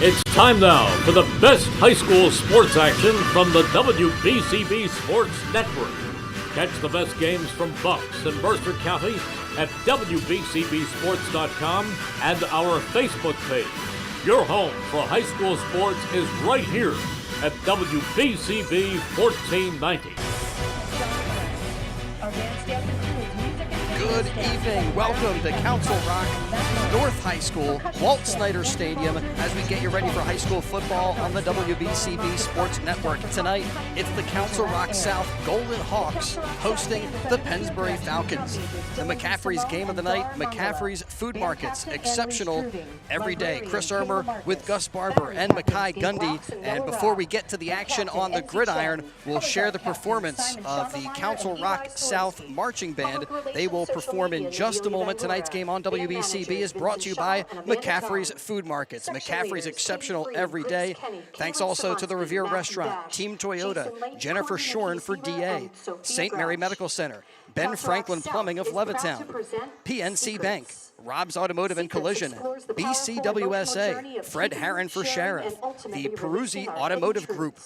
It's time now for the best high school sports action from the WBCB Sports Network. Catch the best games from Bucks and Mercer County at WBCBSports.com and our Facebook page. Your home for high school sports is right here at WBCB 1490. Good evening. Welcome to Council Rock North High School, Walt Snyder Stadium, as we get you ready for high school football on the WBCB Sports Network. Tonight, it's the Council Rock South Golden Hawks hosting the Pennsbury Falcons. The McCaffrey's game of the night, McCaffrey's Food Markets, exceptional every day. Chris Ermer with Gus Barber and Mackay Gundy. And before we get to the action on the gridiron, we'll share the performance of the Council Rock South Marching Band. They will perform in just a moment. Tonight's game on WBCB is brought to you by McCaffrey's Food Markets. McCaffrey's exceptional every day. Thanks also to the Revere Restaurant, Team Toyota, Jennifer Shorn for DA, St. Mary Medical Center, Ben Franklin Plumbing of Levittown, PNC Bank, Rob's Automotive and Collision, BCWSA, Fred Herron for Sheriff, the Peruzzi Automotive Group,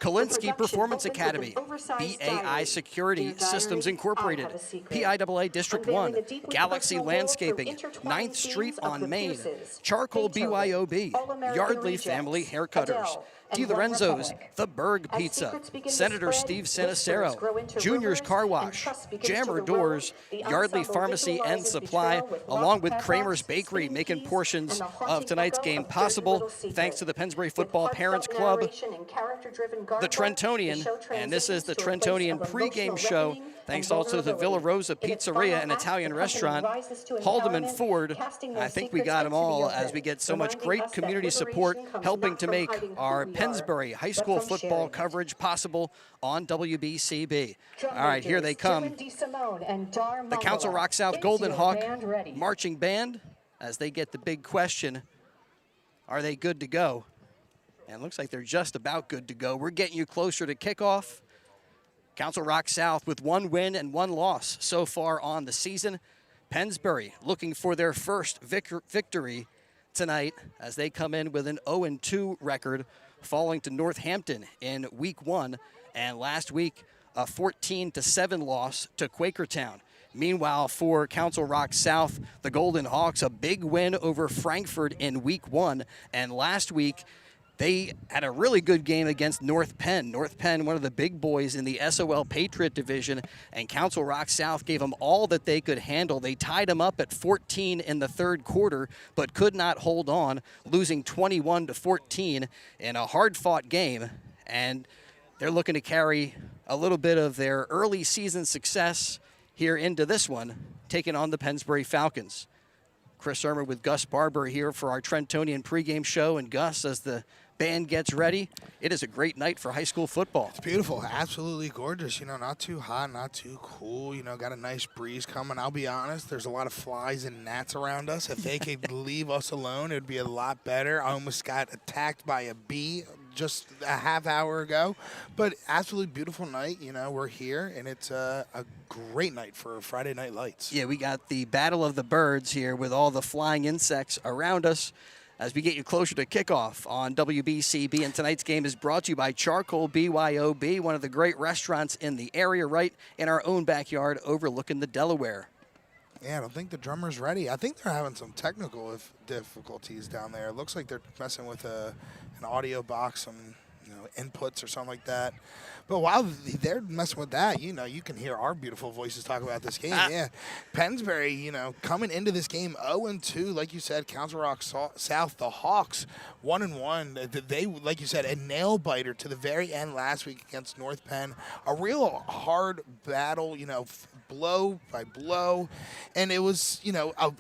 Kolinsky Performance Academy, BAI Security Systems Incorporated, PIAA District 1, Galaxy Landscaping, 9th Street on Main, Charcoal BYOB, Yardley Family Haircutters, DiLorenzo's, The Berg Pizza, Senator Steve Sanacero, Junior's Car Wash, Jammer Doors, Yardley Pharmacy and Supply, along with Kramer's Bakery, making portions of tonight's game possible. Thanks to the Pennsbury Football Parents Club, the Trentonian, and this is the Trentonian pregame show. Thanks also to the Villa Rosa Pizzeria and Italian Restaurant, Haldeman Ford. I think we got them all as we get so much great community support helping to make our Pennsbury high school football coverage possible on WBCB. All right, here they come. The Council Rock South Golden Hawk Marching Band, as they get the big question, are they good to go? And it looks like they're just about good to go. We're getting you closer to kickoff. Council Rock South with 1 win and 1 loss so far on the season. Pennsbury looking for their first victory tonight as they come in with an 0-2 record, falling to Northampton in week 1, and last week a 14-7 loss to Quakertown. Meanwhile, for Council Rock South, the Golden Hawks, a big win over Frankfort in week 1, and last week they had a really good game against North Penn. North Penn, one of the big boys in the SOL Patriot Division, and Council Rock South gave them all that they could handle. They tied them up at 14 in the third quarter, but could not hold on, losing 21-14 in a hard-fought game. And they're looking to carry a little bit of their early season success here into this one, taking on the Pennsbury Falcons. Chris Ermer with Gus Barber here for our Trentonian pregame show. And Gus, as the band gets ready, it is a great night for high school football. It's beautiful, absolutely gorgeous. You know, not too hot, not too cool. You know, got a nice breeze coming. I'll be honest, there's a lot of flies and gnats around us. If they could leave us alone, it would be a lot better. I almost got attacked by a bee just a half hour ago, but absolutely beautiful night. You know, we're here, and it's a great night for Friday Night Lights. Yeah, we got the Battle of the Birds here with all the flying insects around us as we get you closer to kickoff on WBCB. And tonight's game is brought to you by Charcoal BYOB, one of the great restaurants in the area, right in our own backyard overlooking the Delaware. Yeah, I don't think the drummer's ready. I think they're having some technical difficulties down there. It looks like they're messing with an audio box, some inputs or something like that. But while they're messing with that, you can hear our beautiful voices talk about this game. Yeah, Pennsbury, coming into this game 0-2, like you said, Council Rock South, the Hawks 1-1. They, like you said, a nail biter to the very end last week against North Penn. A real hard battle, blow by blow. And it was,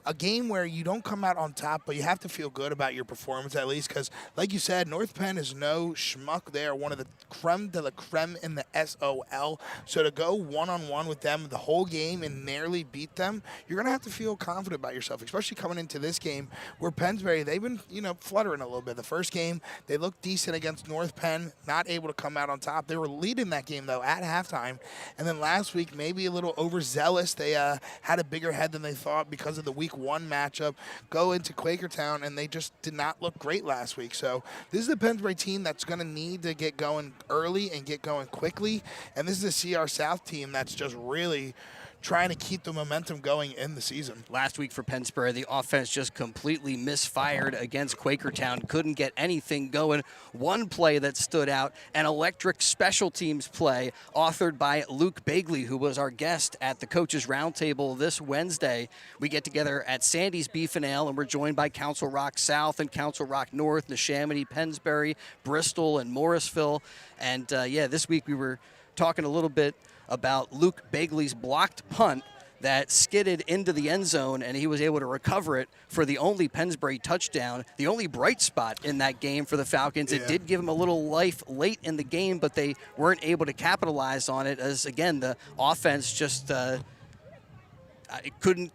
a game where you don't come out on top, but you have to feel good about your performance at least because, like you said, North Penn is no schmuck. They are one of the creme de la creme in the SOL. So to go one-on-one with them the whole game and nearly beat them, you're going to have to feel confident about yourself, especially coming into this game where Pennsbury, they've been, fluttering a little bit. The first game, they looked decent against North Penn, not able to come out on top. They were leading that game, though, at halftime. And then last week, maybe a little over overzealous. They had a bigger head than they thought because of the week 1 matchup. Go into Quakertown, and they just did not look great last week. So this is a Pennsbury team that's going to need to get going early and get going quickly. And this is a CR South team that's just really trying to keep the momentum going in the season. Last week for Pennsbury, the offense just completely misfired against Quakertown. Couldn't get anything going. One play that stood out, an electric special teams play authored by Luke Bagley, who was our guest at the Coaches Roundtable this Wednesday. We get together at Sandy's Beef and Ale, and we're joined by Council Rock South and Council Rock North, Neshaminy, Pennsbury, Bristol, and Morrisville. And this week we were talking a little bit about Luke Bagley's blocked punt that skidded into the end zone, and he was able to recover it for the only Pennsbury touchdown, the only bright spot in that game for the Falcons. It did give him a little life late in the game, but they weren't able to capitalize on it as, again, the offense just couldn't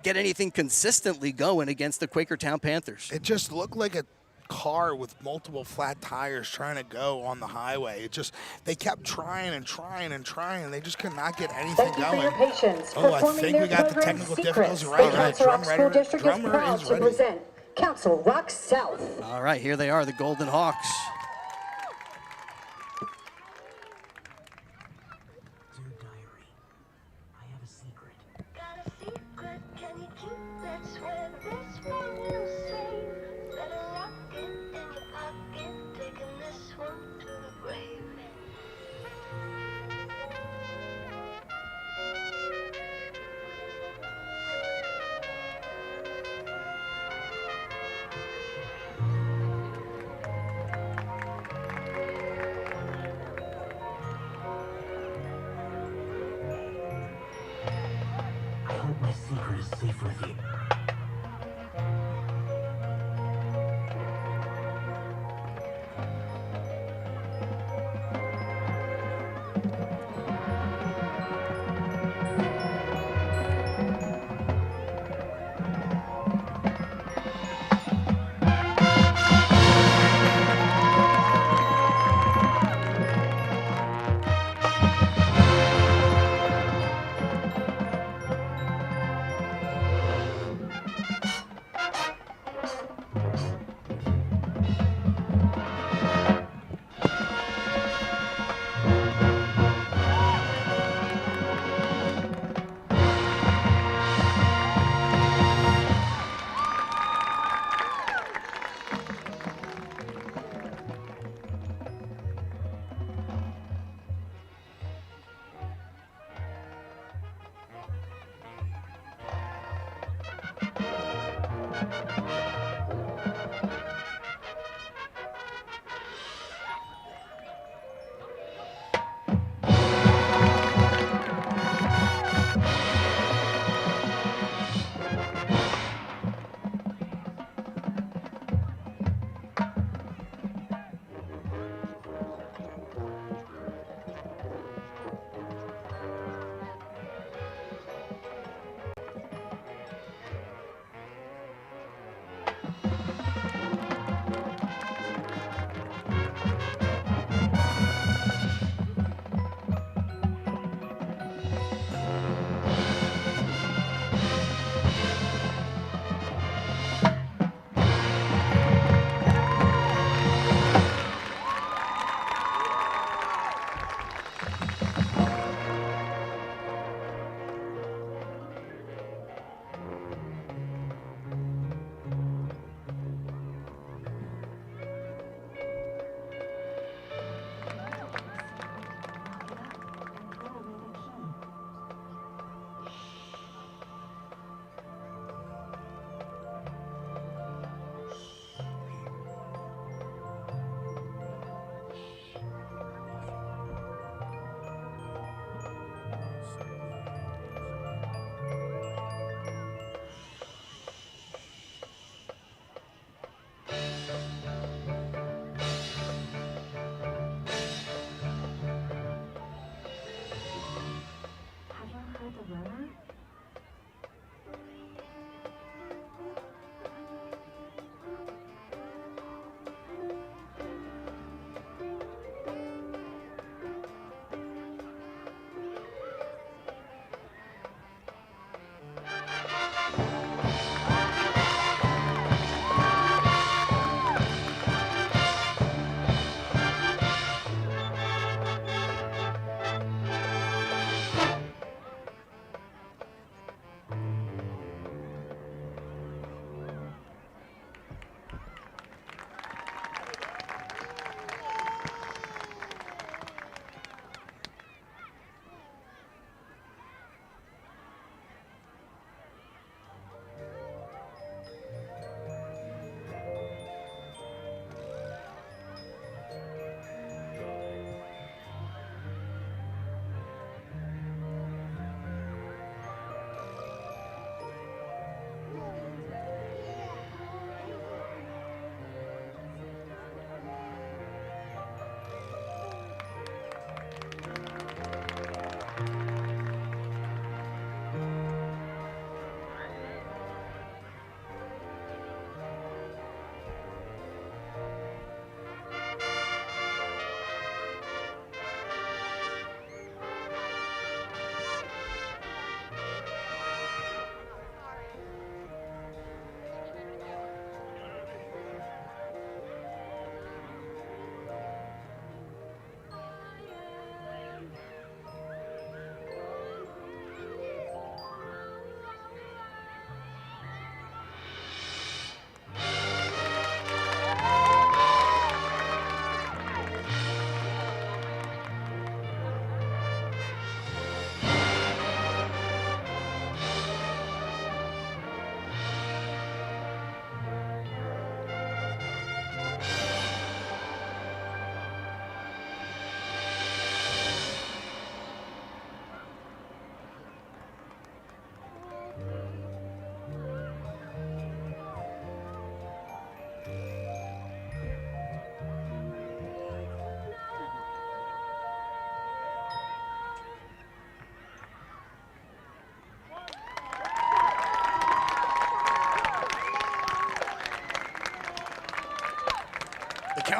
get anything consistently going against the Quakertown Panthers. It just looked like a car with multiple flat tires trying to go on the highway. They kept trying and trying and trying, and they just could not get anything going. For your patience. I think we got the technical difficulties right. Council Rock School District is proud to ready. present Council Rock South. All right, here they are, the Golden Hawks. Dear diary, I have a secret. Got a secret, can you keep it? Swear this one you'll save. Better lock it in your pocket, taking this one to the grave. I hope my secret is safe with you.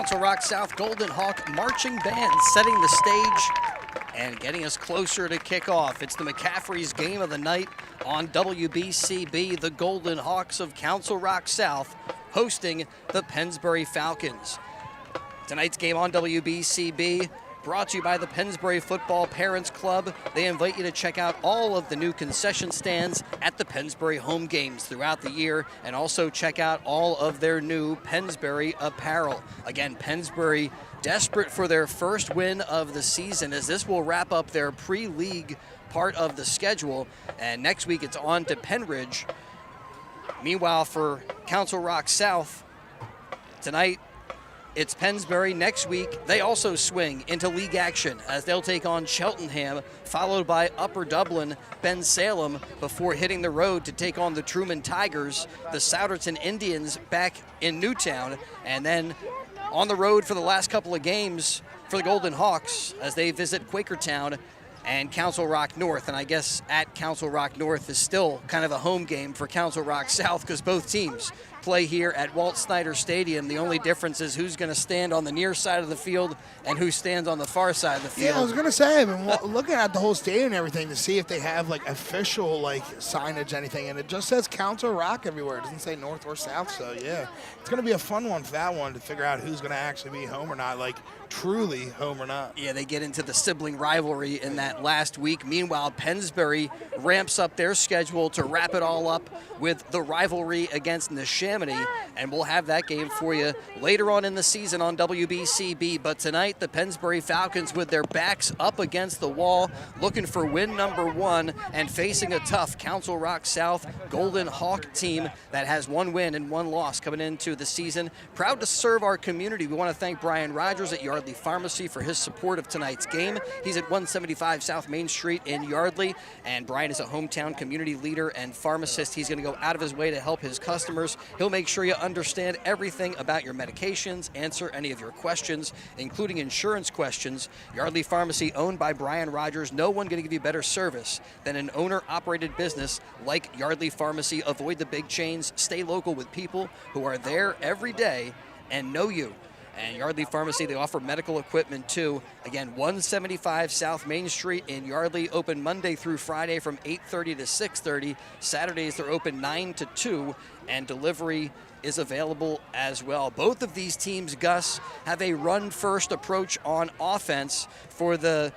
Council Rock South Golden Hawk Marching Band setting the stage and getting us closer to kickoff. It's the McCaffrey's game of the night on WBCB. The Golden Hawks of Council Rock South hosting the Pennsbury Falcons. Tonight's game on WBCB brought to you by the Pennsbury Football Parents Club. They invite you to check out all of the new concession stands at the Pennsbury home games throughout the year, and also check out all of their new Pennsbury apparel. Again, Pennsbury desperate for their first win of the season, as this will wrap up their pre-league part of the schedule, and next week it's on to Penridge. Meanwhile, for Council Rock South, tonight it's Pennsbury. Next week, they also swing into league action as they'll take on Cheltenham, followed by Upper Dublin, Ben Salem, before hitting the road to take on the Truman Tigers, the Souderton Indians back in Newtown, and then on the road for the last couple of games for the Golden Hawks as they visit Quakertown and Council Rock North. And I guess at Council Rock North is still kind of a home game for Council Rock South because both teams play here at Walt Snyder Stadium. The only difference is who's going to stand on the near side of the field and who stands on the far side of the field. Yeah, I was going to say, I've been looking at the whole stadium and everything to see if they have like official like signage, anything, and it just says Council Rock everywhere. It doesn't say North or South, so yeah. It's going to be a fun one for that one to figure out who's going to actually be home or not, like truly home or not. Yeah, they get into the sibling rivalry in that last week. Meanwhile, Pennsbury ramps up their schedule to wrap it all up with the rivalry against Neshaminy, and we'll have that game for you later on in the season on WBCB. But tonight, the Pennsbury Falcons with their backs up against the wall, looking for win number 1 and facing a tough Council Rock South Golden Hawk team that has 1 win and 1 loss coming into the season. Proud to serve our community. We want to thank Brian Rogers at Yardley Pharmacy for his support of tonight's game. He's at 175 South Main Street in Yardley, and Brian is a hometown community leader and pharmacist. He's going to go out of his way to help his customers. He'll make sure you understand everything about your medications, answer any of your questions, including insurance questions. Yardley Pharmacy, owned by Brian Rogers. No one going to give you better service than an owner-operated business like Yardley Pharmacy. Avoid the big chains. Stay local with people who are there every day and know you. And Yardley Pharmacy, they offer medical equipment too. Again, 175 South Main Street in Yardley, open Monday through Friday from 8:30 to 6:30. Saturdays, they're open 9 to 2, and delivery is available as well. Both of these teams, Gus, have a run-first approach on offense. For the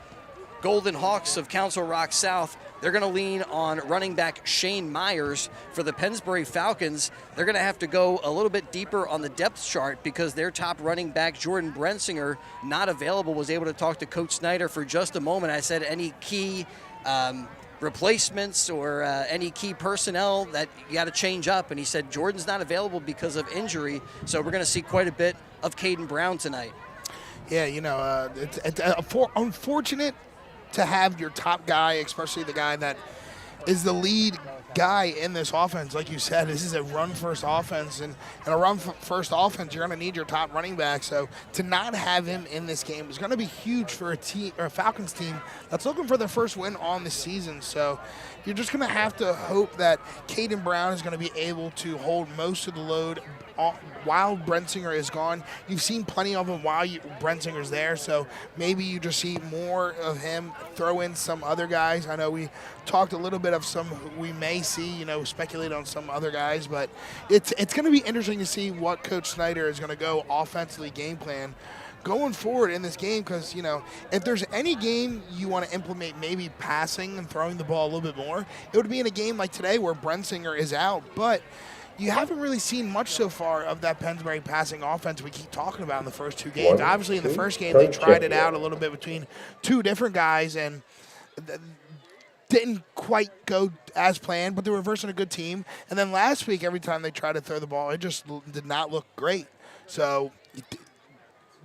Golden Hawks of Council Rock South, they're going to lean on running back Shane Myers. For the Pennsbury Falcons, they're going to have to go a little bit deeper on the depth chart because their top running back, Jordan Brensinger, not available. Was able to talk to Coach Snyder for just a moment. I said, any key replacements or any key personnel that you got to change up? And he said, Jordan's not available because of injury, so we're going to see quite a bit of Caden Brown tonight. Yeah, you know, it's unfortunate to have your top guy, especially the guy that is the lead guy in this offense. Like you said, this is a run-first offense, and in a run-first offense, you're going to need your top running back. So to not have him in this game is going to be huge for a team or a Falcons team that's looking for their first win on the season. So you're just going to have to hope that Caden Brown is going to be able to hold most of the load while Brensinger is gone. You've seen plenty of him while Brensinger's there, so maybe you just see more of him. Throw in some other guys. I know we talked a little bit of some we may see, you know, speculate on some other guys, but it's going to be interesting to see what Coach Snyder is going to go offensively game plan going forward in this game, because, you know, if there's any game you want to implement maybe passing and throwing the ball a little bit more, it would be in a game like today where Brensinger is out. But you haven't really seen much so far of that Pennsbury passing offense we keep talking about in the first 2 games. Obviously, in the first game, they tried it out a little bit between 2 different guys and didn't quite go as planned, but they were versing a good team. And then last week, every time they tried to throw the ball, it just did not look great. So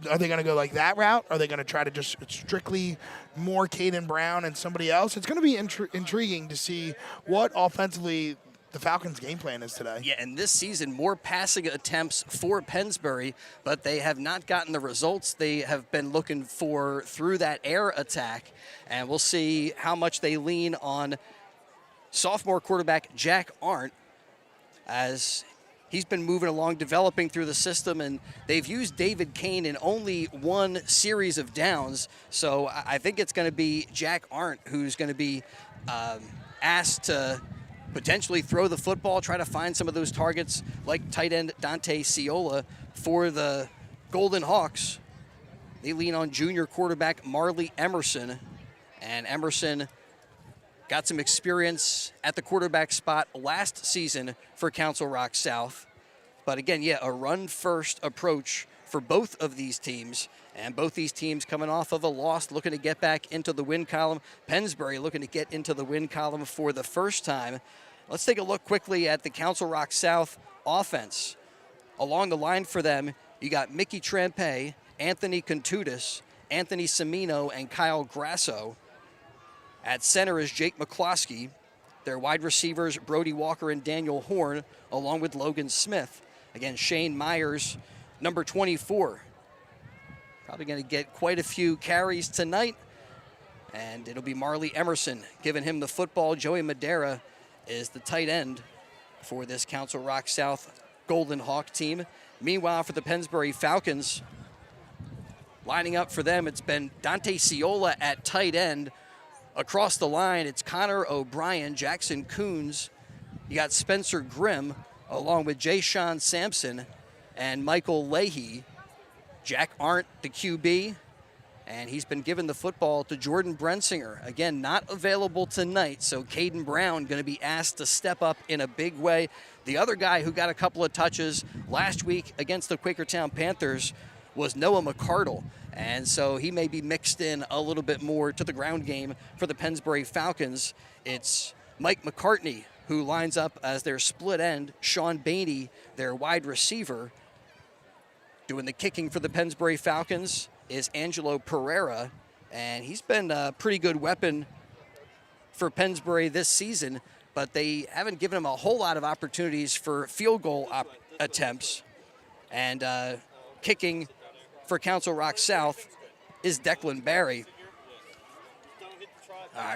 are they going to go like that route? Are they going to try to just strictly more Caden Brown and somebody else? It's going to be intriguing to see what offensively the Falcons' game plan is today. Yeah, and this season, more passing attempts for Pennsbury, but they have not gotten the results they have been looking for through that air attack. And we'll see how much they lean on sophomore quarterback Jack Arndt, as he's been moving along, developing through the system, and they've used David Kane in only one series of downs. So I think it's going to be Jack Arndt who's going to be asked to potentially throw the football, try to find some of those targets like tight end Dante Ciola for the Golden Hawks. They lean on junior quarterback Marley Emerson, and Emerson got some experience at the quarterback spot last season for Council Rock South. But again, a run-first approach for both of these teams. And both these teams coming off of a loss, looking to get back into the win column. Pennsbury looking to get into the win column for the first time. Let's take a look quickly at the Council Rock South offense. Along the line for them, you got Mickey Trampe, Anthony Contudis, Anthony Semino, and Kyle Grasso. At center is Jake McCloskey. Their wide receivers, Brody Walker and Daniel Horn, along with Logan Smith. Again, Shane Myers, number 24. Probably going to get quite a few carries tonight. And it'll be Marley Emerson giving him the football. Joey Madera is the tight end for this Council Rock South Golden Hawk team. Meanwhile, for the Pennsbury Falcons, lining up for them, it's been Dante Ciola at tight end. Across the line, it's Connor O'Brien, Jackson Coons. You got Spencer Grimm, along with Jay Sean Sampson and Michael Leahy. Jack Arndt, the QB, and he's been given the football to Jordan Brensinger. Again, not available tonight, so Caden Brown going to be asked to step up in a big way. The other guy who got a couple of touches last week against the Quakertown Panthers was Noah McCardle. And so he may be mixed in a little bit more to the ground game for the Pennsbury Falcons. It's Mike McCartney who lines up as their split end. Sean Bainey, their wide receiver. Doing the kicking for the Pennsbury Falcons is Angelo Pereira. And he's been a pretty good weapon for Pennsbury this season, but they haven't given him a whole lot of opportunities for field goal attempts. And kicking for Council Rock South is Declan Barry.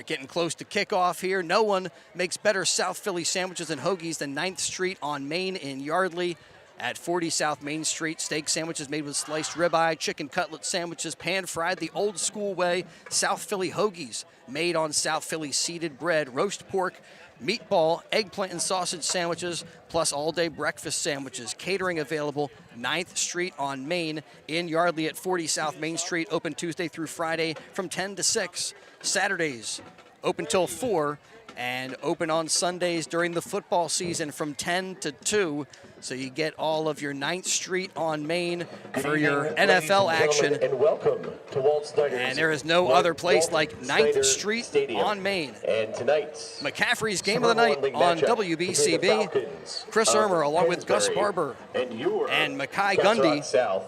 Getting close to kickoff here. No one makes better South Philly sandwiches and hoagies than 9th Street on Main in Yardley. At 40 South Main Street, steak sandwiches made with sliced ribeye, chicken cutlet sandwiches, pan-fried the old school way, South Philly hoagies made on South Philly seeded bread, roast pork, meatball, eggplant and sausage sandwiches, plus all-day breakfast sandwiches. Catering available 9th Street on Main in Yardley at 40 South Main Street, open Tuesday through Friday from 10 to 6. Saturdays, open till 4, and open on Sundays during the football season from 10 to 2. So you get all of your 9th Street on Main for your NFL action. And welcome to Walt Snyder's. And there is no other place like 9th Street Stadium. on Main. And tonight's McCaffrey's Game of the Night on WBCB. Chris Ermer along with Gus Barber and Mackay Gundy. South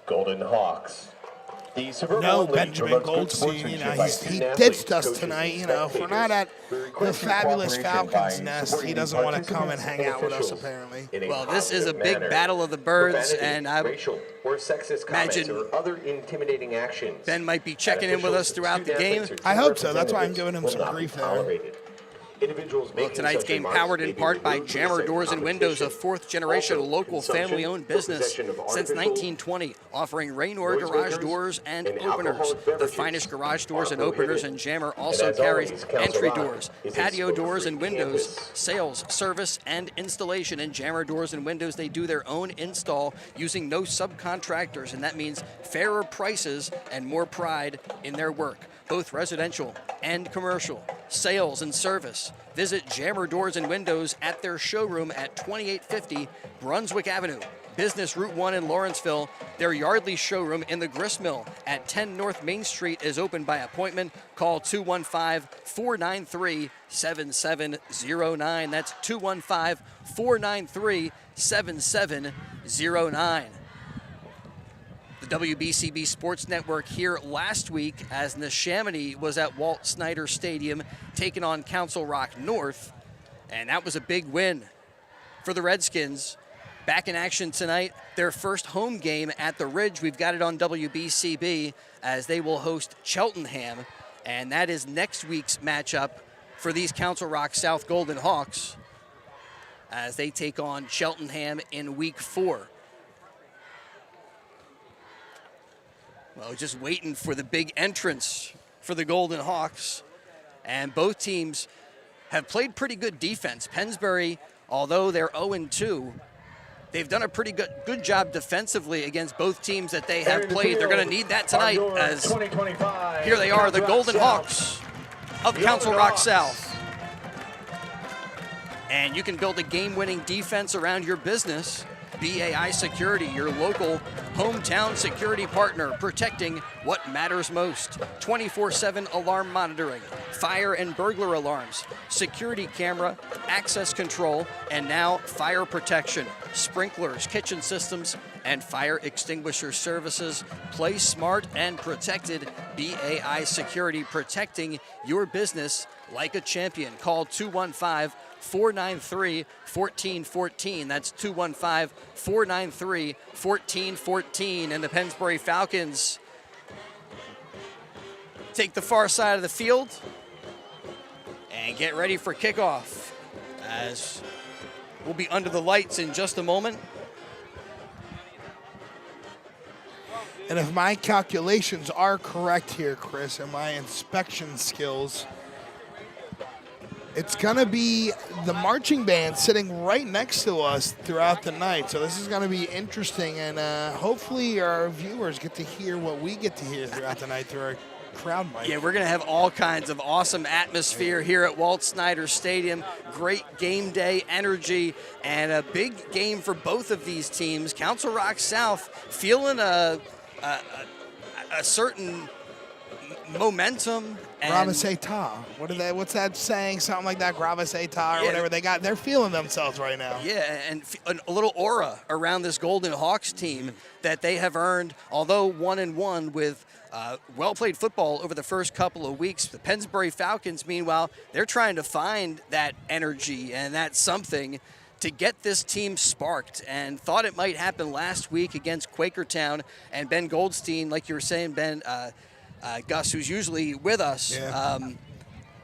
Golden Hawks. No, Benjamin Goldstein, he ditched us tonight. If we're not at the fabulous Falcons nest, he doesn't want to come and hang out with us, apparently. Well, this is a big battle of the birds, and I or sexist imagine or other intimidating actions. Ben might be checking in with us throughout the game. I hope so. That's why I'm giving him some grief there. Tonight's game powered in part by Jammer Doors and Windows, a fourth-generation local family-owned business since 1920, offering Raynor garage doors and openers. The finest garage doors and openers, and Jammer also carries entry doors, patio doors and windows, sales, service, and installation. In Jammer Doors and Windows, they do their own install using no subcontractors, and that means fairer prices and more pride in their work, both residential and commercial, sales and service. Visit Jammer Doors and Windows at their showroom at 2850 Brunswick Avenue, Business Route 1 in Lawrenceville. Their Yardley showroom in the Gristmill at 10 North Main Street is open by appointment. Call 215-493-7709. That's 215-493-7709. The WBCB Sports Network here last week as Neshaminy was at Walt Snyder Stadium taking on Council Rock North, and that was a big win for the Redskins. Back in action tonight, their first home game at the Ridge. We've got it on WBCB as they will host Cheltenham, and that is next week's matchup for these Council Rock South Golden Hawks. as they take on Cheltenham in week 4. Well, just waiting for the big entrance for the Golden Hawks. And both teams have played pretty good defense. Pennsbury, although they're 0-2, they've done a pretty good job defensively against both teams that they have played. They're going to need that tonight, as here they are, the Golden Hawks of Council Rock South. And you can build a game-winning defense around your business. BAI Security, your local hometown security partner, protecting what matters most. 24/7 alarm monitoring, fire and burglar alarms, security camera, access control, and now fire protection, sprinklers, kitchen systems, and fire extinguisher services. Play smart and protected. BAI Security, protecting your business like a champion. Call 215-493-1414. That's 215-493-1414. And the Pennsbury Falcons take the far side of the field and get ready for kickoff, as we'll be under the lights in just a moment. And if my calculations are correct here, Chris, and my inspection skills, it's going to be the marching band sitting right next to us throughout the night. So this is going to be interesting, and hopefully our viewers get to hear what we get to hear throughout the night through our crowd mic. Yeah, we're going to have all kinds of awesome atmosphere here at Walt Snyder Stadium. Great game day energy, and a big game for both of these teams. Council Rock South feeling a certain momentum. Gravis eta. What's that saying? Something like that, Gravis eta or whatever they got. They're feeling themselves right now. Yeah, and a little aura around this Golden Hawks team that they have earned, although 1-1 with well-played football over the first couple of weeks. The Pennsbury Falcons, meanwhile, they're trying to find that energy and that something to get this team sparked, and thought it might happen last week against Quakertown. And Ben Goldstein, like you were saying, Ben, Gus, who's usually with us,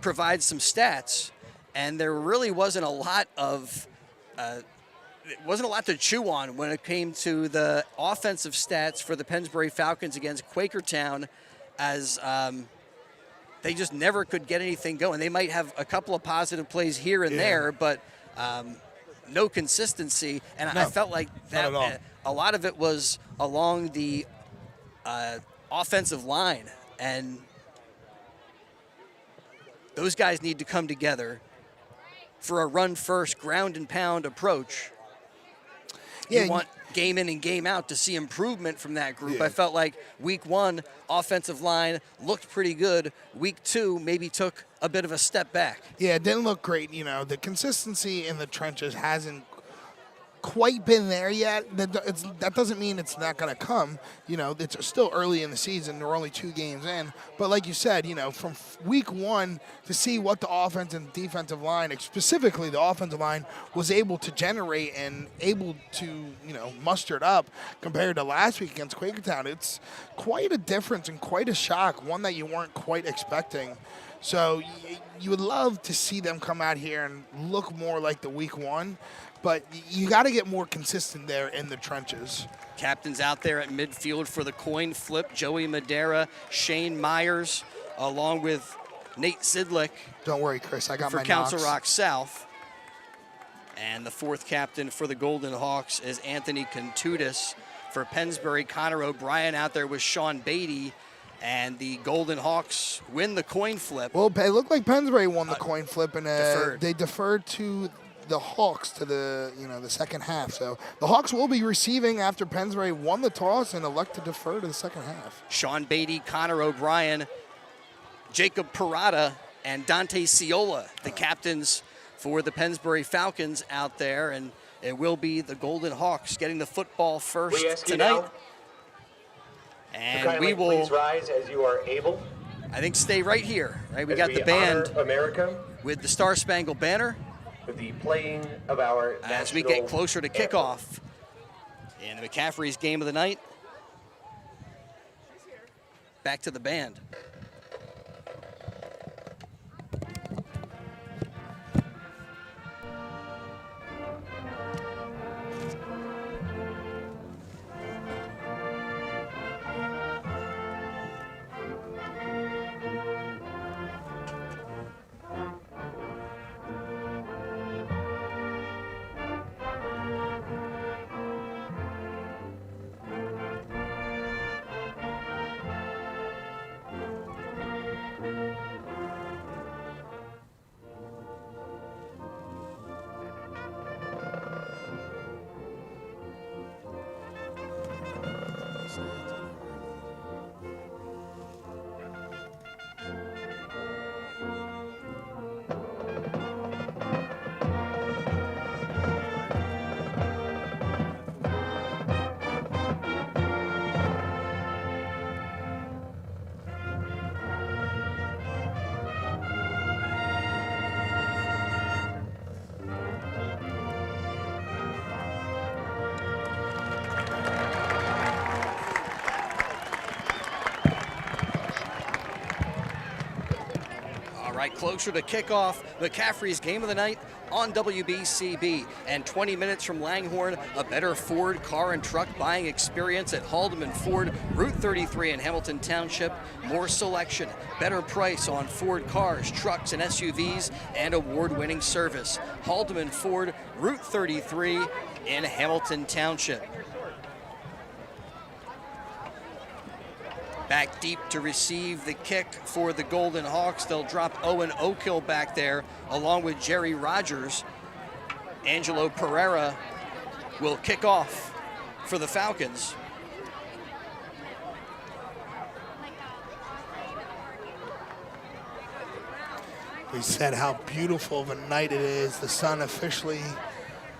provides some stats, and there really wasn't a lot of to chew on when it came to the offensive stats for the Pennsbury Falcons against Quakertown, as they just never could get anything going. They might have a couple of positive plays here and there, but no consistency, and I felt like that a lot of it was along the offensive line, and those guys need to come together for a run-first, ground-and-pound approach. You want game in and game out to see improvement from that group. I felt like week 1, offensive line looked pretty good. Week 2 maybe took a bit of a step back. Yeah, it didn't look great. You know, the consistency in the trenches hasn't quite been there yet. That doesn't mean it's not going to come. You know, it's still early in the season. They're only 2 games in. But like you said, you know, from week 1 to see what the offense and defensive line, specifically the offensive line, was able to generate and able to, you know, muster it up compared to last week against Quakertown, it's quite a difference and quite a shock, one that you weren't quite expecting. So you would love to see them come out here and look more like the week 1. But you got to get more consistent there in the trenches. Captains out there at midfield for the coin flip: Joey Madera, Shane Myers, along with Nate Sidlick. Don't worry, Chris, I got my for Council knocks. Rock South. And the 4th captain for the Golden Hawks is Anthony Contudis. For Pennsbury, Connor O'Brien out there with Sean Beatty. And the Golden Hawks win the coin flip. Well, it looked like Pennsbury won the coin flip, and deferred. They deferred to the Hawks to the second half. So the Hawks will be receiving after Pennsbury won the toss and elect to defer to the second half. Sean Beatty, Connor O'Brien, Jacob Parada, and Dante Ciola, the captains for the Pennsbury Falcons out there, and it will be the Golden Hawks getting the football first tonight. And we will please rise as you are able. I think stay right here. Right, we got the band America with the Star Spangled Banner. With the playing of our as we get closer to kickoff in the McCaffrey's game of the night. Back to the band. right closer to kickoff, McCaffrey's game of the night on WBCB. And 20 minutes from Langhorne, a better Ford car and truck buying experience at Haldeman Ford, Route 33 in Hamilton Township. More selection, better price on Ford cars, trucks, and SUVs, and award-winning service. Haldeman Ford, Route 33 in Hamilton Township. Back deep to receive the kick for the Golden Hawks. They'll drop Owen Oakhill back there along with Jerry Rogers. Angelo Pereira will kick off for the Falcons. We said how beautiful of a night it is. The sun officially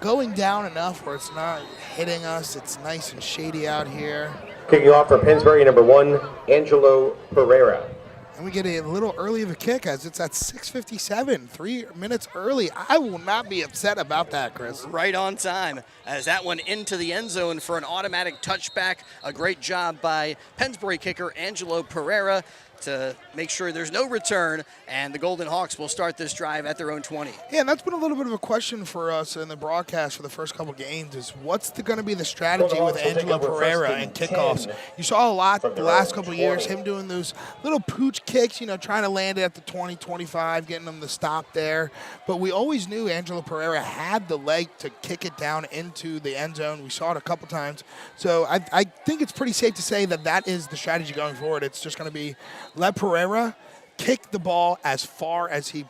going down enough where it's not hitting us. It's nice and shady out here. Kicking off for Pennsbury, number 1, Angelo Pereira. And we get a little early of a kick as it's at 6:57, 3 minutes early. I will not be upset about that, Chris. Right on time as that one into the end zone for an automatic touchback. A great job by Pennsbury kicker Angelo Pereira to make sure there's no return, and the Golden Hawks will start this drive at their own 20. Yeah, and that's been a little bit of a question for us in the broadcast for the first couple games is what's going to be the strategy with Angelo Pereira and kickoffs? You saw a lot the last couple of years, him doing those little pooch kicks, you know, trying to land it at the 20, 25, getting them to stop there. But we always knew Angelo Pereira had the leg to kick it down into the end zone. We saw it a couple times. So I think it's pretty safe to say that that is the strategy going forward. It's just going to be let Pereira kick the ball as far as he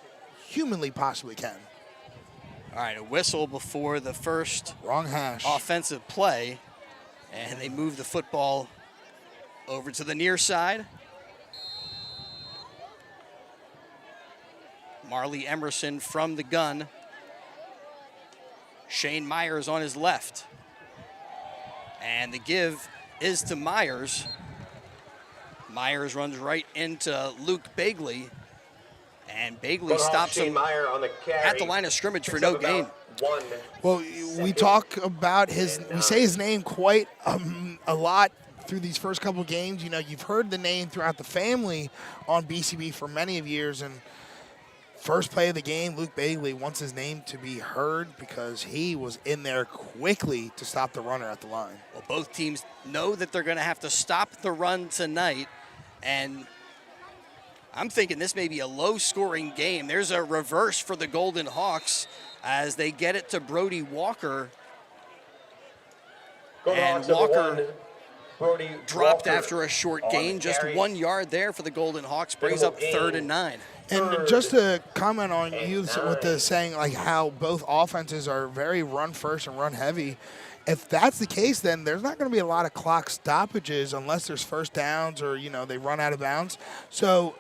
humanly possibly can. All right, a whistle before the first wrong hash offensive play, and they move the football over to the near side. Marley Emerson from the gun. Shane Myers on his left. And the give is to Myers. Myers runs right into Luke Bagley, and Bagley stops him at the line of scrimmage for no gain. Well, we talk about we say his name quite a lot through these first couple of games. You know, you've heard the name throughout the family on BCB for many of years, and first play of the game, Luke Bagley wants his name to be heard because he was in there quickly to stop the runner at the line. Well, both teams know that they're going to have to stop the run tonight, and I'm thinking this may be a low-scoring game. There's a reverse for the Golden Hawks as they get it to Brody Walker. And Walker dropped after a short gain. Just 1 yard there for the Golden Hawks. Brings up 3rd and 9. And just to comment on you with the saying like how both offenses are very run first and run heavy, if that's the case, then there's not going to be a lot of clock stoppages unless there's first downs or, you know, they run out of bounds. So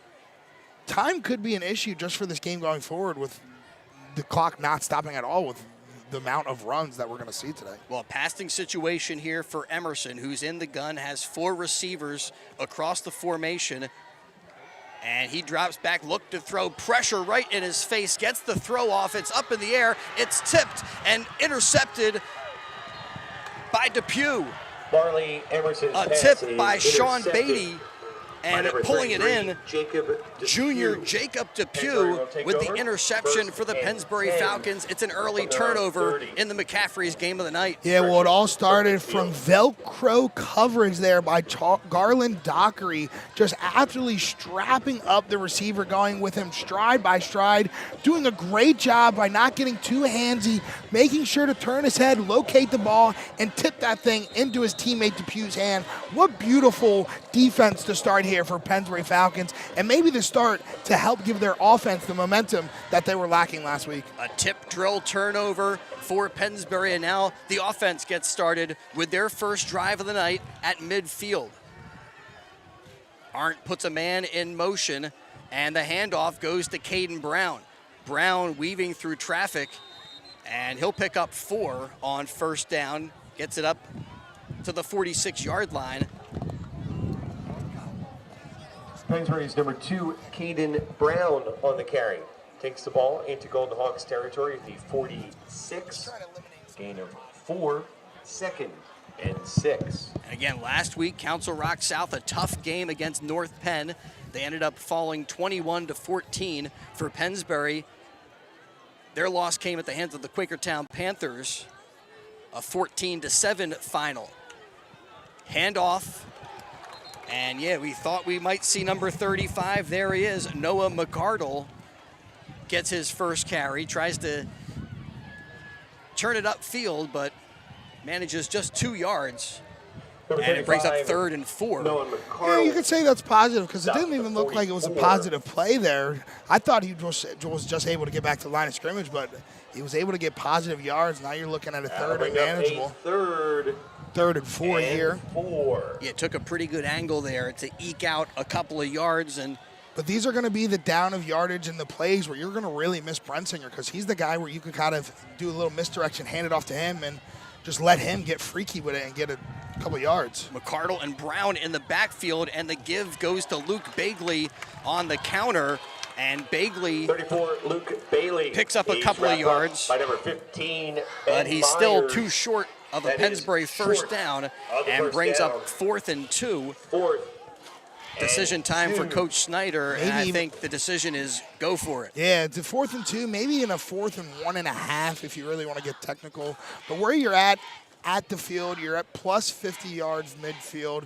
time could be an issue just for this game going forward with the clock not stopping at all with the amount of runs that we're going to see today. Well, passing situation here for Emerson, who's in the gun, has 4 receivers across the formation. And he drops back, look to throw, pressure right in his face, gets the throw off, it's up in the air, it's tipped and intercepted by Depew. Marley Emerson's a tip by Sean Beatty, and pulling it in, junior Jacob Depew with the interception for the Pennsbury Falcons. It's an early turnover in the McCaffrey's game of the night. Yeah, well, it all started from Velcro coverage there by Garland Dockery, just absolutely strapping up the receiver, going with him stride by stride, doing a great job by not getting too handsy, making sure to turn his head, locate the ball, and tip that thing into his teammate Depew's hand. What beautiful defense to start here for Pennsbury Falcons, and maybe the start to help give their offense the momentum that they were lacking last week. A tip drill turnover for Pennsbury, and now the offense gets started with their first drive of the night at midfield. Arndt puts a man in motion, and the handoff goes to Caden Brown. Brown weaving through traffic, and he'll pick up 4 on first down, gets it up to the 46-yard line. Pennsbury's number 2, Caden Brown on the carry. Takes the ball into Golden Hawks territory at the 46. Gain of 4, 2nd and 6. And again, last week, Council Rock South, a tough game against North Penn. They ended up falling 21-14 for Pennsbury. Their loss came at the hands of the Quakertown Panthers, a 14-7 final. Handoff, and yeah, we thought we might see number 35. There he is. Noah McCardle gets his first carry, tries to turn it upfield, but manages just 2 yards. And it brings up 3rd and 4. Yeah, you could say that's positive because it didn't even look like it was a positive play there. I thought he was just able to get back to the line of scrimmage, but he was able to get positive yards. Now you're looking at a 3rd and manageable. 3rd and 4 here. Yeah, took a pretty good angle there to eke out a couple of yards. But these are going to be the down of yardage and the plays where you're going to really miss Brensinger because he's the guy where you can kind of do a little misdirection, hand it off to him, and just let him get freaky with it and get a couple yards. McCardle and Brown in the backfield, and the give goes to Luke Bagley on the counter. And Bagley 34, Luke Bailey picks up a couple of yards. By number 15, but he's Myers. still too short of a Pennsbury first down and brings up 4th and 2. Decision time for Coach Snyder, and I think the decision is go for it. Yeah, it's a 4th and 2, maybe in a 4th and 1.5 if you really want to get technical. But where you're at the field, you're at plus 50 yards midfield.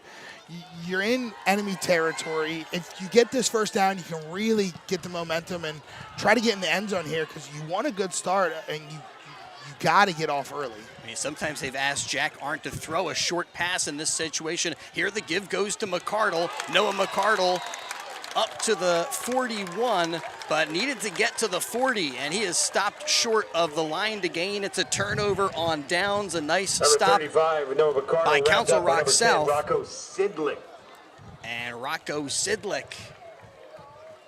You're in enemy territory. If you get this first down, you can really get the momentum and try to get in the end zone here because you want a good start and you got to get off early. I mean, sometimes they've asked Jack Arndt to throw a short pass in this situation. Here the give goes to McCardle. Noah McCardle up to the 41, but needed to get to the 40, and he is stopped short of the line to gain. It's a turnover on downs. A nice number stop 35, Noah McCardle, by Council Rock South. 10, Rocco Sidlick. And Rocco Sidlick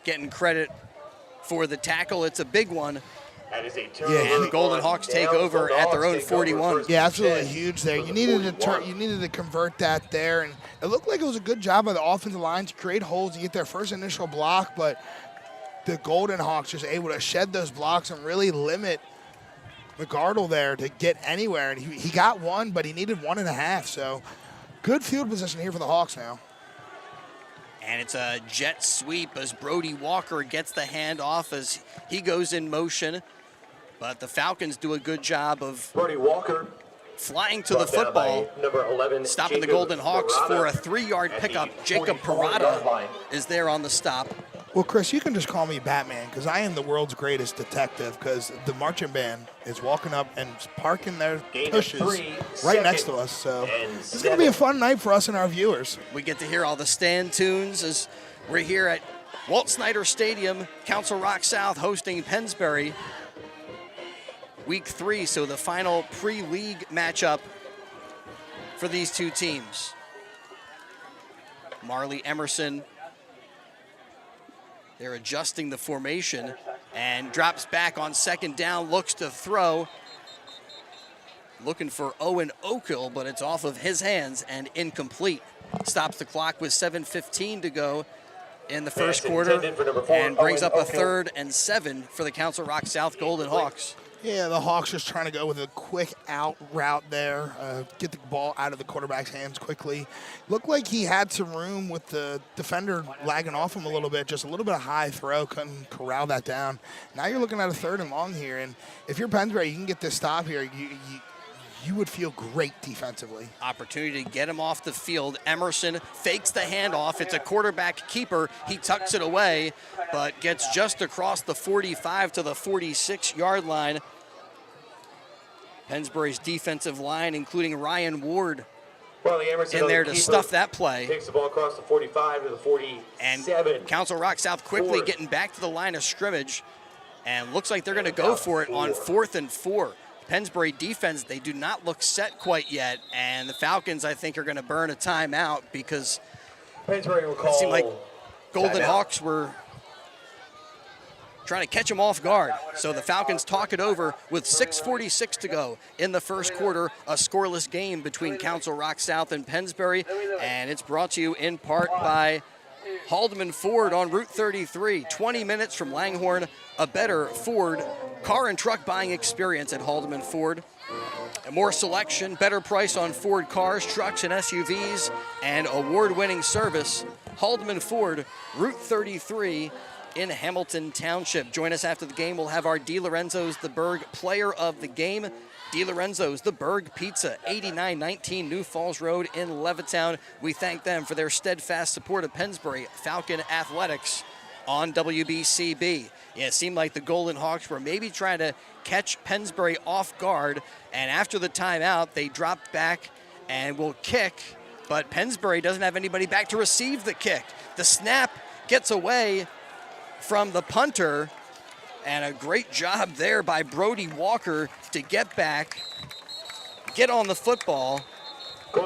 getting credit for the tackle. It's a big one. That is a And the Golden Hawks take over at their own 41. Yeah, absolutely huge there. You needed to convert that there, and it looked like it was a good job by the offensive line to create holes to get their first initial block, but the Golden Hawks just able to shed those blocks and really limit McCardle there to get anywhere. And he got one, but he needed 1.5. So good field position here for the Hawks now. And it's a jet sweep as Brody Walker gets the handoff as he goes in motion. But the Falcons do a good job of Brody Walker flying to the football, number 11, stopping the Golden Hawks for a 3-yard pickup. Jacob Parada is there on the stop. Well, Chris, you can just call me Batman because I am the world's greatest detective because the marching band is walking up and parking their tushes right next to us. So it's going to be a fun night for us and our viewers. We get to hear all the stand tunes as we're here at Walt Snyder Stadium, Council Rock South hosting Pennsbury. Week 3, so the final pre-league matchup for these two teams. Marley Emerson, they're adjusting the formation and drops back on 2nd down, looks to throw. Looking for Owen Oakhill, but it's off of his hands and incomplete. Stops the clock with 7:15 to go in the first quarter and brings up a 3rd and 7 for the Council Rock South Golden Hawks. Yeah, the Hawks just trying to go with a quick out route there, get the ball out of the quarterback's hands quickly. Looked like he had some room with the defender lagging off him a little bit, just a little bit of high throw, couldn't corral that down. Now you're looking at a 3rd and long here, and if you're Pennsbury, you can get this stop here. You would feel great defensively. Opportunity to get him off the field. Emerson fakes the handoff. It's a quarterback keeper. He tucks it away, but gets just across the 45 to the 46-yard line. Pennsbury's defensive line, including Ryan Ward, in there to stuff that play. Takes the ball across the 45 to the 47. And Council Rock South quickly getting back to the line of scrimmage, and looks like they're going to go for it on 4th and 4. Pennsbury defense, they do not look set quite yet, and the Falcons, I think, are going to burn a timeout because Pennsbury will call it seemed like Golden timeout. Hawks were trying to catch them off guard. So the Falcons talk it over with 6:46 to go in the first quarter, a scoreless game between Council Rock South and Pennsbury, and it's brought to you in part by Haldeman Ford on Route 33, 20 minutes from Langhorne, a better Ford car and truck buying experience at Haldeman Ford. More selection, better price on Ford cars, trucks, and SUVs, and award-winning service. Haldeman Ford, Route 33 in Hamilton Township. Join us after the game. We'll have our DiLorenzo's The Berg Player of the Game. DiLorenzo's The Berg Pizza, 8919 New Falls Road in Levittown. We thank them for their steadfast support of Pennsbury Falcon Athletics on WBCB. Yeah, it seemed like the Golden Hawks were maybe trying to catch Pennsbury off guard, and after the timeout, they dropped back and will kick, but Pennsbury doesn't have anybody back to receive the kick. The snap gets away from the punter, and a great job there by Brody Walker to get back, get on the football,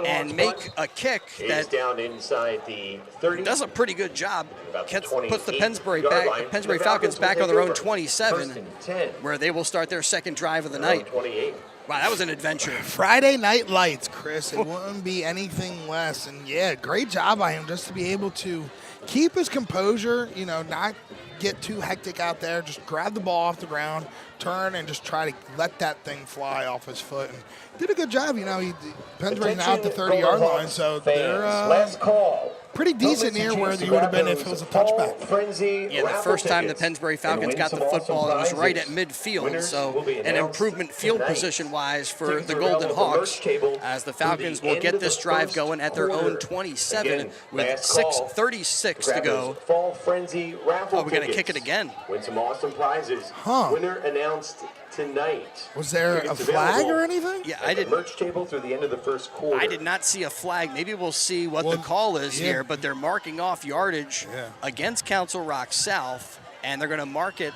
and make a kick that down inside the 30. Does a pretty good job. Puts the Pennsbury Falcons Falcons back on their own 27, 27, where they will start their second drive of the night. 28. Wow, that was an adventure. Friday Night Lights, Chris. It wouldn't be anything less. And, yeah, great job by him just to be able to keep his composure, you know, not get too hectic out there. Just grab the ball off the ground, turn, and just try to let that thing fly off his foot. And did a good job. You know, Pennsbury's now at the 30-yard line, so they're last call. pretty decent near where you would have been if it was a touchback. Yeah, the first time the Pennsbury Falcons got the football, it was right at midfield, so an improvement field position-wise for the Golden Hawks, as the Falcons will get this drive going at their own 27 with 6:36 to go. Fall Frenzy raffle Oh, we're going to kick it again. Win some awesome prizes. Huh. Winner announced tonight. Was there a Tickets flag available or anything? Yeah, at the merch table through the end of the first quarter. I did not see a flag. Maybe we'll see what the call is here, but they're marking off yardage against Council Rock South, and they're going to mark it.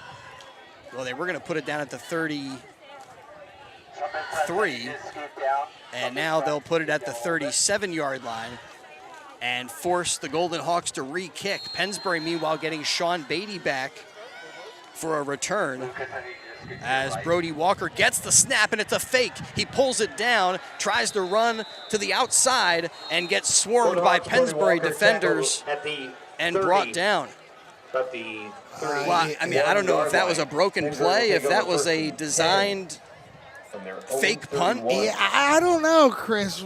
Well, they were going to put it down at the 33, and now they'll put it at the 37-yard line and force the Golden Hawks to re-kick. Pennsbury, meanwhile, getting Sean Beatty back for a return, as Brody Walker gets the snap, and it's a fake. He pulls it down, tries to run to the outside, and gets swarmed by Pennsbury defenders and brought down. Well, I mean, I don't know if that was a broken play, if that was a designed fake punt. Yeah, I don't know, Chris.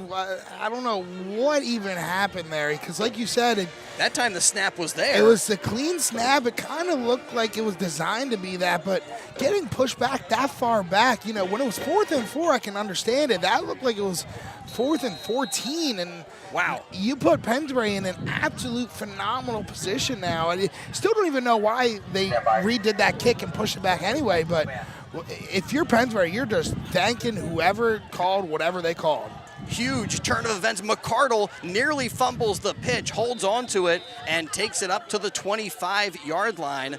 I don't know what even happened there, because like you said, that time the snap was there. It was a clean snap. It kind of looked like it was designed to be that, but getting pushed back that far back, you know, when it was 4th and 4, I can understand it. That looked like it was 4th and 14, and wow, you put Pennsbury in an absolute phenomenal position now. I still don't even know why they redid that kick and pushed it back anyway, but if you're Pennsbury, you're just thanking whoever called whatever they called. Huge turn of events. McCardle nearly fumbles the pitch, holds on to it, and takes it up to the 25-yard line.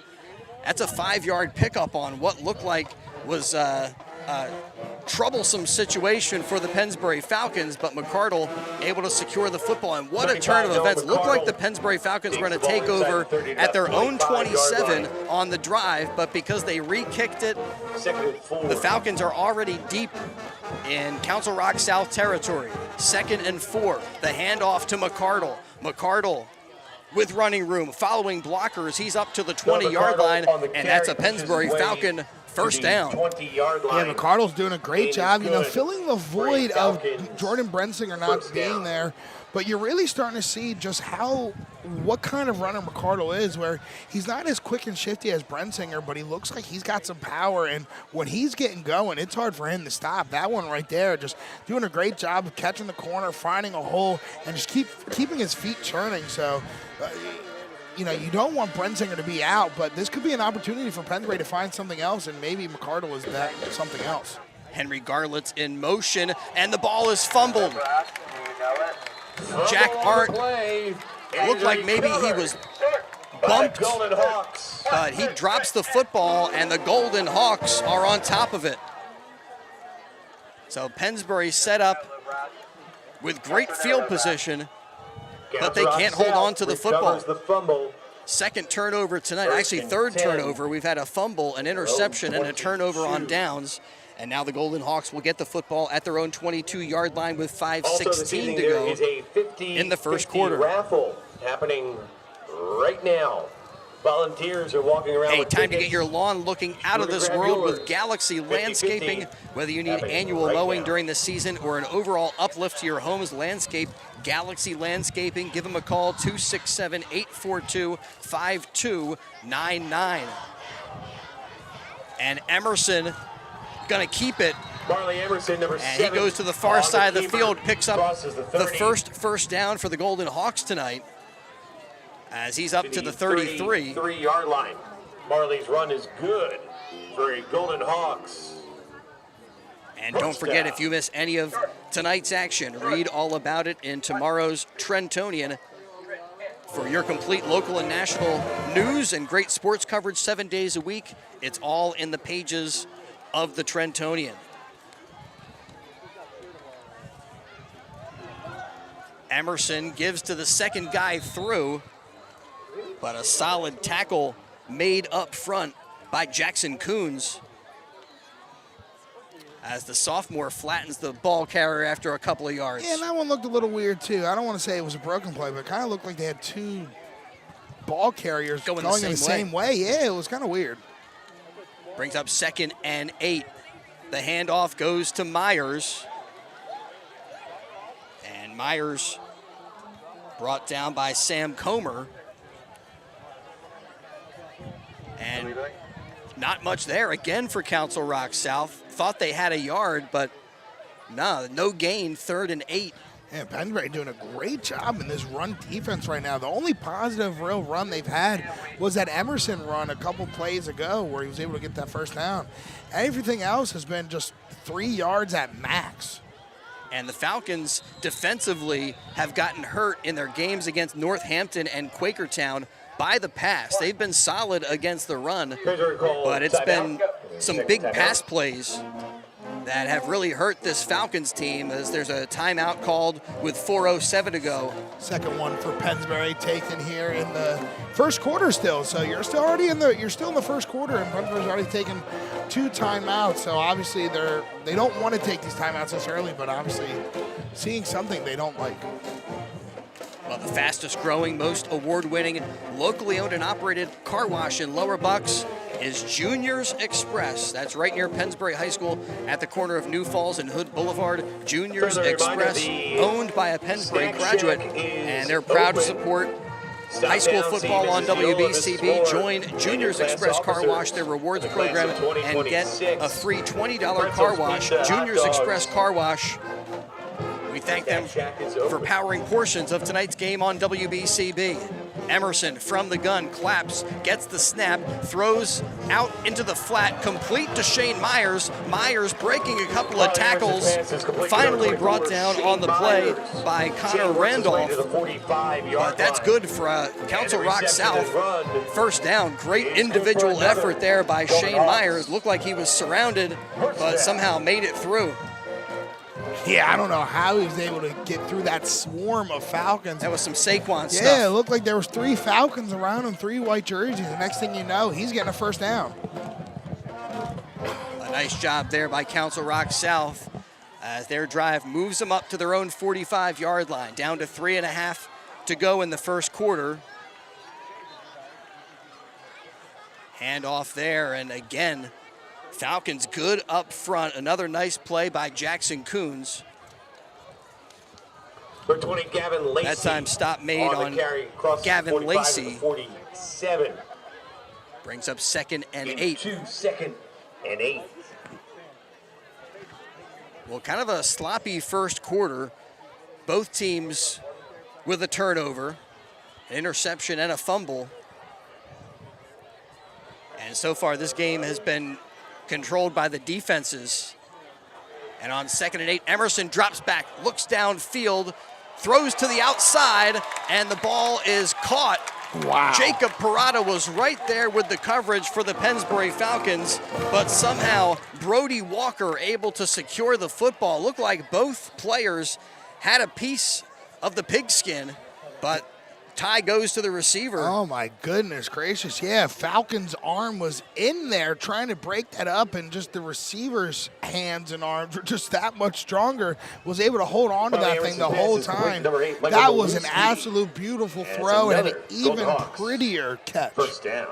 That's a 5-yard pickup on what looked like was a troublesome situation for the Pennsbury Falcons, but McCardle able to secure the football. And what a turn of events. Looked like the Pennsbury Falcons were going to take over at their own 27 on the drive, but because they re-kicked it, the Falcons are already deep in Council Rock South territory. 2nd and 4. The handoff to McCardle. McCardle with running room, following blockers. He's up to the 20-yard line, and that's a Pennsbury Falcon first down. Yeah, McCardle's doing a great job, you know, filling the void of Jordan Brensinger not being there. But you're really starting to see just what kind of runner McCardle is, where he's not as quick and shifty as Brensinger, but he looks like he's got some power. And when he's getting going, it's hard for him to stop. That one right there, just doing a great job of catching the corner, finding a hole, and just keeping his feet churning. So, you know, you don't want Brensinger to be out, but this could be an opportunity for Pennsbury to find something else, and maybe McCardle is that something else. Henry Garlett's in motion, and the ball is fumbled. Jack Art, it looked like maybe he was bumped, but he drops the football, and the Golden Hawks are on top of it. So Pennsbury set up with great field position, but they can't hold on to the football. Second turnover tonight, actually third turnover. We've had a fumble, an interception, and a turnover on downs. And now the Golden Hawks will get the football at their own 22-yard line with 5:16 to go in the first quarter. Raffle happening right now. Volunteers are walking around Hey, with time to tickets. get your lawn looking out of this Grab world with yours. Galaxy 50-50. Landscaping. Whether you need Happening annual right mowing now. during the season or an overall uplift to your home's landscape, Galaxy Landscaping, give them a call, 267-842-5299. And Emerson gonna keep it, Marley Emerson, number and 7. he goes to the far on side of the keeper. field, picks up Crosses the 30. first down for the Golden Hawks tonight, as he's up to the 33. 33-yard line. Marley's run is good for a Golden Hawks. And don't forget, if you miss any of tonight's action, read all about it in tomorrow's Trentonian. For your complete local and national news and great sports coverage 7 days a week, it's all in the pages of the Trentonian. Emerson gives to the second guy through, but a solid tackle made up front by Jackson Coons, as the sophomore flattens the ball carrier after a couple of yards. Yeah, and that one looked a little weird, too. I don't want to say it was a broken play, but it kind of looked like they had two ball carriers going in the same way. Yeah, it was kind of weird. Brings up 2nd and 8. The handoff goes to Myers. And Myers brought down by Sam Comer. And not much there again for Council Rock South. Thought they had a yard, but no gain, 3rd and 8. Yeah, Pennsbury doing a great job in this run defense right now. The only positive real run they've had was that Emerson run a couple plays ago where he was able to get that first down. Everything else has been just 3 yards at max. And the Falcons defensively have gotten hurt in their games against Northampton and Quakertown by the pass. They've been solid against the run, but it's been some big pass plays that have really hurt this Falcons team, as there's a timeout called with 4:07 to go. Second one for Pennsbury taken here in the first quarter still. So you're still in the first quarter, and Pennsbury's already taken 2 timeouts. So obviously they don't want to take these timeouts this early, but obviously seeing something they don't like. Well, the fastest growing, most award-winning, locally owned and operated car wash in Lower Bucks is Juniors Express. That's right near Pennsbury High School at the corner of New Falls and Hood Boulevard. Juniors Express, owned by a Pennsbury graduate, and they're proud to support high school football on WBCB. Join Juniors Express Car Wash, their rewards program, and get a free $20 car wash. Juniors Express Car Wash. We thank them for powering portions of tonight's game on WBCB. Emerson from the gun, claps, gets the snap, throws out into the flat, complete to Shane Myers. Myers breaking a couple of tackles, finally brought down on the play by Connor Randolph. But that's good for Council Rock South. First down, great individual effort there by Shane Myers. Looked like he was surrounded, but somehow made it through. Yeah, I don't know how he was able to get through that swarm of Falcons. That was some Saquon stuff. Yeah, it looked like there was 3 Falcons around him, 3 white jerseys. The next thing you know, he's getting a first down. A nice job there by Council Rock South as their drive moves them up to their own 45-yard line, down to 3.5 to go in the first quarter. Handoff there, and again, Falcons good up front. Another nice play by Jackson Coons. For 20, Gavin Lacey. That time stop made on Gavin 45 Lacey. 47. Brings up 2nd and 8. Into 2nd and 8. Well, kind of a sloppy first quarter. Both teams with a turnover, an interception, and a fumble. And so far, this game has been controlled by the defenses. And on 2nd and 8, Emerson drops back, looks downfield, throws to the outside, and the ball is caught. Wow. Jacob Parada was right there with the coverage for the Pennsbury Falcons, but somehow Brody Walker able to secure the football. Looked like both players had a piece of the pigskin, but Tie goes to the receiver. Oh, my goodness gracious. Yeah, Falcon's arm was in there trying to break that up, and just the receiver's hands and arms were just that much stronger. Was able to hold on to that thing the whole time. That was an absolute beautiful throw and an even prettier catch. First down.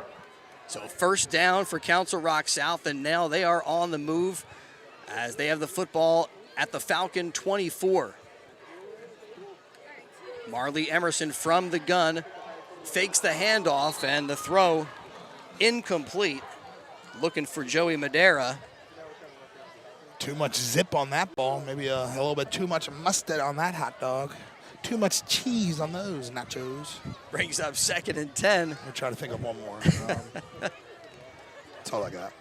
So first down for Council Rock South, and now they are on the move as they have the football at the Falcon 24. Marley Emerson from the gun fakes the handoff, and the throw incomplete. Looking for Joey Madera. Too much zip on that ball. Maybe a little bit too much mustard on that hot dog. Too much cheese on those nachos. Brings up 2nd and 10. I'm trying to think of one more. That's all I got.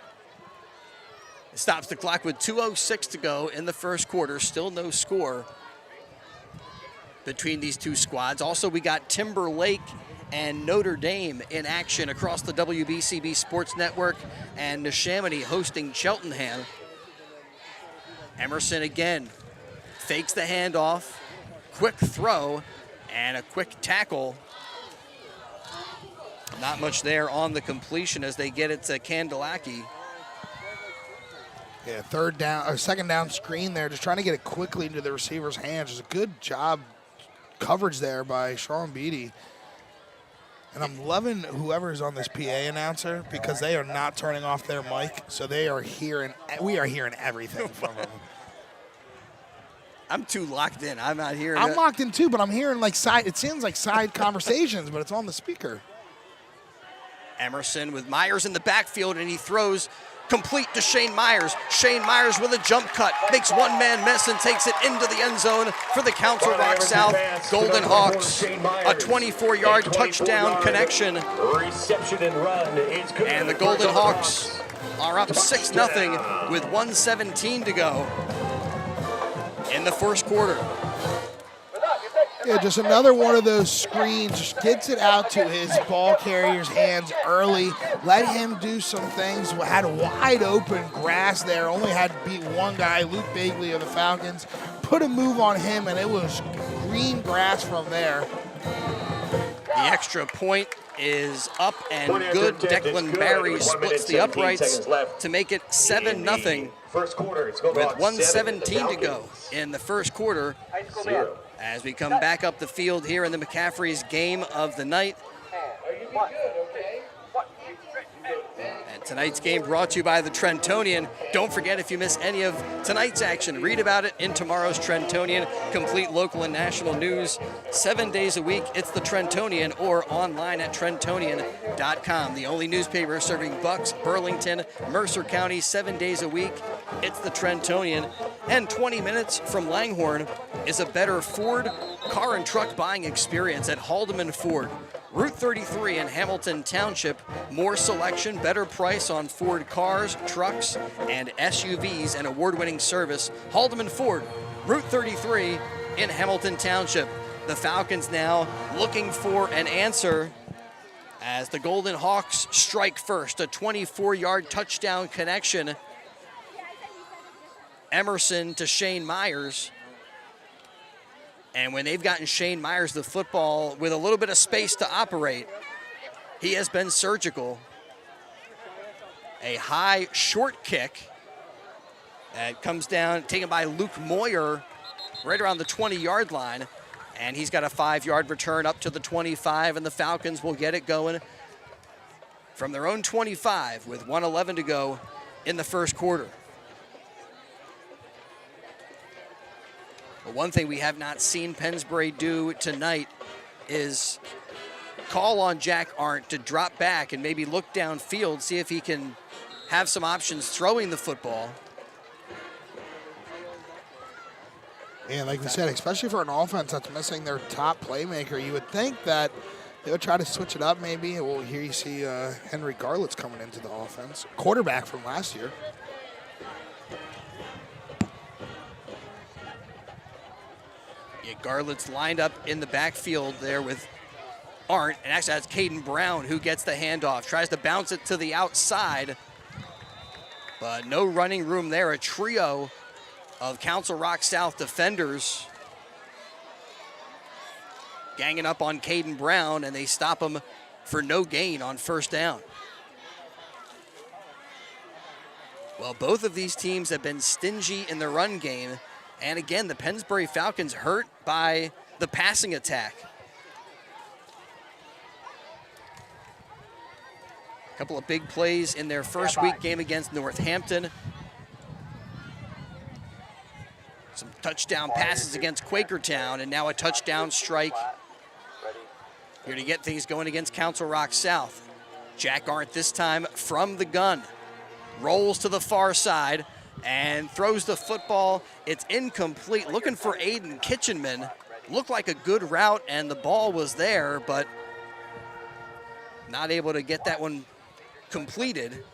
It stops the clock with 2:06 to go in the first quarter. Still no score between these two squads. Also, we got Timberlake and Notre Dame in action across the WBCB Sports Network, and Neshaminy hosting Cheltenham. Emerson again fakes the handoff, quick throw, and a quick tackle. Not much there on the completion as they get it to Kandelaki. Yeah, second down screen there, just trying to get it quickly into the receiver's hands. Just a good job coverage there by Sean Beatty. And I'm loving whoever's on this PA announcer because they are not turning off their mic, so we are hearing everything from them. I'm too locked in. I'm not hearing I'm it. locked in too, but I'm hearing it seems like side conversations, but it's on the speaker. Emerson with Myers in the backfield, and he throws complete to Shane Myers. Shane Myers with a jump cut, makes one man miss and takes it into the end zone for the Council Rock South Golden Hawks. A 24-yard touchdown connection. Reception and run is good. And the Golden Hawks are up 6-0 with 1:17 to go in the first quarter. Yeah, just another one of those screens. Just gets it out to his ball carrier's hands early. Let him do some things. Had wide open grass there. Only had to beat one guy, Luke Bagley of the Falcons. Put a move on him, and it was green grass from there. The extra point is up and good. Declan Barry splits the uprights to make it 7-0 First quarter. with 1:17 to go in the first quarter. As we come back up the field here in the McCaffrey's game of the night. And tonight's game brought to you by the Trentonian. Don't forget, if you miss any of tonight's action, read about it in tomorrow's Trentonian. Complete local and national news 7 days a week. It's the Trentonian, or online at Trentonian.com. The only newspaper serving Bucks, Burlington, Mercer County 7 days a week. It's the Trentonian. And 20 minutes from Langhorne is a better Ford car and truck buying experience at Haldeman Ford. Route 33 in Hamilton Township. More selection, better price on Ford cars, trucks, and SUVs, and award-winning service. Haldeman Ford, Route 33 in Hamilton Township. The Falcons now looking for an answer as the Golden Hawks strike first. A 24-yard touchdown connection. Emerson to Shane Myers. And when they've gotten Shane Myers the football with a little bit of space to operate, he has been surgical. A high short kick that comes down, taken by Luke Moyer right around the 20-yard line. And he's got a 5-yard return up to the 25, and the Falcons will get it going from their own 25 with 1:11 to go in the first quarter. But one thing we have not seen Pennsbury do tonight is call on Jack Arndt to drop back and maybe look downfield, see if he can have some options throwing the football. And like we said, especially for an offense that's missing their top playmaker, you would think that they would try to switch it up maybe. Well, here you see Henry Garlett's coming into the offense, quarterback from last year. Yeah, Garlett's lined up in the backfield there with Arndt, and actually that's Caden Brown who gets the handoff, tries to bounce it to the outside, but no running room there. A trio of Council Rock South defenders ganging up on Caden Brown, and they stop him for no gain on first down. Well, both of these teams have been stingy in the run game. And again, the Pennsbury Falcons hurt by the passing attack. A couple of big plays in their first week game against Northampton. Some touchdown passes against Quakertown, and now a touchdown strike here to get things going against Council Rock South. Jack Arndt this time from the gun. Rolls to the far side and throws the football. It's incomplete. Looking for Aiden Kitchenman. Looked like a good route, and the ball was there, but not able to get that one completed.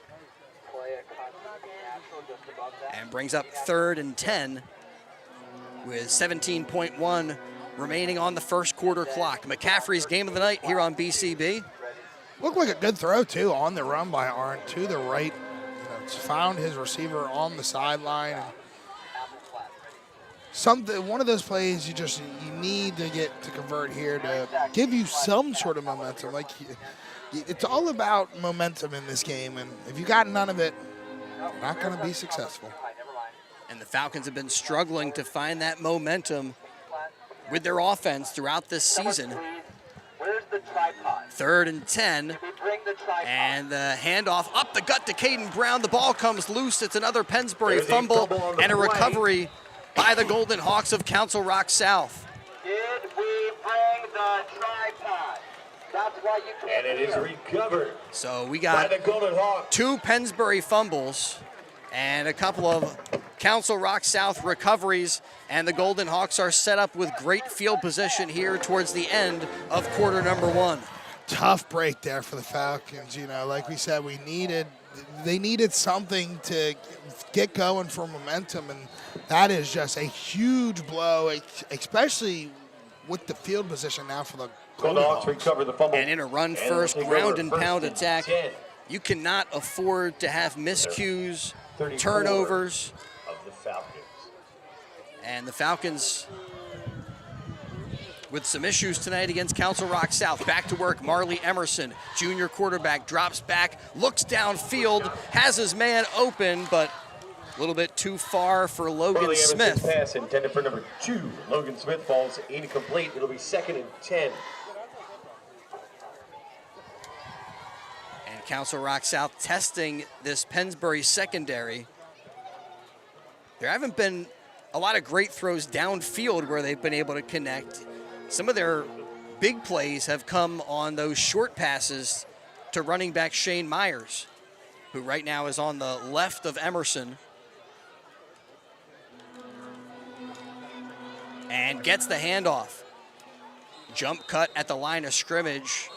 And brings up 3rd and 10 with 17.1 remaining on the first quarter clock. McCaffrey's game of the night here on BCB. Looked like a good throw, too, on the run by Arndt to the right. Found his receiver on the sideline. One of those plays you need to get to convert here to give you some sort of momentum. Like, it's all about momentum in this game, and if you got none of it, you're not going to be successful. And the Falcons have been struggling to find that momentum with their offense throughout this season. 3rd and 10, and the handoff up the gut to Caden Brown. The ball comes loose. It's another Pennsbury fumble and a recovery by the Golden Hawks of Council Rock South. Did we bring the tripod? That's why you can't. And it is recovered. So we by got the Golden Hawks. 2 Pennsbury fumbles and a couple of Council Rock South recoveries, and the Golden Hawks are set up with great field position here towards the end of quarter number 1. Tough break there for the Falcons. Like we said, they needed something to get going for momentum, and that is just a huge blow, especially with the field position now for the Golden Hawks recover the fumble. And in a run-first, ground-and-pound attack, you cannot afford to have miscues, turnovers. Of the Falcons. And the Falcons with some issues tonight against Council Rock South. Back to work, Marley Emerson, junior quarterback, drops back, looks downfield, has his man open, but a little bit too far for Logan Marley Smith. Emerson's pass intended for number 2. Logan Smith falls incomplete. It'll be 2nd and 10. And Council Rock South testing this Pennsbury secondary. There haven't been a lot of great throws downfield where they've been able to connect. Some of their big plays have come on those short passes to running back Shane Myers, who right now is on the left of Emerson. And gets the handoff. Jump cut at the line of scrimmage.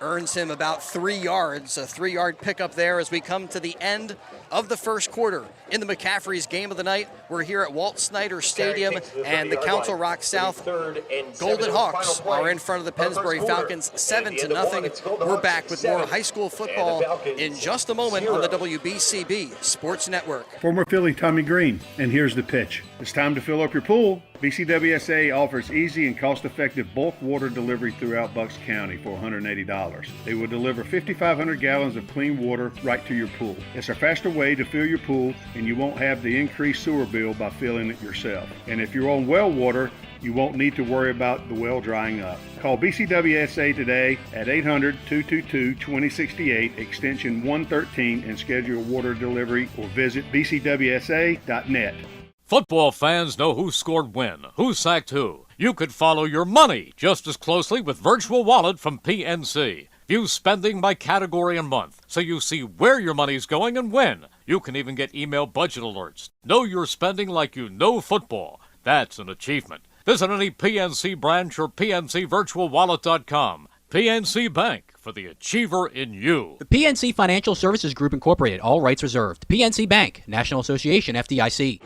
Earns him about 3 yards, a 3-yard pickup there as we come to the end of the first quarter. In the McCaffrey's game of the night, we're here at Walt Snyder Stadium, and the Council Rock South Golden Hawks are in front of the Pennsbury Falcons 7-0. We're back with more high school football in just a moment on the WBCB Sports Network. Former Philly Tommy Green, and here's the pitch. It's time to fill up your pool. BCWSA offers easy and cost-effective bulk water delivery throughout Bucks County for $180. They will deliver 5,500 gallons of clean water right to your pool. It's a faster way to fill your pool, and you won't have the increased sewer bill by filling it yourself. And if you're on well water, you won't need to worry about the well drying up. Call BCWSA today at 800-222-2068, extension 113, and schedule water delivery, or visit bcwsa.net. Football fans know who scored when, who sacked who. You could follow your money just as closely with Virtual Wallet from PNC. View spending by category and month, so you see where your money's going and when. You can even get email budget alerts. Know your spending like you know football. That's an achievement. Visit any PNC branch or PNCVirtualWallet.com. PNC Bank, for the achiever in you. The PNC Financial Services Group Incorporated, all rights reserved. PNC Bank, National Association, FDIC.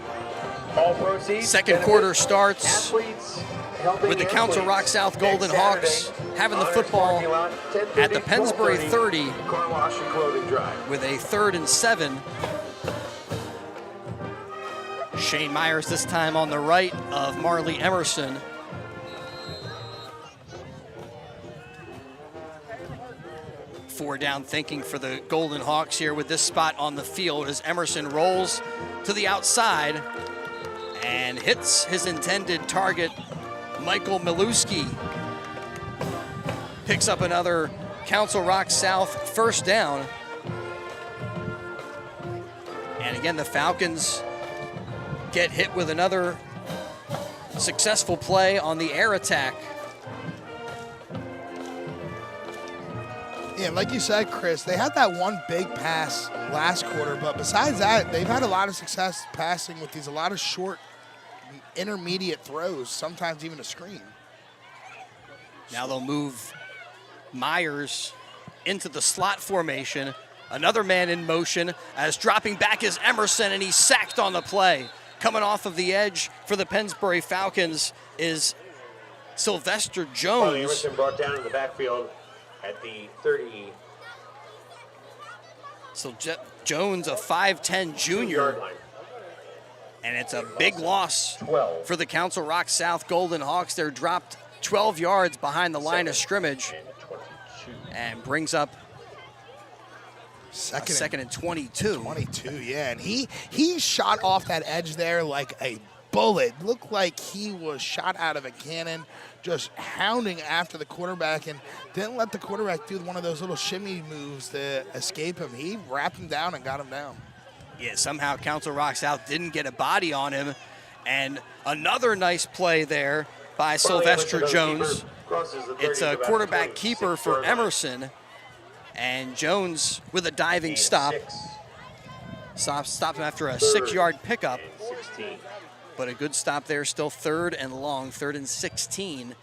All proceeds. Second quarter starts with the Council Rock South Golden Hawks having the football at the Pennsbury 30 with a 3rd and 7. Shane Myers this time on the right of Marley Emerson. 4-down thinking for the Golden Hawks here with this spot on the field as Emerson rolls to the outside and hits his intended target, Michael Milewski. Picks up another Council Rock South first down. And again, the Falcons get hit with another successful play on the air attack. Yeah, like you said, Chris, they had that one big pass last quarter, but besides that, they've had a lot of success passing with a lot of short, intermediate throws, sometimes even a screen. Now they'll move Myers into the slot formation. Another man in motion as dropping back is Emerson, and he's sacked on the play. Coming off of the edge for the Pennsbury Falcons is Sylvester Jones. Emerson brought down in the backfield at the 30. So Jones, a 5'10 junior. And it's a big loss for the Council Rock South Golden Hawks. They're dropped 12 yards behind the line of scrimmage and brings up second and 22. 22, yeah. And he shot off that edge there like a bullet. Looked like he was shot out of a cannon, just hounding after the quarterback, and didn't let the quarterback do one of those little shimmy moves to escape him. He wrapped him down and got him down. Yeah, somehow Council Rock South didn't get a body on him. And another nice play there by Sylvester Jones. It's a quarterback keeper for Emerson. And Jones with a diving stop. Stopped him after a 6-yard pickup. But a good stop there, still 3rd and long, 3rd and 16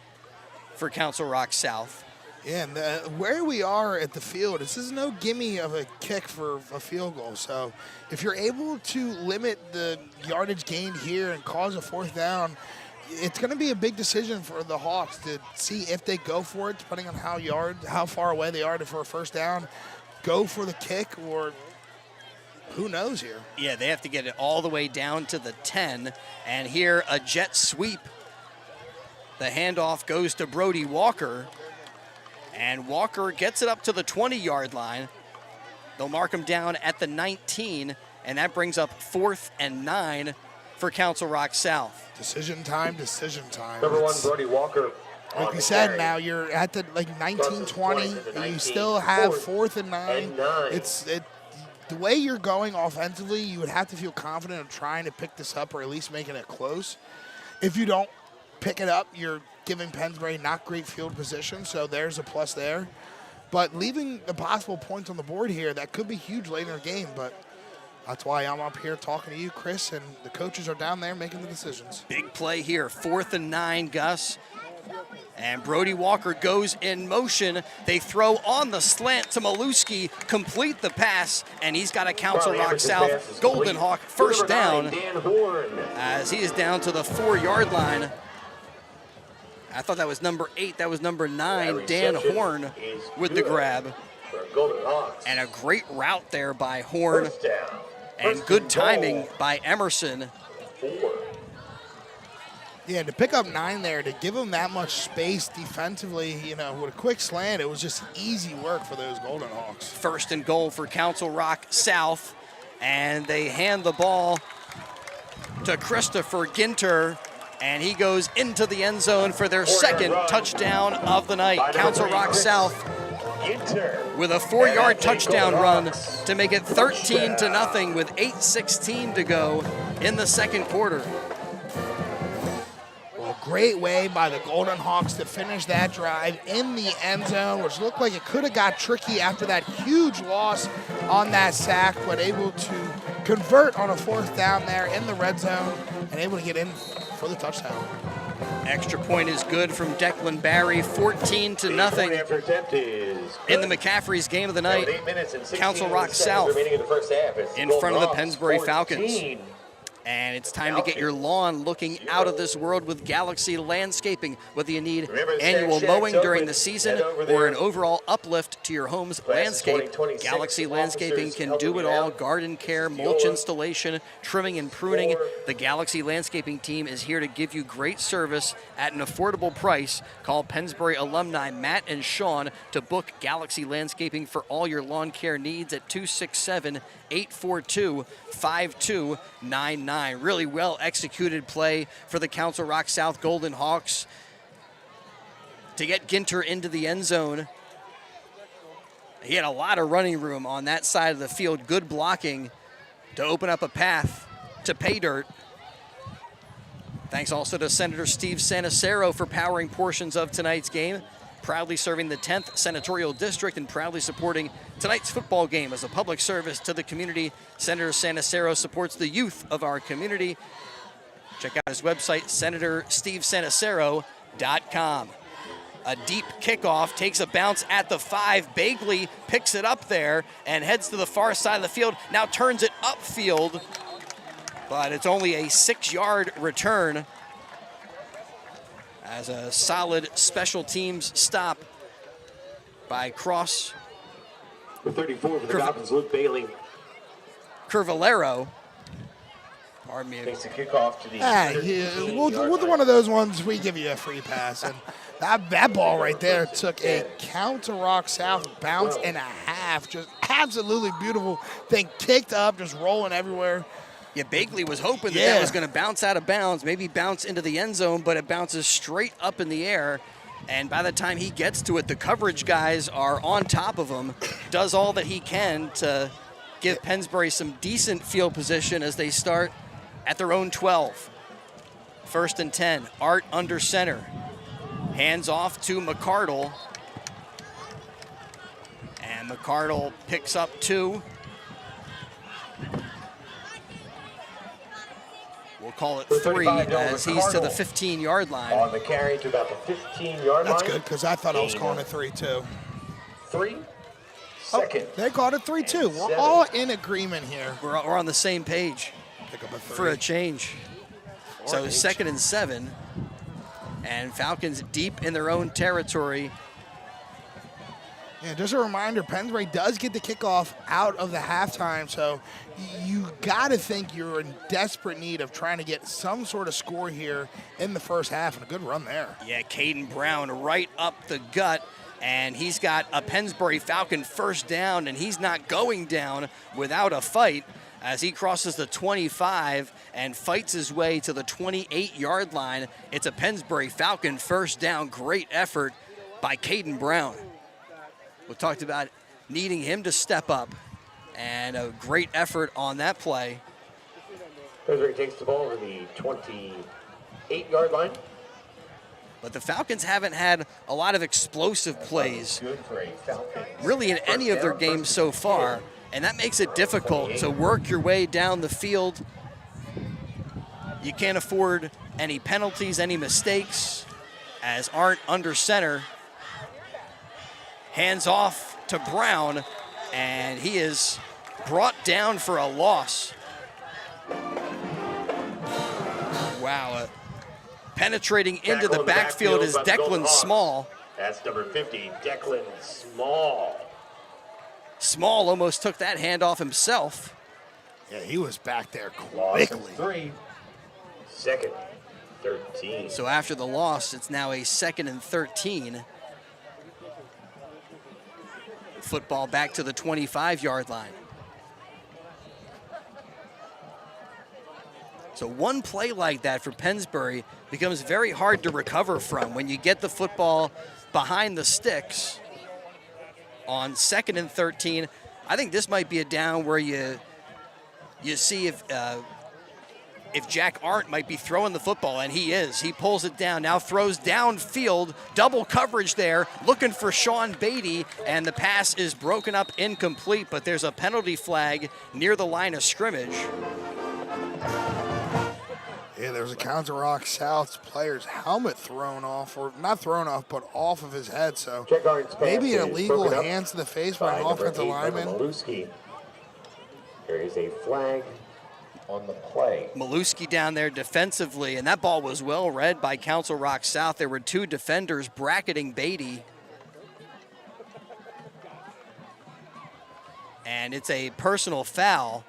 for Council Rock South. Yeah, and where we are at the field, this is no gimme of a kick for a field goal. So if you're able to limit the yardage gained here and cause a 4th down, it's going to be a big decision for the Hawks to see if they go for it, depending on how far away they are for a 1st down, go for the kick, or who knows here. Yeah, they have to get it all the way down to the 10. And here, a jet sweep. The handoff goes to Brody Walker. And Walker gets it up to the 20-yard line. They'll mark him down at the 19, and that brings up 4th and 9 for Council Rock South. Decision time. Number 1, Brody Walker. Like we said, now you're at the 19-20, and you still have 4th and 9. The way you're going offensively, you would have to feel confident of trying to pick this up or at least making it close. If you don't pick it up, you're giving Pennsbury not great field position, so there's a plus there. But leaving the possible points on the board here, that could be huge later in the game, but that's why I'm up here talking to you, Chris, and the coaches are down there making the decisions. Big play here, 4th and 9, Gus. And Brody Walker goes in motion. They throw on the slant to Milewski, complete the pass, and he's got a Council Rock South Golden Hawk 1st down as he is down to the 4-yard line. I thought that was number 8. That was number 9, Dan Horn, with the grab. And a great route there by Horn. And good timing by Emerson. Yeah, to pick up 9 there, to give them that much space defensively, with a quick slant, it was just easy work for those Golden Hawks. 1st and goal for Council Rock South. And they hand the ball to Christopher Ginter. And he goes into the end zone for their 2nd touchdown of the night. Council Rock South with a 4-yard touchdown run to make it 13-0 with 8:16 to go in the 2nd quarter. Well, great way by the Golden Hawks to finish that drive in the end zone, which looked like it could have got tricky after that huge loss on that sack, but able to convert on a 4th down there in the red zone and able to get in for the touchdown. Extra point is good from Declan Barry, 14-0 in the McCaffrey's game of the night. Council Rock South in front of the Pennsbury Falcons. And it's time to get your lawn looking out of this world with Galaxy Landscaping. Whether you need annual mowing during the season or an overall uplift to your home's landscape, Galaxy Landscaping can do it all. Garden care, mulch installation, trimming and pruning. The Galaxy Landscaping team is here to give you great service at an affordable price. Call Pennsbury alumni Matt and Sean to book Galaxy Landscaping for all your lawn care needs at 267-842-5299. Really well executed play for the Council Rock South Golden Hawks to get Ginter into the end zone. He had a lot of running room on that side of the field. Good blocking to open up a path to pay dirt. Thanks also to Senator Steve Sanacero for powering portions of tonight's game. Proudly serving the 10th Senatorial District and proudly supporting tonight's football game as a public service to the community. Senator Sanacero supports the youth of our community. Check out his website, senatorstevesanacero.com. A deep kickoff takes a bounce at the 5. Bagley picks it up there and heads to the far side of the field. Now turns it upfield, but it's only a 6-yard return as a solid special teams stop by Cross. The 34 for the Falcons, Luke Bailey. Curvalero. Pardon me. Takes the kickoff to the with one of those ones, we give you a free pass. And that ball right there took a Council Rock South bounce and a half. Just absolutely beautiful thing. Kicked up, just rolling everywhere. Yeah, Bagley was hoping that was going to bounce out of bounds, maybe bounce into the end zone, but it bounces straight up in the air. And by the time he gets to it, the coverage guys are on top of him. Does all that he can to give Pennsbury some decent field position as they start at their own 12. 1st and 10, Art under center. Hands off to McCardle. And McCardle picks up 2. We'll call it 3 as he's to the 15-yard line. On the carry to about the 15-yard line. That's good, because I thought I was calling it 3 too. 3. Second. Oh, they called it 3 too. We're all in agreement here. We're on the same page Pick up a 3. for a change. So 2nd and 7. And Falcons deep in their own territory. Yeah, just a reminder, Pennsbury does get the kickoff out of the halftime, so you got to think you're in desperate need of trying to get some sort of score here in the first half, and a good run there. Yeah, Caden Brown right up the gut, and he's got a Pennsbury Falcon first down, and he's not going down without a fight as he crosses the 25 and fights his way to the 28-yard line. It's a Pennsbury Falcon first down. Great effort by Caden Brown. We talked about needing him to step up, and a great effort on that play. Pennsbury takes the ball to the 28-yard line. But the Falcons haven't had a lot of explosive plays really in any of their games so far, and that makes it difficult to work your way down the field. You can't afford any penalties, any mistakes, as Arndt under center. Hands off to Brown, and he is brought down for a loss. Wow. Penetrating into the backfield is Declan Small. That's number 50, Declan Small. Small almost took that handoff himself. Yeah, he was back there Loss quickly. of 3. 2nd, 13. So after the loss, it's now a 2nd and 13. Football back to the 25-yard line. So one play like that for Pennsbury becomes very hard to recover from when you get the football behind the sticks on 2nd and 13. I think this might be a down where you see if Jack Arndt might be throwing the football, and he is. He pulls it down, now throws downfield, double coverage there, looking for Sean Beatty, and the pass is broken up incomplete, but there's a penalty flag near the line of scrimmage. Yeah, there was a Council Rock South player's helmet thrown off, or not thrown off, but off of his head, so maybe an illegal hands to the face by an offensive lineman. There is a flag on the play. Maluski down there defensively, and that ball was well read by Council Rock South. There were two defenders bracketing Beatty. And it's a personal foul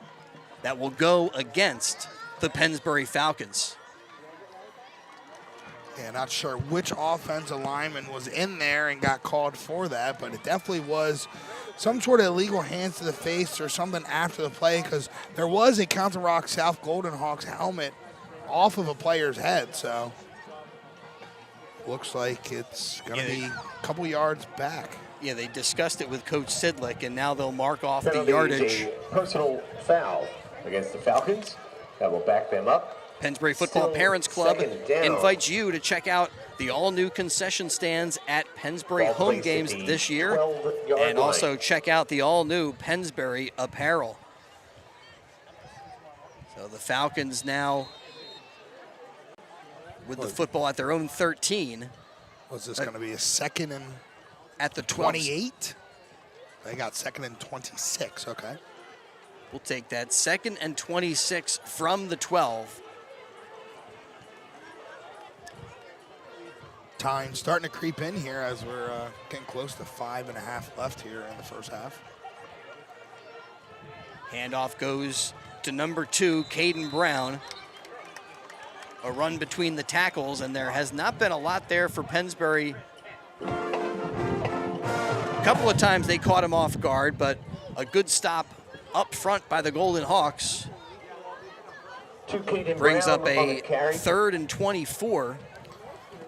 that will go against the Pennsbury Falcons. Yeah, not sure which offensive lineman was in there and got called for that, but it definitely was some sort of illegal hands to the face or something after the play, because there was a Council Rock South Golden Hawks helmet off of a player's head, so looks like it's going to be a couple yards back. Yeah, they discussed it with Coach Sidlick, and now they'll mark off the Penalty yardage. is a personal foul against the Falcons. That will back them up. Pennsbury Football Still Parents Club second down. invites you to check out the all-new concession stands at Pennsbury Ball home placed games at the this year, 12-yard and also line. check out the all-new Pennsbury apparel. So the Falcons now with the football at their own 13. Was this going to be a second and at the 12? 28? They got second and 26, okay. We'll take that. Second and 26 from the 12. Time starting to creep in here as we're getting close to 5.5 left here in the first half. Handoff goes to number 2, Caden Brown. A run between the tackles, and there has not been a lot there for Pennsbury. A couple of times they caught him off guard, but a good stop up front by the Golden Hawks brings up a 3rd and 24.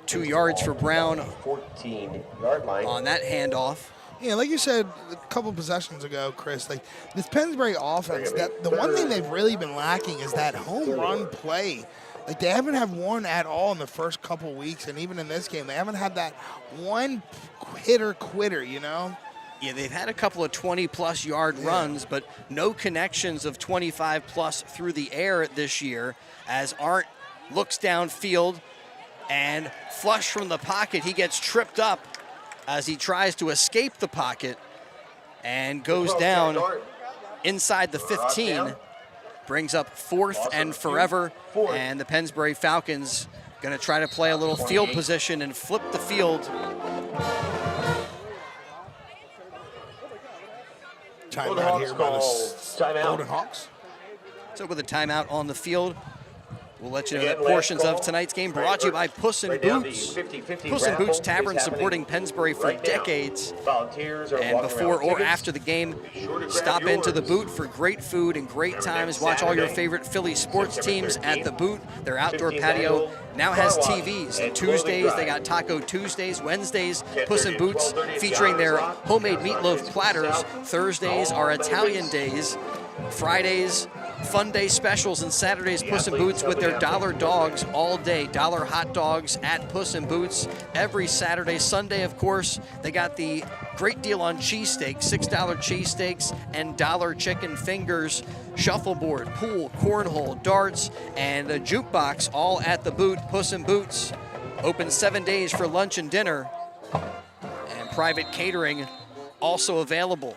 2 yards for Brown 14-yard line on that handoff. Yeah, like you said a couple possessions ago, Chris, like this Pennsbury offense, that the one thing they've really been lacking is that home run play. Like they haven't had one at all in the first couple weeks, and even in this game, they haven't had that one hitter quitter, you know? Yeah, they've had a couple of 20-plus yard runs, but no connections of 25-plus through the air this year, as Arndt looks downfield and flush from the pocket. He gets tripped up as he tries to escape the pocket and goes down inside the 15. Brings up 4th and forever, and the Pennsbury Falcons going to try to play a little field position and flip the field. Timeout here by the Golden Hawks. So with a timeout on the field, we'll let you know that portions of tonight's game brought to you by Puss in Boots. Puss in Boots Tavern, supporting Pennsbury for decades. And before or after the game, stop into the Boot for great food and great times. Watch all your favorite Philly sports teams at the Boot. Their outdoor patio now has TVs. Tuesdays, they got Taco Tuesdays. Wednesdays, Puss in Boots featuring their homemade meatloaf platters. Thursdays are Italian days. Fridays, Fun Day specials, and Saturdays, Puss in Boots with their dollar dogs all day. Dollar hot dogs at Puss in Boots every Saturday. Sunday, of course, they got the great deal on cheesesteaks, $6 cheesesteaks and dollar chicken fingers, shuffleboard, pool, cornhole, darts, and a jukebox, all at the Boot. Puss in Boots open 7 days for lunch and dinner, and private catering also available.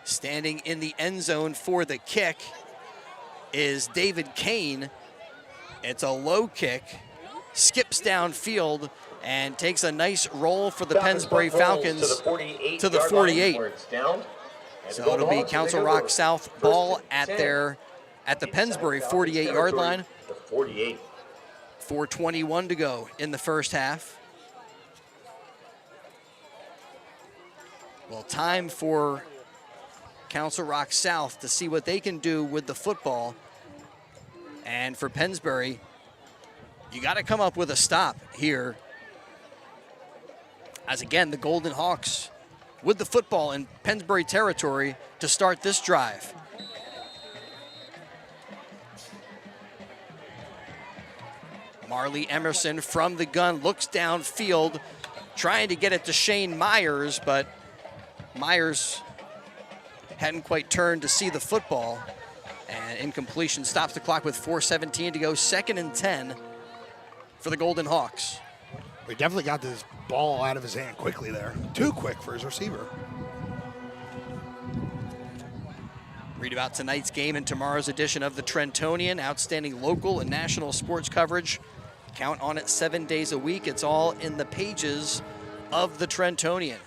Standing in the end zone for the kick is David Kane. It's a low kick, skips downfield, and takes a nice roll for the Pennsbury Falcons to the 48. So it'll be Council Rock South ball at the Pennsbury 48-yard line. 4:21 to go in the first half. Well, time for Council Rock South to see what they can do with the football. And for Pennsbury, you got to come up with a stop here. As again, the Golden Hawks with the football in Pennsbury territory to start this drive. Marley Emerson from the gun looks downfield, trying to get it to Shane Myers, but Myers hadn't quite turned to see the football, and incompletion stops the clock with 4:17 to go. 2nd and 10 for the Golden Hawks. We definitely got this ball out of his hand quickly there. Too quick for his receiver. Read about tonight's game in tomorrow's edition of the Trentonian. Outstanding local and national sports coverage. Count on it 7 days a week. It's all in the pages of the Trentonian.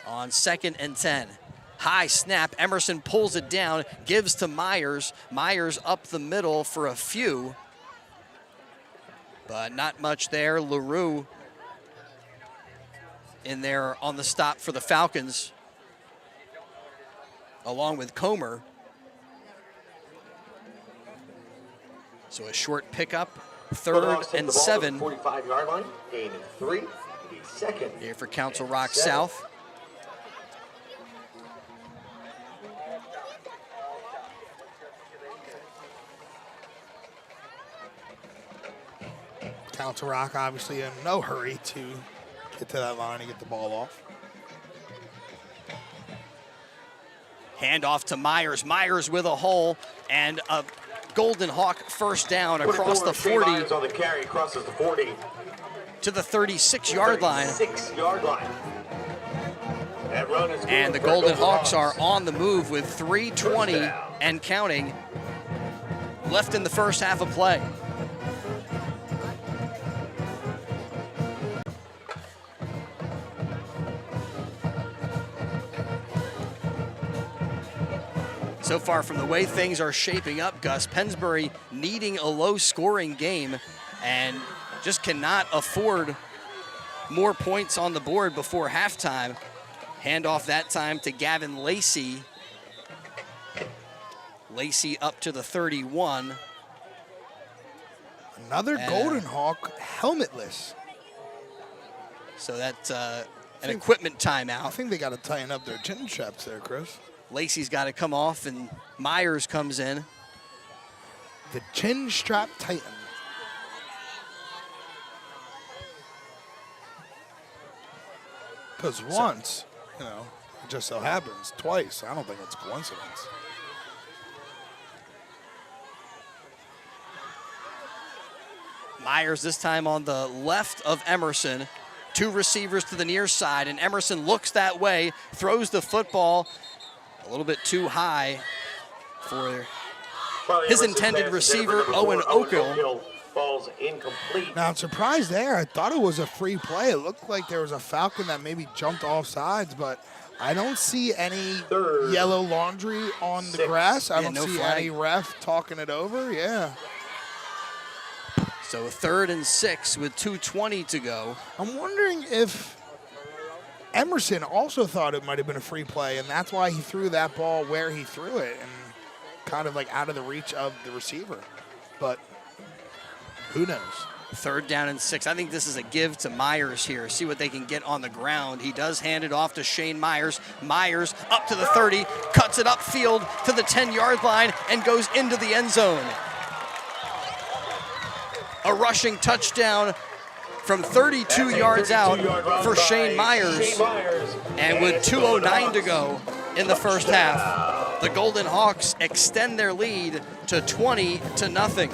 On 2nd and 10. High snap. Emerson pulls it down, gives to Myers. Myers up the middle for a few, but not much there. LaRue in there on the stop for the Falcons, along with Comer. So a short pickup, 3rd and 7. 45-yard line, gain 3, second. Here for Council Rock South. Council Rock obviously in no hurry to get to that line and get the ball off. Handoff to Myers. Myers with a hole and a Golden Hawk first down across the 40. Myers on the carry, crosses the 40. To the 36-yard line. 36-yard line. That run is good. And the Golden Hawks are on the move with 3:20 and counting left in the first half of play. So far from the way things are shaping up, Gus, Pennsbury needing a low-scoring game and just cannot afford more points on the board before halftime. Handoff that time to Gavin Lacey. Lacey up to the 31. Another Golden Hawk helmetless. So that's an equipment timeout. I think they got to tighten up their chin straps there, Chris. Lacey's got to come off, and Myers comes in. The chin strap tighten. Because once, you know, it just so happens. Twice, I don't think it's coincidence. Myers this time on the left of Emerson. 2 receivers to the near side, and Emerson looks that way, throws the football a little bit too high for his intended receiver, Owen Oakhill. Falls incomplete. Now, I'm surprised there. I thought it was a free play. It looked like there was a Falcon that maybe jumped off sides, but I don't see any yellow laundry on the grass. I don't see any ref talking it over. Yeah. So 3rd and 6 with 2:20 to go. I'm wondering if Emerson also thought it might have been a free play, and that's why he threw that ball where he threw it and kind of like out of the reach of the receiver. But who knows? 3rd down and 6. I think this is a give to Myers here. See what they can get on the ground. He does hand it off to Shane Myers. Myers up to the 30, cuts it upfield to the 10-yard line and goes into the end zone. A rushing touchdown from 32 yards out for Shane Myers. And with 2:09 to go in the first half, the Golden Hawks extend their lead to 20-0.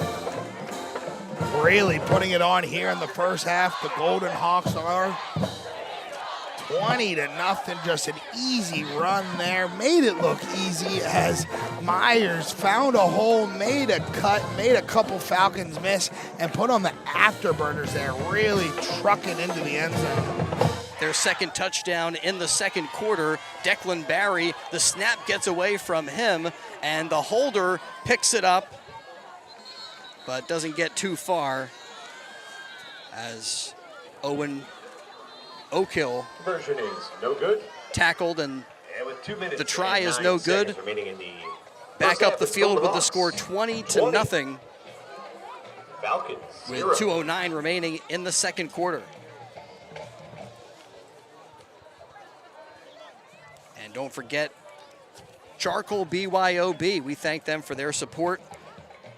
Really putting it on here in the first half. The Golden Hawks are 20-0. Just an easy run there. Made it look easy as Myers found a hole, made a cut, made a couple Falcons miss, and put on the afterburners there, really trucking into the end zone. Their second touchdown in the second quarter. Declan Barry, the snap gets away from him, and the holder picks it up, but doesn't get too far as Owen Oakhill Conversion is no good. Tackled, and with 2 minutes the try and is 9 no seconds good. remaining in the Back first up half, the field with the score 20. 20-0 Falcons with 0. 2:09 remaining in the second quarter. And don't forget Charcoal BYOB. We thank them for their support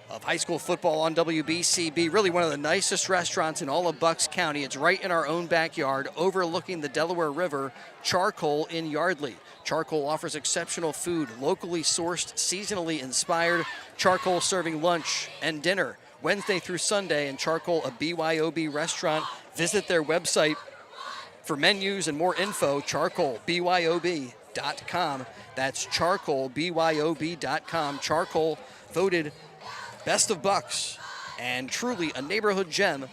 of high school football on WBCB. Really one of the nicest restaurants in all of Bucks County. It's right in our own backyard, overlooking the Delaware River. Charcoal in Yardley. Charcoal offers exceptional food, locally sourced, seasonally inspired. Charcoal serving lunch and dinner Wednesday through Sunday, and Charcoal, a BYOB restaurant. Visit their website for menus and more info, charcoalbyob.com. charcoalbyob.com. That's charcoal, BYOB.com. Charcoal voted best of Bucks and truly a neighborhood gem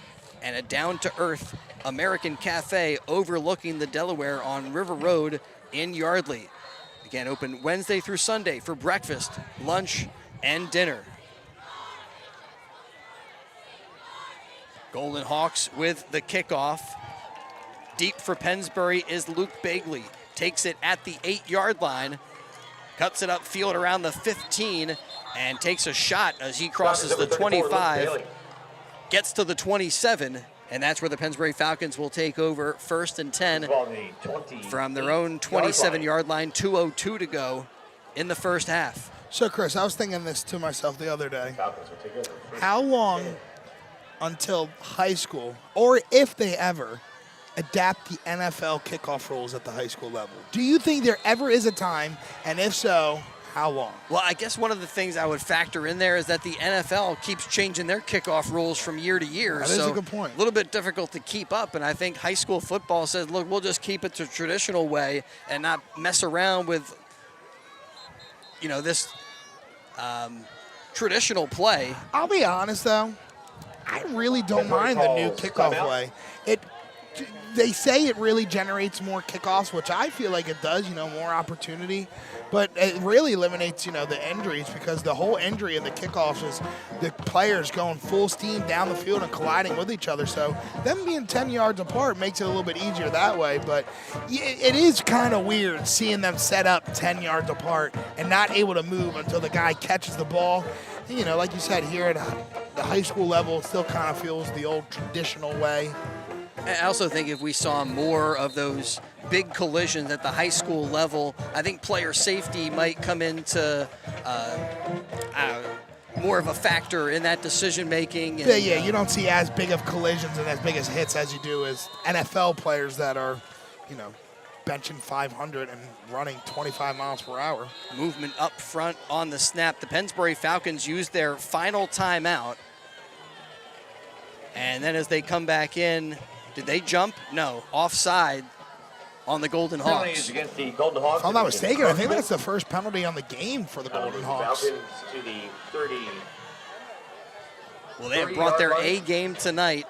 and a down-to-earth American cafe overlooking the Delaware on River Road in Yardley. Again, open Wednesday through Sunday for breakfast, lunch, and dinner. Golden Hawks with the kickoff. Deep for Pennsbury is Luke Bagley. Takes it at the 8-yard line, cuts it upfield around the 15, and takes a shot as he crosses the 25, gets to the 27, and that's where the Pennsbury Falcons will take over 1st and 10 from their own 27-yard line, 2:02 to go in the first half. So, Chris, I was thinking this to myself the other day. How long until high school, or if they ever, adapt the NFL kickoff rules at the high school level? Do you think there ever is a time, and if so, how long? Well, I guess one of the things I would factor in there is that the NFL keeps changing their kickoff rules from year to year. That is a good point. A little bit difficult to keep up, and I think high school football says, look, we'll just keep it the traditional way and not mess around with, this traditional play. I'll be honest, though. I really don't mind the new kickoff way. They say it really generates more kickoffs, which I feel like it does, more opportunity. But it really eliminates, the injuries, because the whole injury of the kickoffs is the players going full steam down the field and colliding with each other. So them being 10 yards apart makes it a little bit easier that way. But it is kind of weird seeing them set up 10 yards apart and not able to move until the guy catches the ball. Like you said, here at the high school level, it still kind of feels the old traditional way. I also think if we saw more of those big collisions at the high school level, I think player safety might come into more of a factor in that decision making. Yeah, you don't see as big of collisions and as big as hits as you do as NFL players that are, benching 500 and running 25 miles per hour. Movement up front on the snap. The Pennsbury Falcons used their final timeout. And then as they come back in, did they jump? No. Offside on the Golden Hawks. Against the Golden Hawks. If I'm not mistaken, I think that's the first penalty on the game for the Golden Hawks. Falcons to the 30. Well, they have brought their A game tonight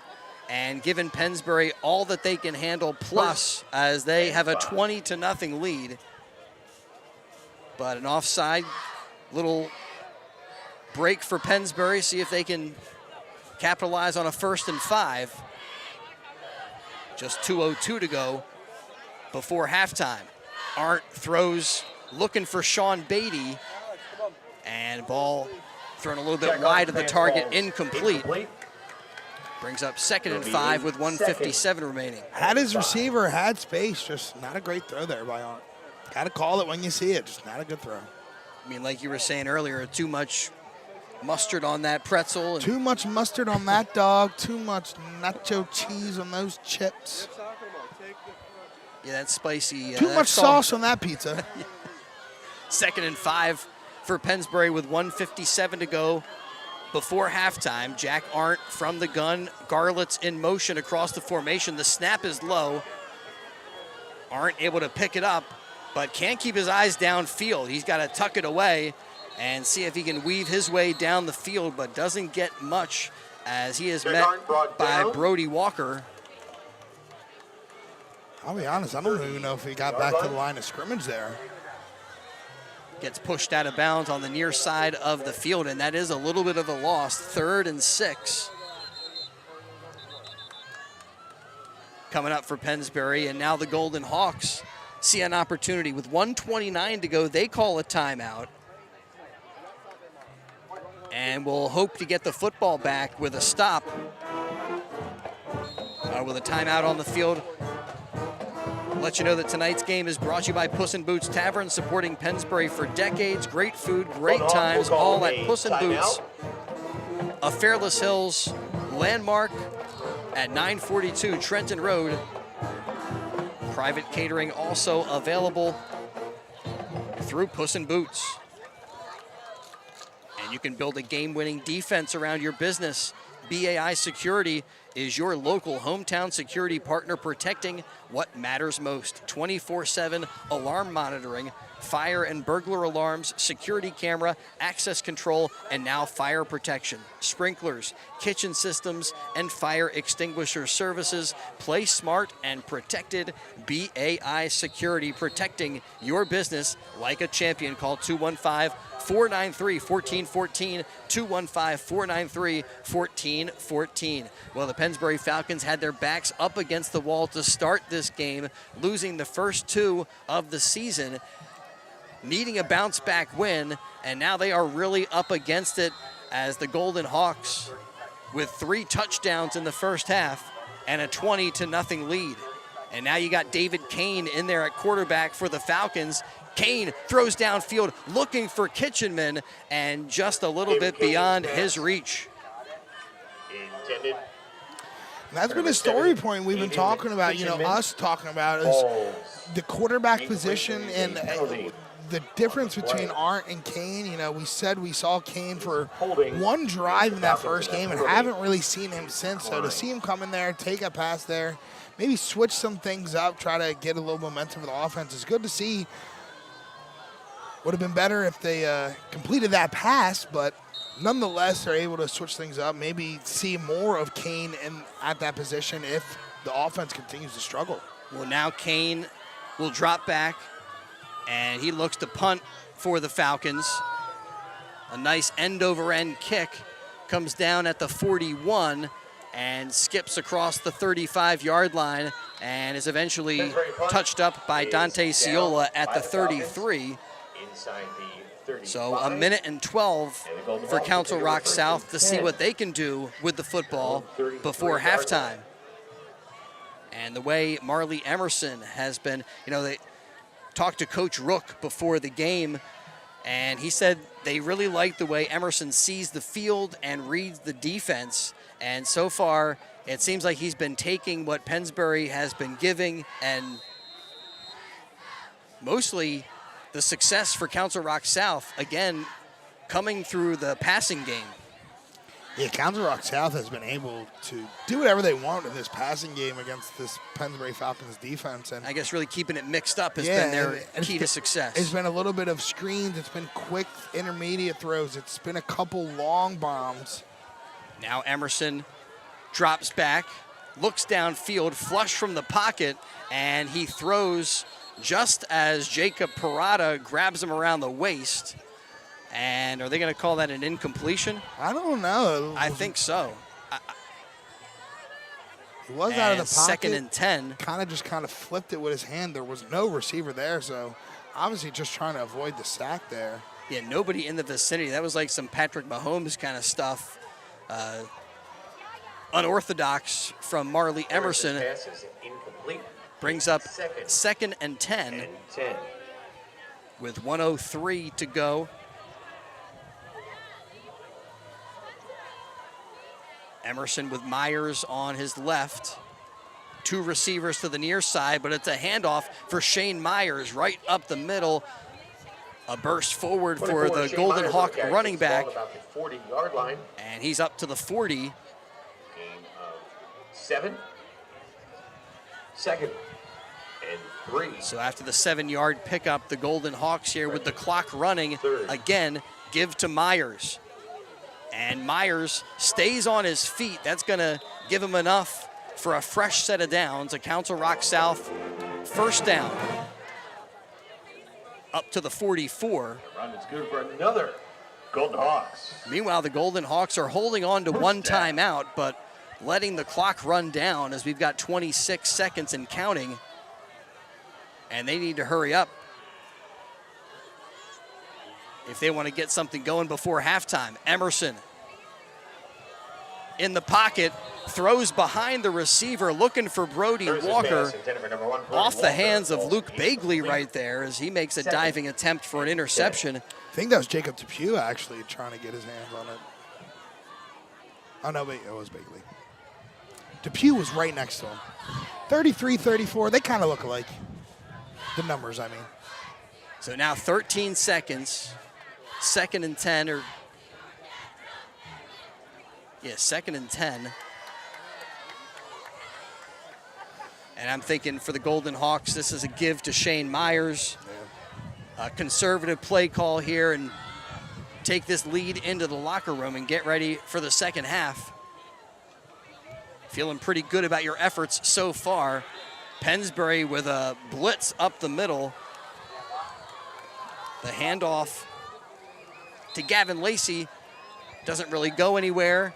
and given Pennsbury all that they can handle, plus as they have a 20-0 lead. But an offside, little break for Pennsbury, see if they can capitalize on a 1st and 5. Just 2:02 to go before halftime. Arndt throws, looking for Sean Beatty, and ball thrown a little bit wide of the target, incomplete. Brings up 2nd and 5 with 1:57 remaining. Had his receiver, had space, just not a great throw there by Arndt. Got to call it when you see it, just not a good throw. I mean, like you were saying earlier, too much mustard on that pretzel. Too much mustard on that dog, too much nacho cheese on those chips. Yeah, that's spicy. Too much sauce on that pizza. 2nd and 5 for Pennsbury with 1:57 to go before halftime. Jack Arndt from the gun. Garlett's in motion across the formation. The snap is low. Arndt able to pick it up, but can't keep his eyes downfield. He's got to tuck it away and see if he can weave his way down the field, but doesn't get much as he is met by Brody Walker. I'll be honest, I don't even know if he got back to the line of scrimmage there. Gets pushed out of bounds on the near side of the field, and that is a little bit of a loss. 3rd and 6. Coming up for Pennsbury, and now the Golden Hawks see an opportunity. With 1:29 to go, they call a timeout. And we'll hope to get the football back with a stop. With a timeout on the field. Let you know that tonight's game is brought to you by Puss in Boots Tavern, supporting Pennsbury for decades. Great food, great times, all at Puss in Boots. A Fairless Hills landmark at 942 Trenton Road. Private catering also available through Puss in Boots. And you can build a game-winning defense around your business. BAI Security is your local hometown security partner, protecting what matters most. 24/7 alarm monitoring, fire and burglar alarms, security camera, access control, and now fire protection. Sprinklers, kitchen systems, and fire extinguisher services. Play smart and protected. BAI Security, protecting your business like a champion. Call 215-493-1414, 215-493-1414. Well, the Pennsbury Falcons had their backs up against the wall to start this game, losing the first two of the season, needing a bounce-back win, and now they are really up against it as the Golden Hawks, with 3 touchdowns in the first half and a 20-0 lead. And now you got David Kane in there at quarterback for the Falcons. Kane throws downfield looking for Kitchenman, and just a little bit beyond his reach. Intended. That's been a story point we've been talking about, us talking about is the quarterback position and the difference between Arndt and Kane. We said we saw Kane for one drive in that first game and haven't really seen him since. So to see him come in there, take a pass there, maybe switch some things up, try to get a little momentum for the offense is good to see. Would have been better if they completed that pass, but nonetheless, they're able to switch things up, maybe see more of Kane at that position if the offense continues to struggle. Well, now Kane will drop back, and he looks to punt for the Falcons. A nice end-over-end kick comes down at the 41 and skips across the 35-yard line and is eventually touched up by Dante Ciola at the 33. So a minute and 12 for Council Rock South to see what they can do with the football before halftime. And the way Marley Emerson has been, they talked to Coach Rook before the game, and he said they really like the way Emerson sees the field and reads the defense. And so far, it seems like he's been taking what Pennsbury has been giving, and mostly the success for Council Rock South, again, coming through the passing game. Yeah, Council Rock South has been able to do whatever they want in this passing game against this Pennsbury Falcons defense. And I guess really keeping it mixed up has been their key to success. It's been a little bit of screens. It's been quick intermediate throws. It's been a couple long bombs. Now Emerson drops back, looks downfield, flush from the pocket, and he throws just as Jacob Parada grabs him around the waist. And are they going to call that an incompletion? I don't know. I think so. He was out of the pocket. 2nd and 10. Kind of flipped it with his hand. There was no receiver there, so obviously just trying to avoid the sack there. Yeah, nobody in the vicinity. That was like some Patrick Mahomes kind of stuff. Unorthodox from Marley Emerson. Pass is incomplete. Brings up 2nd and 10 with 1:03 to go. Emerson with Myers on his left. 2 receivers to the near side, but it's a handoff for Shane Myers right up the middle. A burst forward for the Golden Hawk running back. About the 40-yard line. And he's up to the 40. Gain of 7. 2nd and 3. So after the 7-yard pickup, the Golden Hawks here with the clock running, again, give to Myers. And Myers stays on his feet. That's going to give him enough for a fresh set of downs. A Council Rock South first down. Up to the 44. Run is good for another Golden Hawks. Meanwhile, the Golden Hawks are holding on to one timeout, but letting the clock run down as we've got 26 seconds and counting. And they need to hurry up if they want to get something going before halftime. Emerson in the pocket, throws behind the receiver, looking for Brody Walker. Off the hands of Luke Bagley right there as he makes a diving attempt for an interception. I think that was Jacob Depew actually trying to get his hands on it. Oh, no, wait, it was Bagley. Depew was right next to him. 33, 34, they kind of look alike. The numbers, I mean. So now 13 seconds. 2nd and 10, or yeah, 2nd and 10. And I'm thinking for the Golden Hawks, this is a give to Shane Myers. A conservative play call here and take this lead into the locker room and get ready for the second half. Feeling pretty good about your efforts so far. Pennsbury with a blitz up the middle. The handoff to Gavin Lacey doesn't really go anywhere.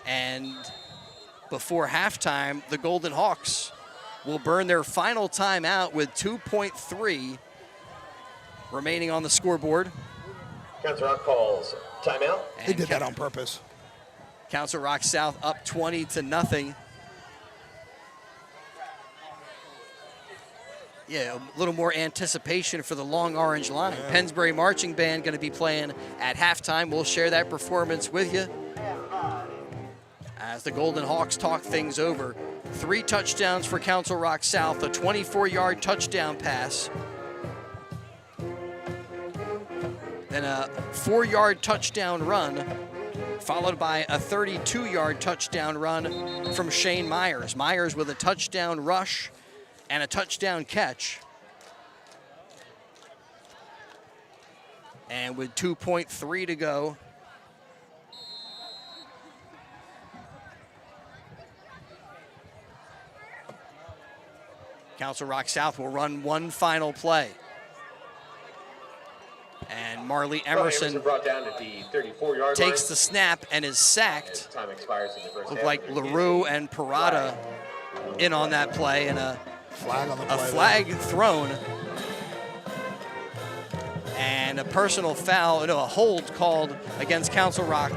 And before halftime, the Golden Hawks will burn their final timeout with 2.3 remaining on the scoreboard. Council Rock calls timeout. They did that on purpose. Council Rock South up 20-0. Yeah, a little more anticipation for the Long Orange Line. Yeah. Pennsbury Marching Band going to be playing at halftime. We'll share that performance with you as the Golden Hawks talk things over. 3 touchdowns for Council Rock South, a 24-yard touchdown pass, then a 4-yard touchdown run, followed by a 32-yard touchdown run from Shane Myers. Myers with a touchdown rush and a touchdown catch. And with 2.3 to go, Council Rock South will run one final play. And Marley Emerson brought down at the 34-yard takes line. The snap and is sacked. Time expires in the first Looked half. like LaRue and Parada in on that play, and a flag on the play. A flag thrown. And a personal foul, a hold called against Council Rock.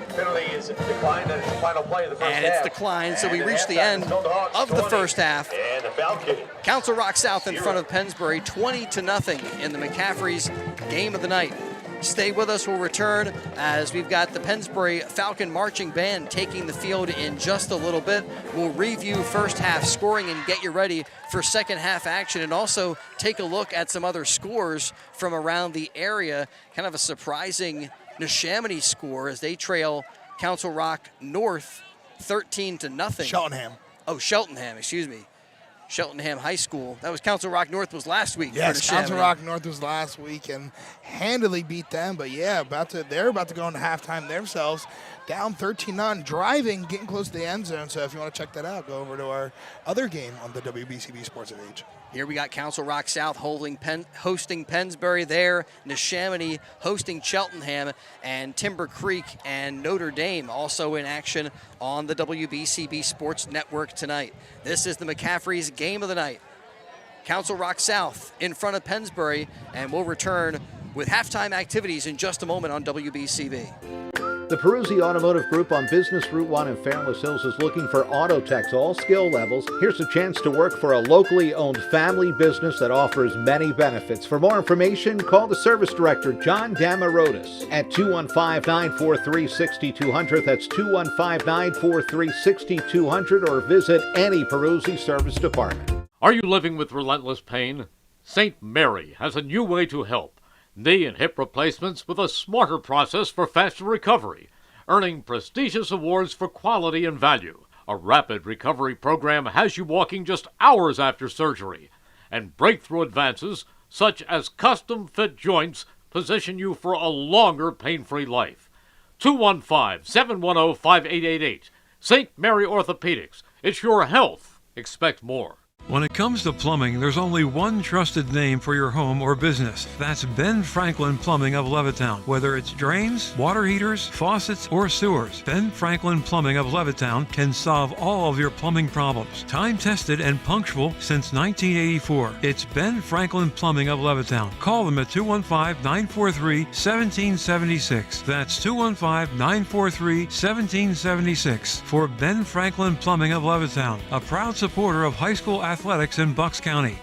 Penalty is declined, and it's the final play of the first half. And it's declined, so we reach the end of the first half. And the foul kick. Council Rock South in front of Pennsbury, 20-0 in the McCaffrey's game of the night. Stay with us. We'll return as we've got the Pennsbury Falcon Marching Band taking the field in just a little bit. We'll review first half scoring and get you ready for second half action, and also take a look at some other scores from around the area. Kind of a surprising Neshaminy score as they trail Council Rock North 13-0. Cheltenham. Oh, Cheltenham, excuse me. Cheltenham High School. That was Council Rock North was last week. Yes, Council Rock North was last week and handily beat them. But yeah, they're about to go into halftime themselves, down 13-0, driving, getting close to the end zone. So if you want to check that out, go over to our other game on the WBCB Sports Age. Here we got Council Rock South hosting Pennsbury there, Neshaminy hosting Cheltenham, and Timber Creek and Notre Dame also in action on the WBCB Sports Network tonight. This is the McCaffrey's game of the night. Council Rock South in front of Pennsbury, and we'll return with halftime activities in just a moment on WBCB. The Peruzzi Automotive Group on Business Route 1 in Fairless Hills is looking for auto techs, all skill levels. Here's a chance to work for a locally owned family business that offers many benefits. For more information, call the Service Director, John Damarotis, at 215-943-6200. That's 215-943-6200, or visit any Peruzzi service department. Are you living with relentless pain? St. Mary has a new way to help. Knee and hip replacements with a smarter process for faster recovery, earning prestigious awards for quality and value. A rapid recovery program has you walking just hours after surgery, and breakthrough advances such as custom-fit joints position you for a longer pain-free life. 215-710-5888. St. Mary Orthopedics. It's your health. Expect more. When it comes to plumbing, there's only one trusted name for your home or business. That's Ben Franklin Plumbing of Levittown. Whether it's drains, water heaters, faucets, or sewers, Ben Franklin Plumbing of Levittown can solve all of your plumbing problems. Time-tested and punctual since 1984. It's Ben Franklin Plumbing of Levittown. Call them at 215-943-1776. That's 215-943-1776 for Ben Franklin Plumbing of Levittown, a proud supporter of high school athletics in Bucks County.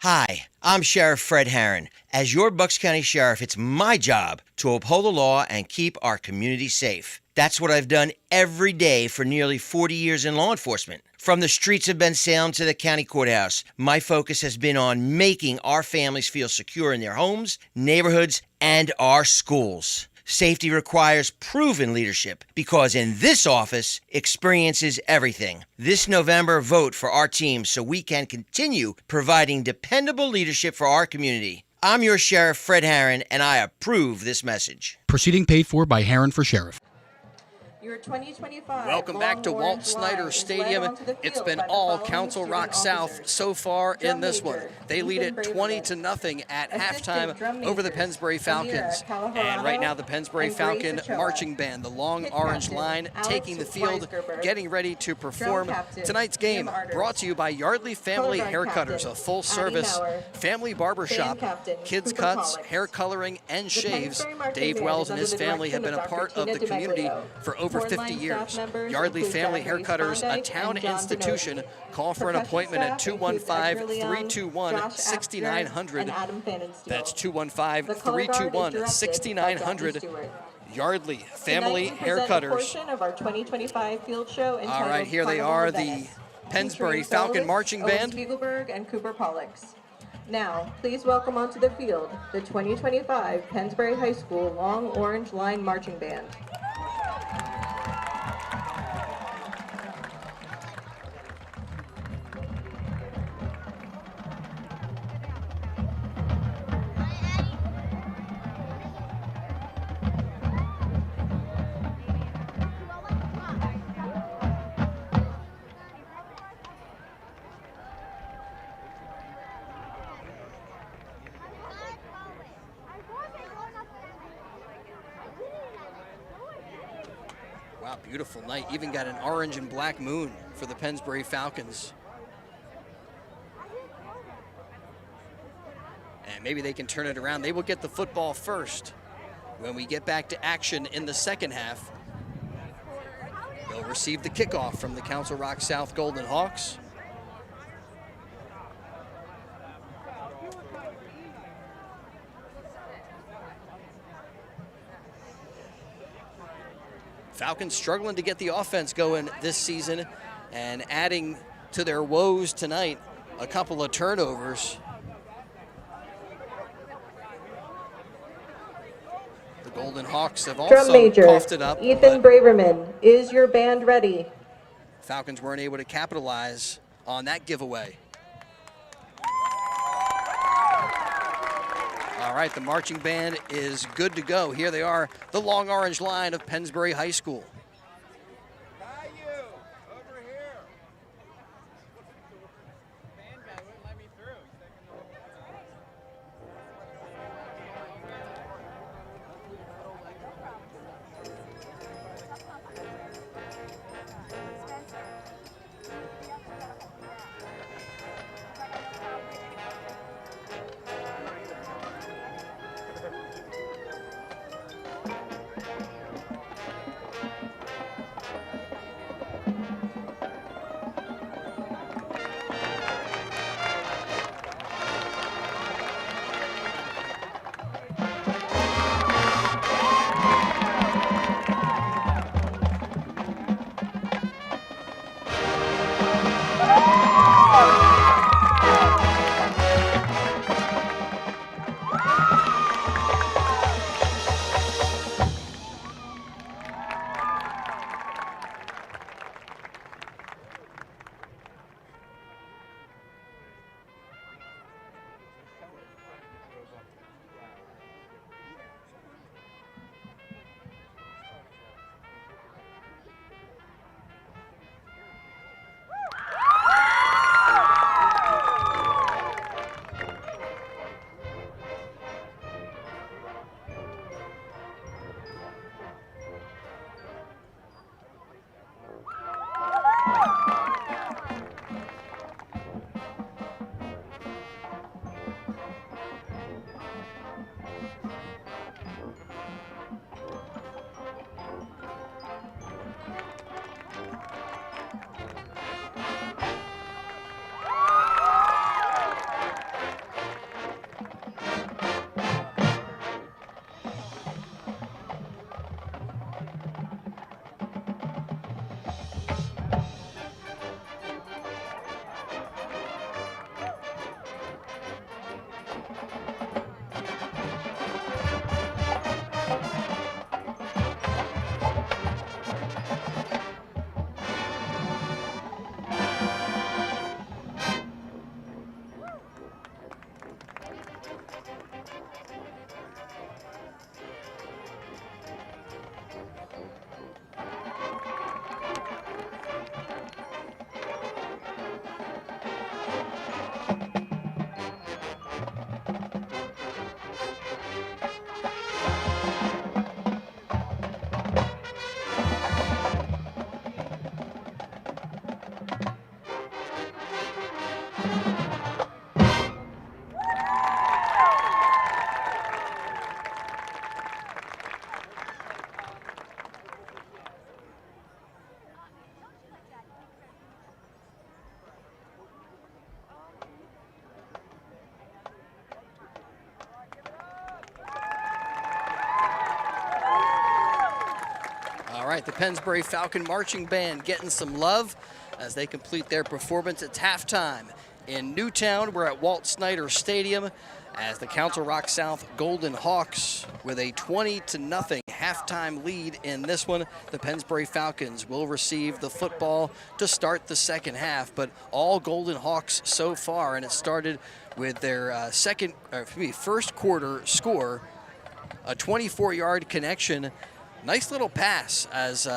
Hi, I'm Sheriff Fred Herron. As your Bucks County Sheriff, it's my job to uphold the law and keep our community safe. That's what I've done every day for nearly 40 years in law enforcement. From the streets of Bensalem to the county courthouse, my focus has been on making our families feel secure in their homes, neighborhoods, and our schools. Safety requires proven leadership because in this office, experience is everything. This November, vote for our team so we can continue providing dependable leadership for our community. I'm your Sheriff, Fred Herron, and I approve this message. Proceeding paid for by Herron for Sheriff. Your 2025 Welcome back to Walt Snyder Stadium. It's been all Council Rock South so far in this one. They lead it 20-0 at halftime over the Pennsbury Falcons. And right now the Pennsbury Falcon marching band, the Long Orange Line, taking the field, getting ready to perform. Tonight's game brought to you by Yardley Family Haircutters, a full-service family barbershop, kids cuts, hair coloring, and shaves. Dave Wells and his family have been a part of the community for over 50 years. Yardley Family Haircutters, a town institution. Call for an appointment at 215-321-6900. That's 215-321-6900. Yardley Family Haircutters. All right, here they are, the Pennsbury Falcon Marching Band. Spiegelberg and Cooper Pollux. Now, please welcome onto the field the 2025 Pennsbury High School Long Orange Line Marching Band. Wow, beautiful night. Even got an orange and black moon for the Pennsbury Falcons. And maybe they can turn it around. They will get the football first. When we get back to action in the second half, they'll receive the kickoff from the Council Rock South Golden Hawks. Falcons struggling to get the offense going this season, and adding to their woes tonight, a couple of turnovers. The Golden Hawks have Drum also major, coughed it up. Ethan Braverman, is your band ready? Falcons weren't able to capitalize on that giveaway. All right, the marching band is good to go. Here they are, the Long Orange Line of Pennsbury High School. right, the Pennsbury Falcon Marching Band getting some love as they complete their performance. It's halftime in Newtown. We're at Walt Snyder Stadium as the Council Rock South Golden Hawks with a 20-0 halftime lead in this one. The Pennsbury Falcons will receive the football to start the second half, but all Golden Hawks so far, and it started with their first quarter score, a 24-yard connection. Nice little pass as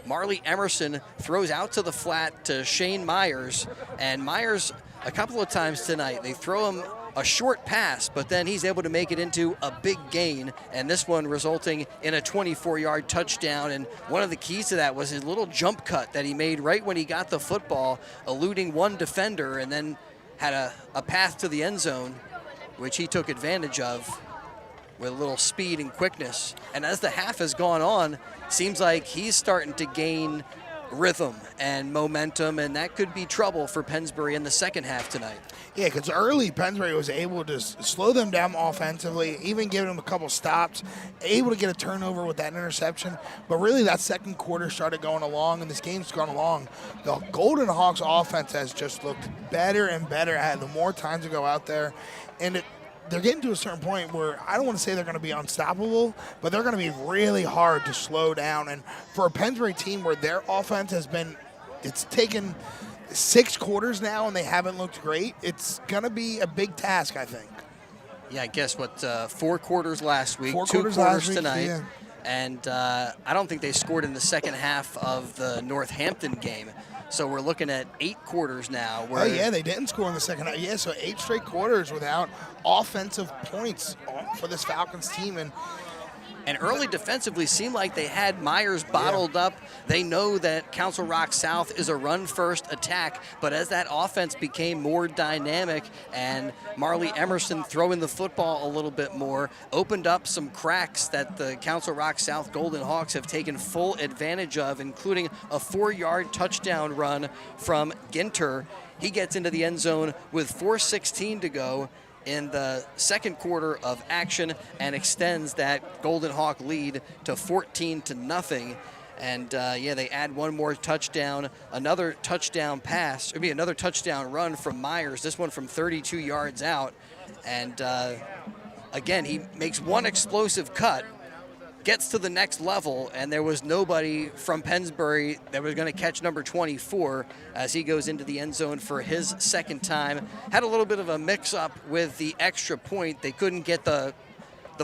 Marley Emerson throws out to the flat to Shane Myers, and Myers a couple of times tonight, they throw him a short pass, but then he's able to make it into a big gain, and this one resulting in a 24-yard touchdown. And one of the keys to that was his little jump cut that he made right when he got the football, eluding one defender, and then had a path to the end zone, which he took advantage of with a little speed and quickness. And as the half has gone on, seems like he's starting to gain rhythm and momentum, and that could be trouble for Pennsbury in the second half tonight. Yeah, because early Pennsbury was able to slow them down offensively, even giving them a couple stops, able to get a turnover with that interception. But really that second quarter started going along, and this game's gone along. The Golden Hawks offense has just looked better and better the more times to go out there. And they're getting to a certain point where I don't want to say they're going to be unstoppable, but they're going to be really hard to slow down. And for a Pennsbury team where their offense it's taken 6 quarters now and they haven't looked great, it's going to be a big task, I think. Yeah, I guess 4 quarters last week, 4 2 quarters quarters last week, tonight. yeah. And I don't think they scored in the second half of the Northampton game. So we're looking at 8 quarters now. Oh, yeah, they didn't score in the second half. Yeah, so 8 straight quarters without offensive points for this Falcons team. And early defensively seemed like they had Myers bottled up. They know that Council Rock South is a run-first attack, but as that offense became more dynamic and Marley Emerson throwing the football a little bit more, opened up some cracks that the Council Rock South Golden Hawks have taken full advantage of, including a 4-yard touchdown run from Ginter. He gets into the end zone with 4:16 to go in the second quarter of action and extends that Golden Hawk lead to 14-0. And they add one more touchdown, another touchdown pass, another touchdown run from Myers, this one from 32 yards out. And again, he makes one explosive cut, gets to the next level, and there was nobody from Pennsbury that was going to catch number 24 as he goes into the end zone for his second time. Had a little bit of a mix-up with the extra point. They couldn't get the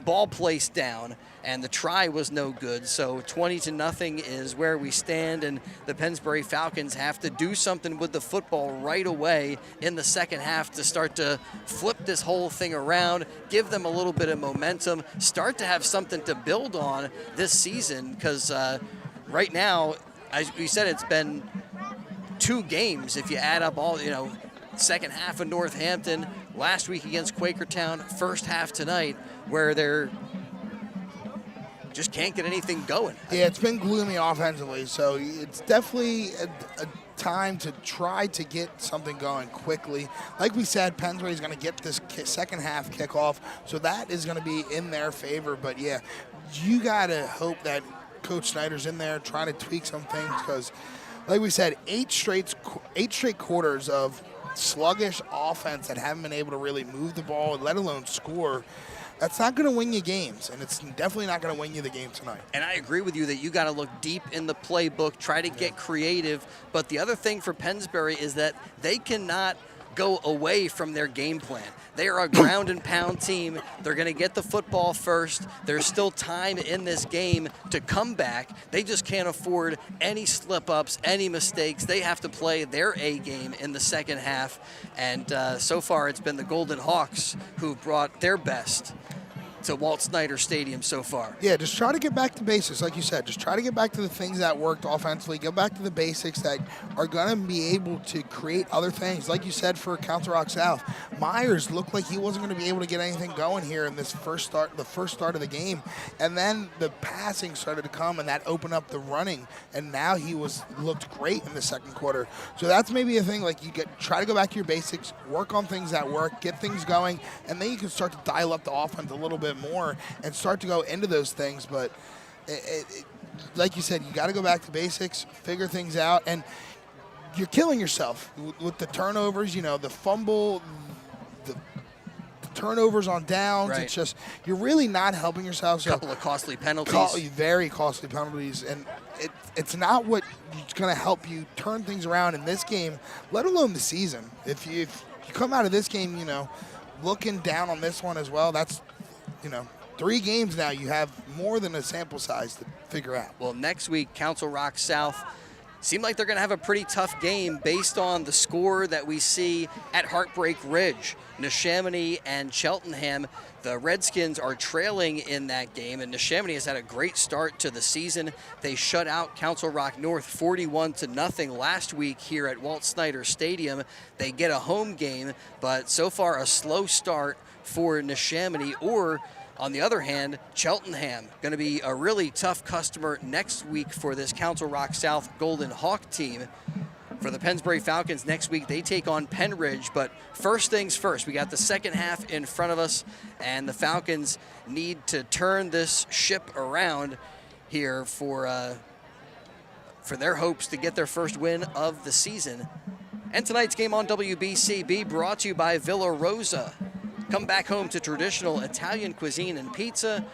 ball placed down, and the try was no good. So 20-0 is where we stand, and the Pennsbury Falcons have to do something with the football right away in the second half to start to flip this whole thing around, give them a little bit of momentum, start to have something to build on this season, because right now, as we said, it's been 2 games if you add up all, second half of Northampton, last week against Quakertown, first half tonight, where they're just can't get anything going. Yeah, it's been gloomy offensively, so it's definitely a time to try to get something going quickly. Like we said, Pennsbury is going to get this second half kickoff, so that is going to be in their favor. But yeah, you got to hope that Coach Snyder's in there trying to tweak some things, because like we said, 8 straight quarters of sluggish offense that haven't been able to really move the ball, let alone score. That's not going to win you games, and it's definitely not going to win you the game tonight. And I agree with you that you got to look deep in the playbook, try to get creative. But the other thing for Pennsbury is that they cannot go away from their game plan. They are a ground and pound team. They're going to get the football first. There's still time in this game to come back. They just can't afford any slip-ups, any mistakes. They have to play their A game in the second half. And so far it's been the Golden Hawks who brought their best to Walt Snyder Stadium so far. Yeah, just try to get back to basics, like you said. Just try to get back to the things that worked offensively. Go back to the basics that are going to be able to create other things. Like you said, for Council Rock South, Myers looked like he wasn't going to be able to get anything going here in this the first start of the game. And then the passing started to come, and that opened up the running. And now he looked great in the second quarter. So that's maybe a thing. Like, try to go back to your basics, work on things that work, get things going, and then you can start to dial up the offense a little bit more and start to go into those things. But like you said, you got to go back to basics, figure things out, and you're killing yourself with the turnovers. The fumble, the turnovers on downs. Right. It's just you're really not helping yourself. A couple of costly penalties. Very costly penalties, and it's not what's going to help you turn things around in this game, let alone the season. If you come out of this game, looking down on this one as well, that's 3 games now. You have more than a sample size to figure out. Well, next week, Council Rock South seem like they're going to have a pretty tough game based on the score that we see at Heartbreak Ridge. Neshaminy and Cheltenham, the Redskins are trailing in that game, and Neshaminy has had a great start to the season. They shut out Council Rock North 41-0 last week here at Walt Snyder Stadium. They get a home game, but so far a slow start for Neshaminy. Or on the other hand, Cheltenham, going to be a really tough customer next week for this Council Rock South Golden Hawk team. For the Pennsbury Falcons next week, they take on Penridge. But first things first, we got the second half in front of us, and the Falcons need to turn this ship around here for their hopes to get their first win of the season. And tonight's game on WBCB brought to you by Villa Rosa. Come back home to traditional Italian cuisine and pizza.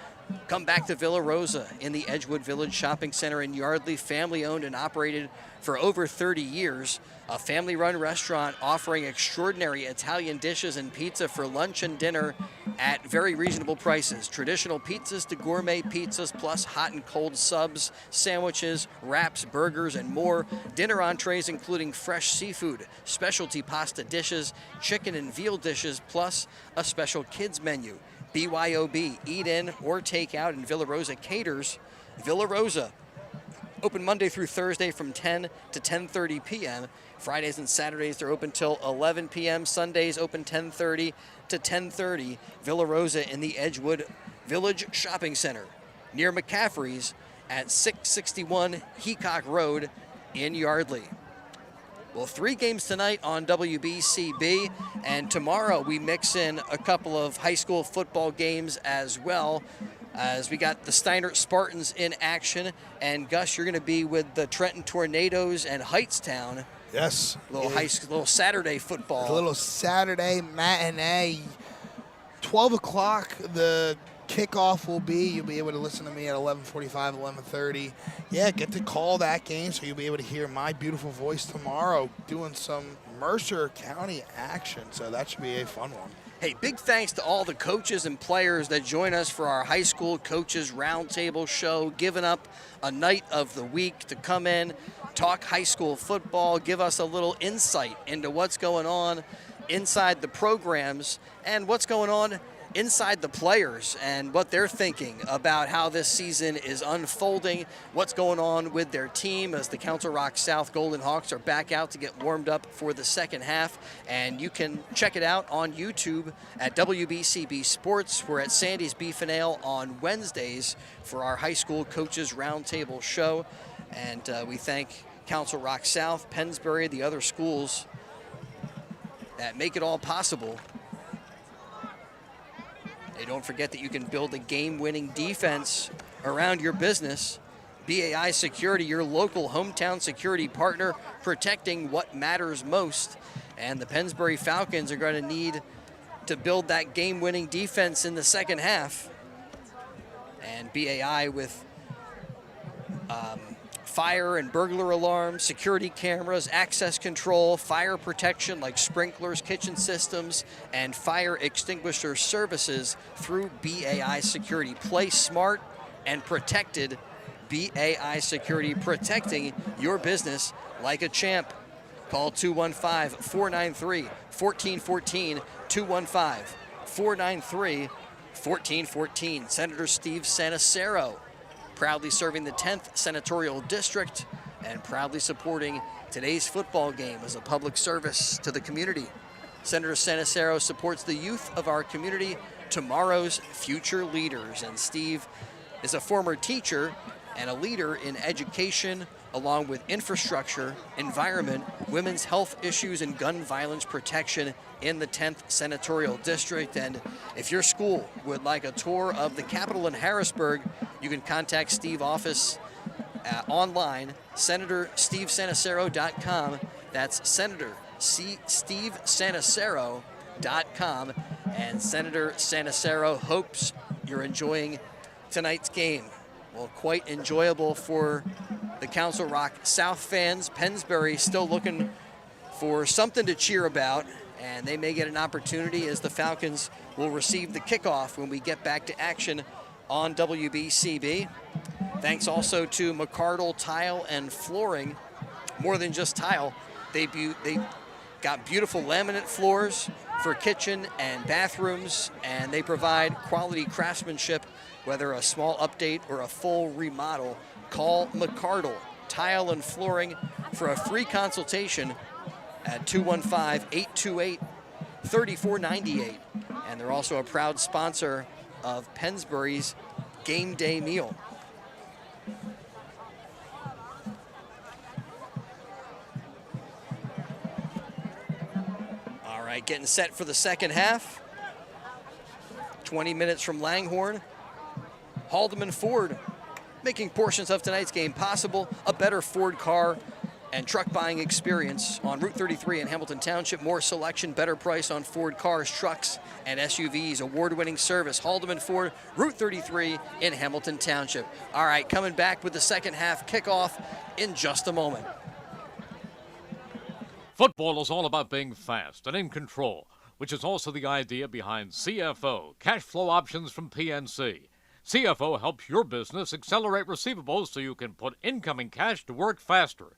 Come back to Villa Rosa in the Edgewood Village Shopping Center in Yardley, family owned and operated for over 30 years. A family-run restaurant offering extraordinary Italian dishes and pizza for lunch and dinner at very reasonable prices. Traditional pizzas to gourmet pizzas, plus hot and cold subs, sandwiches, wraps, burgers, and more. Dinner entrees including fresh seafood, specialty pasta dishes, chicken and veal dishes, plus a special kids menu. BYOB, eat in or take out, and Villa Rosa caters. Villa Rosa, open Monday through Thursday from 10 to 10:30 p.m. Fridays and Saturdays they're open till 11 p.m. Sundays open 10:30 to 10:30. Villa Rosa in the Edgewood Village Shopping Center near McCaffrey's at 661 Heacock Road in Yardley. Well, 3 games tonight on WBCB, and tomorrow we mix in a couple of high school football games as well, as we got the Steiner Spartans in action. And Gus, you're going to be with the Trenton Tornadoes and Heightstown. Yes. Little Saturday football. A little Saturday matinee. 12 o'clock, the kickoff will be. You'll be able to listen to me at 11:45, 11:30. Yeah, get to call that game, so you'll be able to hear my beautiful voice tomorrow doing some Mercer County action. So that should be a fun one. Hey, big thanks to all the coaches and players that join us for our high school coaches roundtable show, giving up a night of the week to come in, talk high school football, give us a little insight into what's going on inside the programs and what's going on inside the players and what they're thinking about how this season is unfolding, what's going on with their team as the Council Rock South Golden Hawks are back out to get warmed up for the second half. And you can check it out on YouTube at WBCB Sports. We're at Sandy's Beef and Ale on Wednesdays for our high school coaches roundtable show. And we thank Council Rock South, Pennsbury, the other schools that make it all possible. Hey, don't forget that you can build a game-winning defense around your business. BAI Security, your local hometown security partner, protecting what matters most. And the Pennsbury Falcons are going to need to build that game-winning defense in the second half. And BAI with fire and burglar alarms, security cameras, access control, fire protection like sprinklers, kitchen systems, and fire extinguisher services through BAI Security. Play smart and protected. BAI Security, protecting your business like a champ. Call 215-493-1414, 215-493-1414. Senator Steve Sanacero, proudly serving the 10th Senatorial District and proudly supporting today's football game as a public service to the community. Senator Sanacero supports the youth of our community, tomorrow's future leaders. And Steve is a former teacher and a leader in education along with infrastructure, environment, women's health issues, and gun violence protection in the 10th Senatorial District. And if your school would like a tour of the Capitol in Harrisburg, you can contact Steve's office online, SenatorSteveSanacero.com. That's Senator SteveSanacero.com. And Senator Sanacero hopes you're enjoying tonight's game. Well, quite enjoyable for the Council Rock South fans. Pennsbury still looking for something to cheer about, and they may get an opportunity as the Falcons will receive the kickoff when we get back to action on WBCB. Thanks also to McCardle Tile and Flooring. More than just tile, they got beautiful laminate floors for kitchen and bathrooms, and they provide quality craftsmanship, whether a small update or a full remodel. Call McCardle Tile and Flooring for a free consultation at 215-828-3498. And they're also a proud sponsor of Pennsbury's game day meal. All right, getting set for the second half. 20 minutes from Langhorne. Haldeman Ford making portions of tonight's game possible. A better Ford car and truck buying experience on Route 33 in Hamilton Township. More selection, better price on Ford cars, trucks, and SUVs. Award-winning service. Haldeman Ford, Route 33 in Hamilton Township. All right, coming back with the second half kickoff in just a moment. Football is all about being fast and in control, which is also the idea behind CFO, cash flow options from PNC. CFO helps your business accelerate receivables so you can put incoming cash to work faster.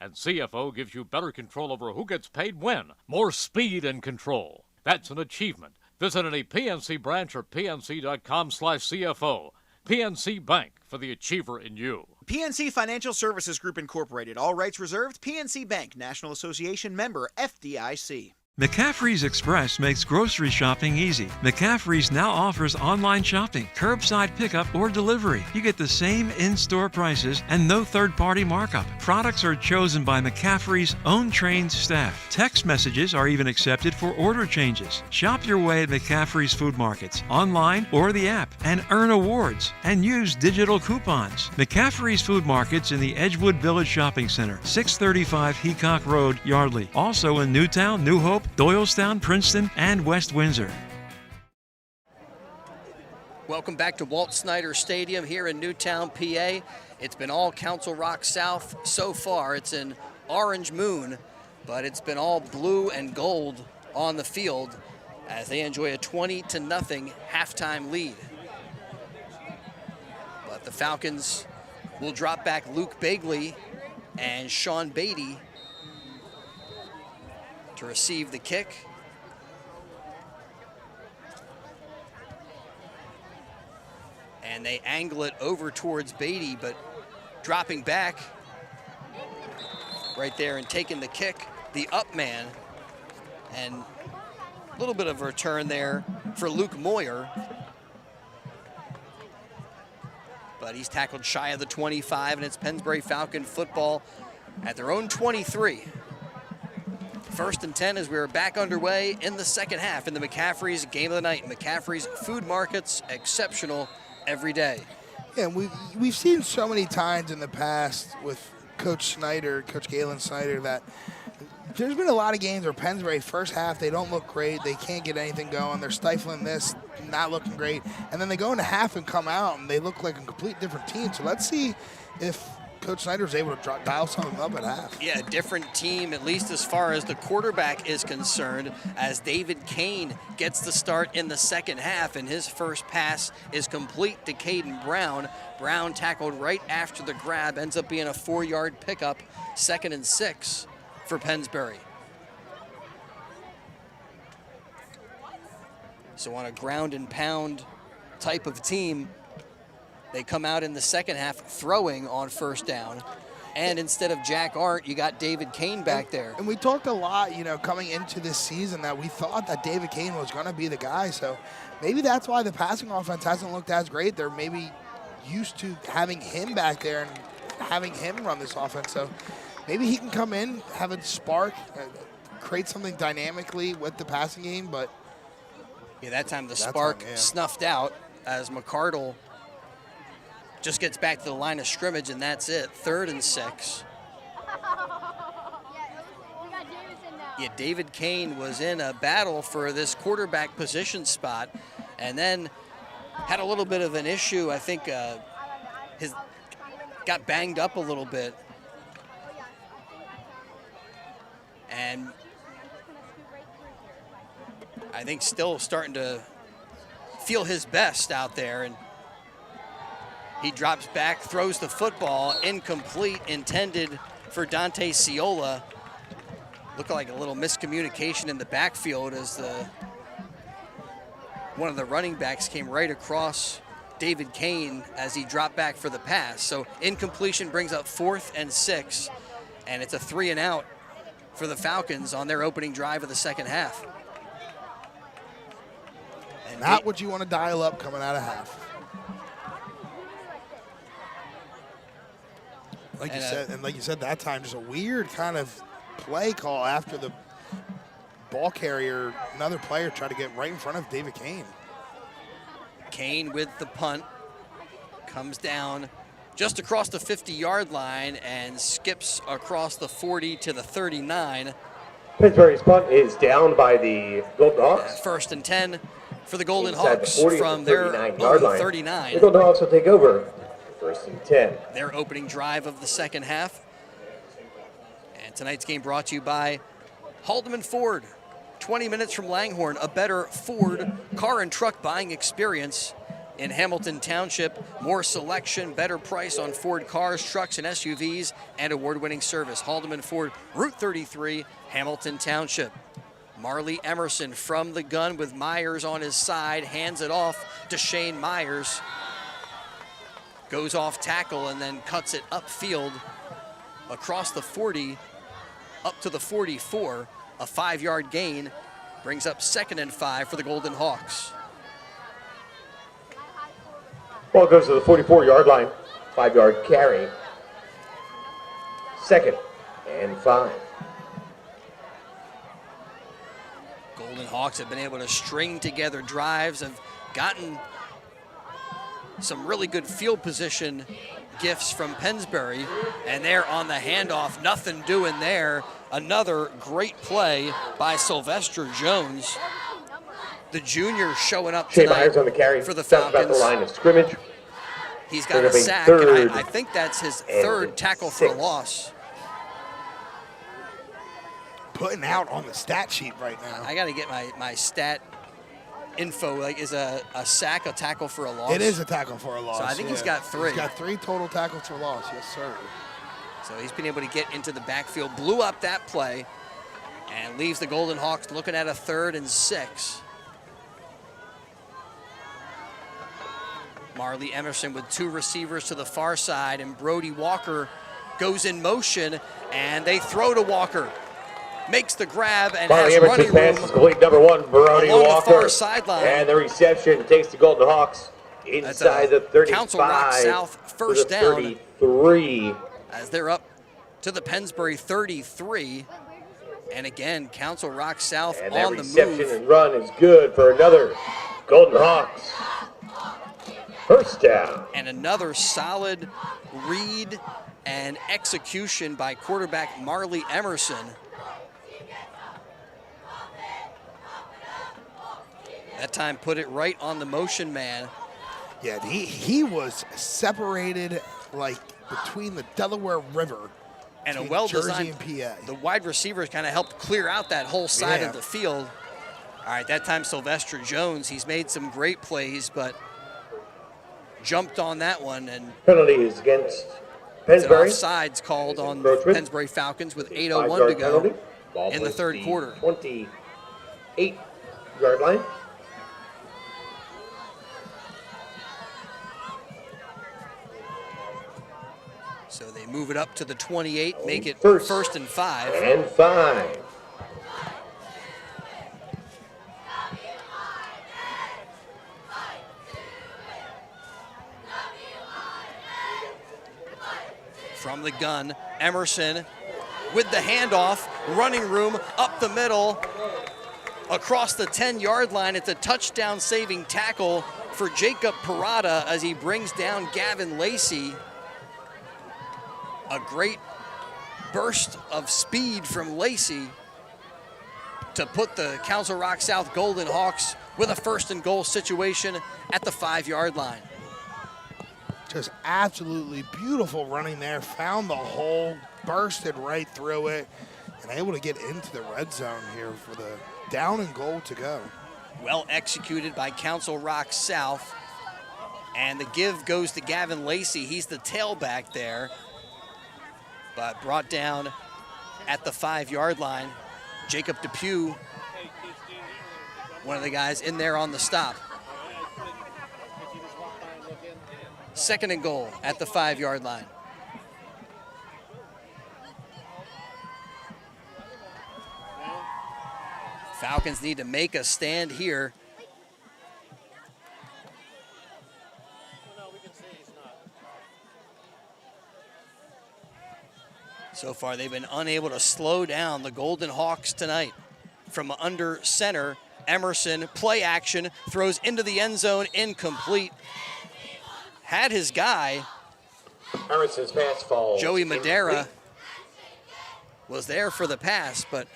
And CFO gives you better control over who gets paid when, more speed and control. That's an achievement. Visit any PNC branch or pnc.com/CFO. PNC Bank, for the achiever in you. PNC Financial Services Group Incorporated. All rights reserved. PNC Bank, National Association member, FDIC. McCaffrey's Express makes grocery shopping easy. McCaffrey's now offers online shopping, curbside pickup, or delivery. You get the same in-store prices and no third-party markup. Products are chosen by McCaffrey's own trained staff. Text messages are even accepted for order changes. Shop your way at McCaffrey's Food Markets, online or the app, and earn awards and use digital coupons. McCaffrey's Food Markets in the Edgewood Village Shopping Center, 635 Heacock Road, Yardley. Also in Newtown, New Hope, Doylestown, Princeton, and West Windsor. Welcome back to Walt Snyder Stadium here in Newtown, PA. It's been all Council Rock South so far. It's an orange moon, but it's been all blue and gold on the field as they enjoy a 20-0 halftime lead. But the Falcons will drop back Luke Bagley and Sean Beatty to receive the kick. And they angle it over towards Beatty, but dropping back right there and taking the kick, the up man. And a little bit of a return there for Luke Moyer. But he's tackled shy of the 25, and it's Pennsbury Falcon football at their own 23. 1st and 10 as we're back underway in the second half in the McCaffrey's Game of the Night. McCaffrey's Food Markets, exceptional every day. Yeah, and we've seen so many times in the past with Coach Galen Snyder, that there's been a lot of games where Pennsbury, first half, they don't look great. They can't get anything going. They're stifling this, not looking great. And then they go into half and come out, and they look like a complete different team. So let's see if Coach Snyder was able to dial something up at half. Yeah, different team, at least as far as the quarterback is concerned, as David Kane gets the start in the second half, and his first pass is complete to Caden Brown. Brown tackled right after the grab, ends up being a 4-yard pickup, 2nd and 6 for Pennsbury. So on a ground and pound type of team, they come out in the second half throwing on first down. And instead of Jack Arndt, you got David Kane back there. And we talked a lot, coming into this season that we thought that David Kane was going to be the guy. So maybe that's why the passing offense hasn't looked as great. They're maybe used to having him back there. And having him run this offense. So maybe he can come in, have a spark, create something dynamically with the passing game. But yeah, that time the spark snuffed out as McCardle just gets back to the line of scrimmage, and that's it. 3rd and 6. Yeah, David Kane was in a battle for this quarterback position spot, and then had a little bit of an issue. I think got banged up a little bit, and I think still starting to feel his best out there. And he drops back, throws the football, incomplete, intended for Dante Ciola. Looked like a little miscommunication in the backfield as one of the running backs came right across David Kane as he dropped back for the pass. So incompletion brings up 4th and 6, and it's a 3 and out for the Falcons on their opening drive of the second half. And not what you want to dial up coming out of half. Like you said, that time just a weird kind of play call after the ball carrier, another player tried to get right in front of David Kane. Kane with the punt comes down just across the 50-yard line and skips across the 40 to the 39. Pennsbury's punt is down by the Golden Hawks. 1st and 10 for the Golden Inside Hawks the 40 from to their 39-yard line. 39. The Golden Hawks will take over. 1st and 10. Their opening drive of the second half. And tonight's game brought to you by Haldeman Ford. 20 minutes from Langhorne, a better Ford car and truck buying experience in Hamilton Township. More selection, better price on Ford cars, trucks, and SUVs, and award-winning service. Haldeman Ford, Route 33, Hamilton Township. Marley Emerson from the gun with Myers on his side, hands it off to Shane Myers. Goes off tackle and then cuts it upfield across the 40 up to the 44. A 5-yard gain brings up 2nd and 5 for the Golden Hawks. Ball goes to the 44-yard line. 5-yard carry. 2nd and 5. Golden Hawks have been able to string together drives, have gotten some really good field position gifts from Pennsbury, and they're on the handoff, nothing doing there. Another great play by Sylvester Jones, the junior, showing up Shea tonight Myers on the carry. for the Steps Falcons. about the line of scrimmage. He's got a sack, and I think that's his 3rd tackle for a loss. Putting out on the stat sheet right now. I got to get my stat info. Like, is a sack a tackle for a loss? It is a tackle for a loss. So I think he's got 3. He's got 3 total tackles for loss. Yes, sir. So he's been able to get into the backfield, blew up that play, and leaves the Golden Hawks looking at a 3rd and 6. Marley Emerson with 2 receivers to the far side, and Brody Walker goes in motion, and they throw to Walker. Makes the grab and Marley has running Emerson's pass room is complete. Number 1, Brody along Walker. the far sideline. And the reception takes the Golden Hawks inside the 35. Council Rock South first to the down. 33. As they're up to the Pennsbury 33. And again, Council Rock South And on that the reception move. and run is good for another Golden Hawks. 1st down. And another solid read and execution by quarterback Marley Emerson. That time put it right on the motion man. Yeah, he was separated like between the Delaware River And a between well-designed, Jersey and PA. the wide receivers kind of helped clear out that whole side Yeah. of the field. All right, that time Sylvester Jones, he's made some great plays, but jumped on that one, and Penalties against it's an Pennsbury. offsides called on Encroachment. Pennsbury Falcons with 8:01 to 5-yard go penalty. Ball in the plays 3rd quarter. 28-yard line. So they move it up to the 28, make it First 1st and 5. And 5. From the gun, Emerson with the handoff, running room up the middle, across the 10-yard line. It's a touchdown-saving tackle for Jacob Parada as he brings down Gavin Lacey. A great burst of speed from Lacey to put the Council Rock South Golden Hawks with a 1st and goal situation at the 5-yard line. Just absolutely beautiful running there. Found the hole, bursted right through it, and able to get into the red zone here for the down and goal to go. Well executed by Council Rock South. And the give goes to Gavin Lacey. He's the tailback there, but brought down at the 5-yard line. Jacob Depew, one of the guys in there on the stop. 2nd and goal at the 5-yard line. Falcons need to make a stand here. So far, they've been unable to slow down the Golden Hawks tonight. From under center, Emerson, play action, throws into the end zone, incomplete. Had his guy. Emerson's pass falls. Joey Madera was there for the pass, but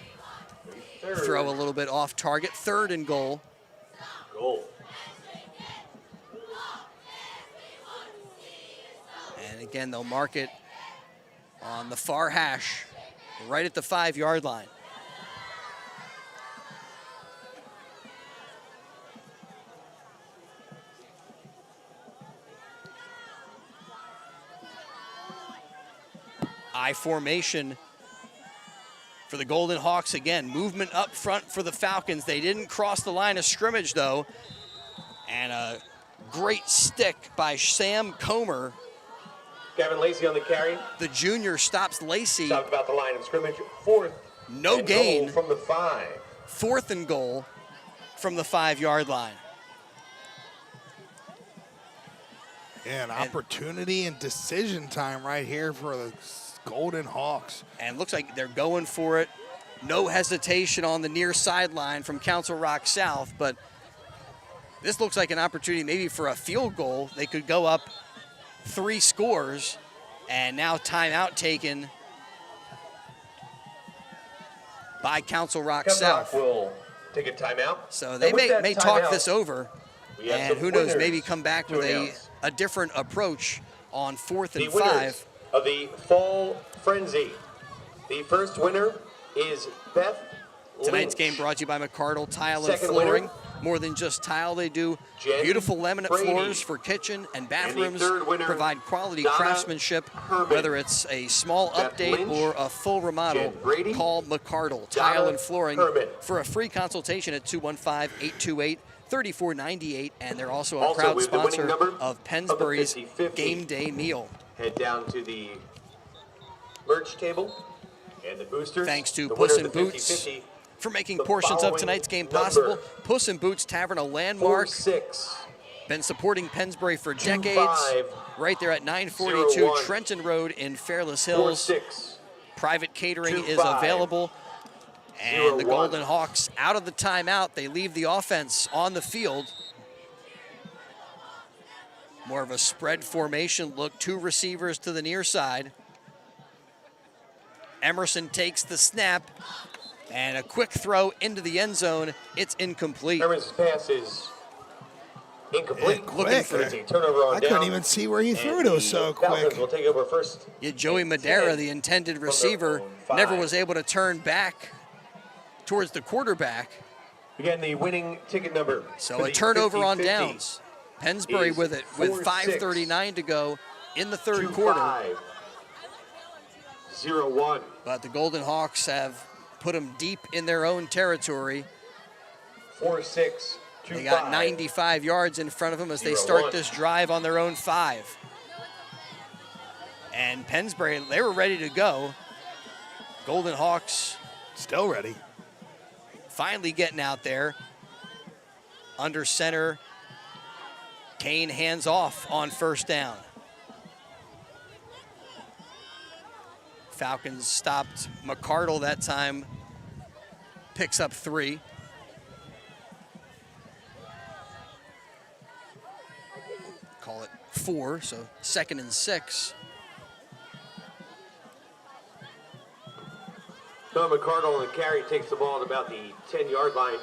throw a little bit off target. 3rd and goal. And again, they'll mark it on the far hash, right at the 5-yard line. I formation for the Golden Hawks again. Movement up front for the Falcons. They didn't cross the line of scrimmage, though. And a great stick by Sam Comer. Gavin Lacey on the carry. The junior stops Lacey. Stopped about the line of scrimmage. 4th. No gain. Goal from the 5. 4th and goal from the 5-yard line. Yeah, an opportunity and decision time right here for the Golden Hawks. And looks like they're going for it. No hesitation on the near sideline from Council Rock South, but this looks like an opportunity maybe for a field goal. They could go up 3 scores, and now timeout taken by Council Rock South. Will take a timeout. So they may talk this over, and who knows, maybe come back with a different approach on 4th and 5. Of the Fall Frenzy. The first winner is Beth Tonight's game brought to you by McCardle Tile and Flooring. More than just tile, they do beautiful laminate floors for kitchen and bathrooms, provide quality craftsmanship, whether it's a small update or a full remodel. Call McCardle Tile and Flooring for a free consultation at 215-828-3498, and they're also a proud sponsor of Pennsbury's Game Day Meal. Head down to the merch table and the boosters. Thanks to Puss in Boots for making portions of tonight's game possible. Puss in Boots Tavern, a landmark. 4-6. Been supporting Pennsbury for decades. Right there at 942 Trenton Road in Fairless Hills. 4-6. Private catering is available. And the Golden Hawks out of the timeout. They leave the offense on the field. More of a spread formation look. 2 receivers to the near side. Emerson takes the snap. And a quick throw into the end zone. It's incomplete. Emerson's pass is incomplete. Looking for a turnover on I down. couldn't even see where he threw it. It was so Falcons quick. will take over first. Yet Joey Madera, the intended receiver, never was able to turn back towards the quarterback. Again, the winning ticket number. So a turnover on downs. Pennsbury with it with 5:39 to go in the third quarter. 0-1. But the Golden Hawks have put them deep in their own territory. 4-6. They got 95 yards in front of them as they start this drive on their own 5. And Pennsbury, they were ready to go. Golden Hawks still ready. Finally getting out there. Under center, Kane hands off on first down. Falcons stopped McCardle that time, picks up 3. Call it 4, so 2nd and 6. Don McCardle on the carry takes the ball at about the 10-yard line.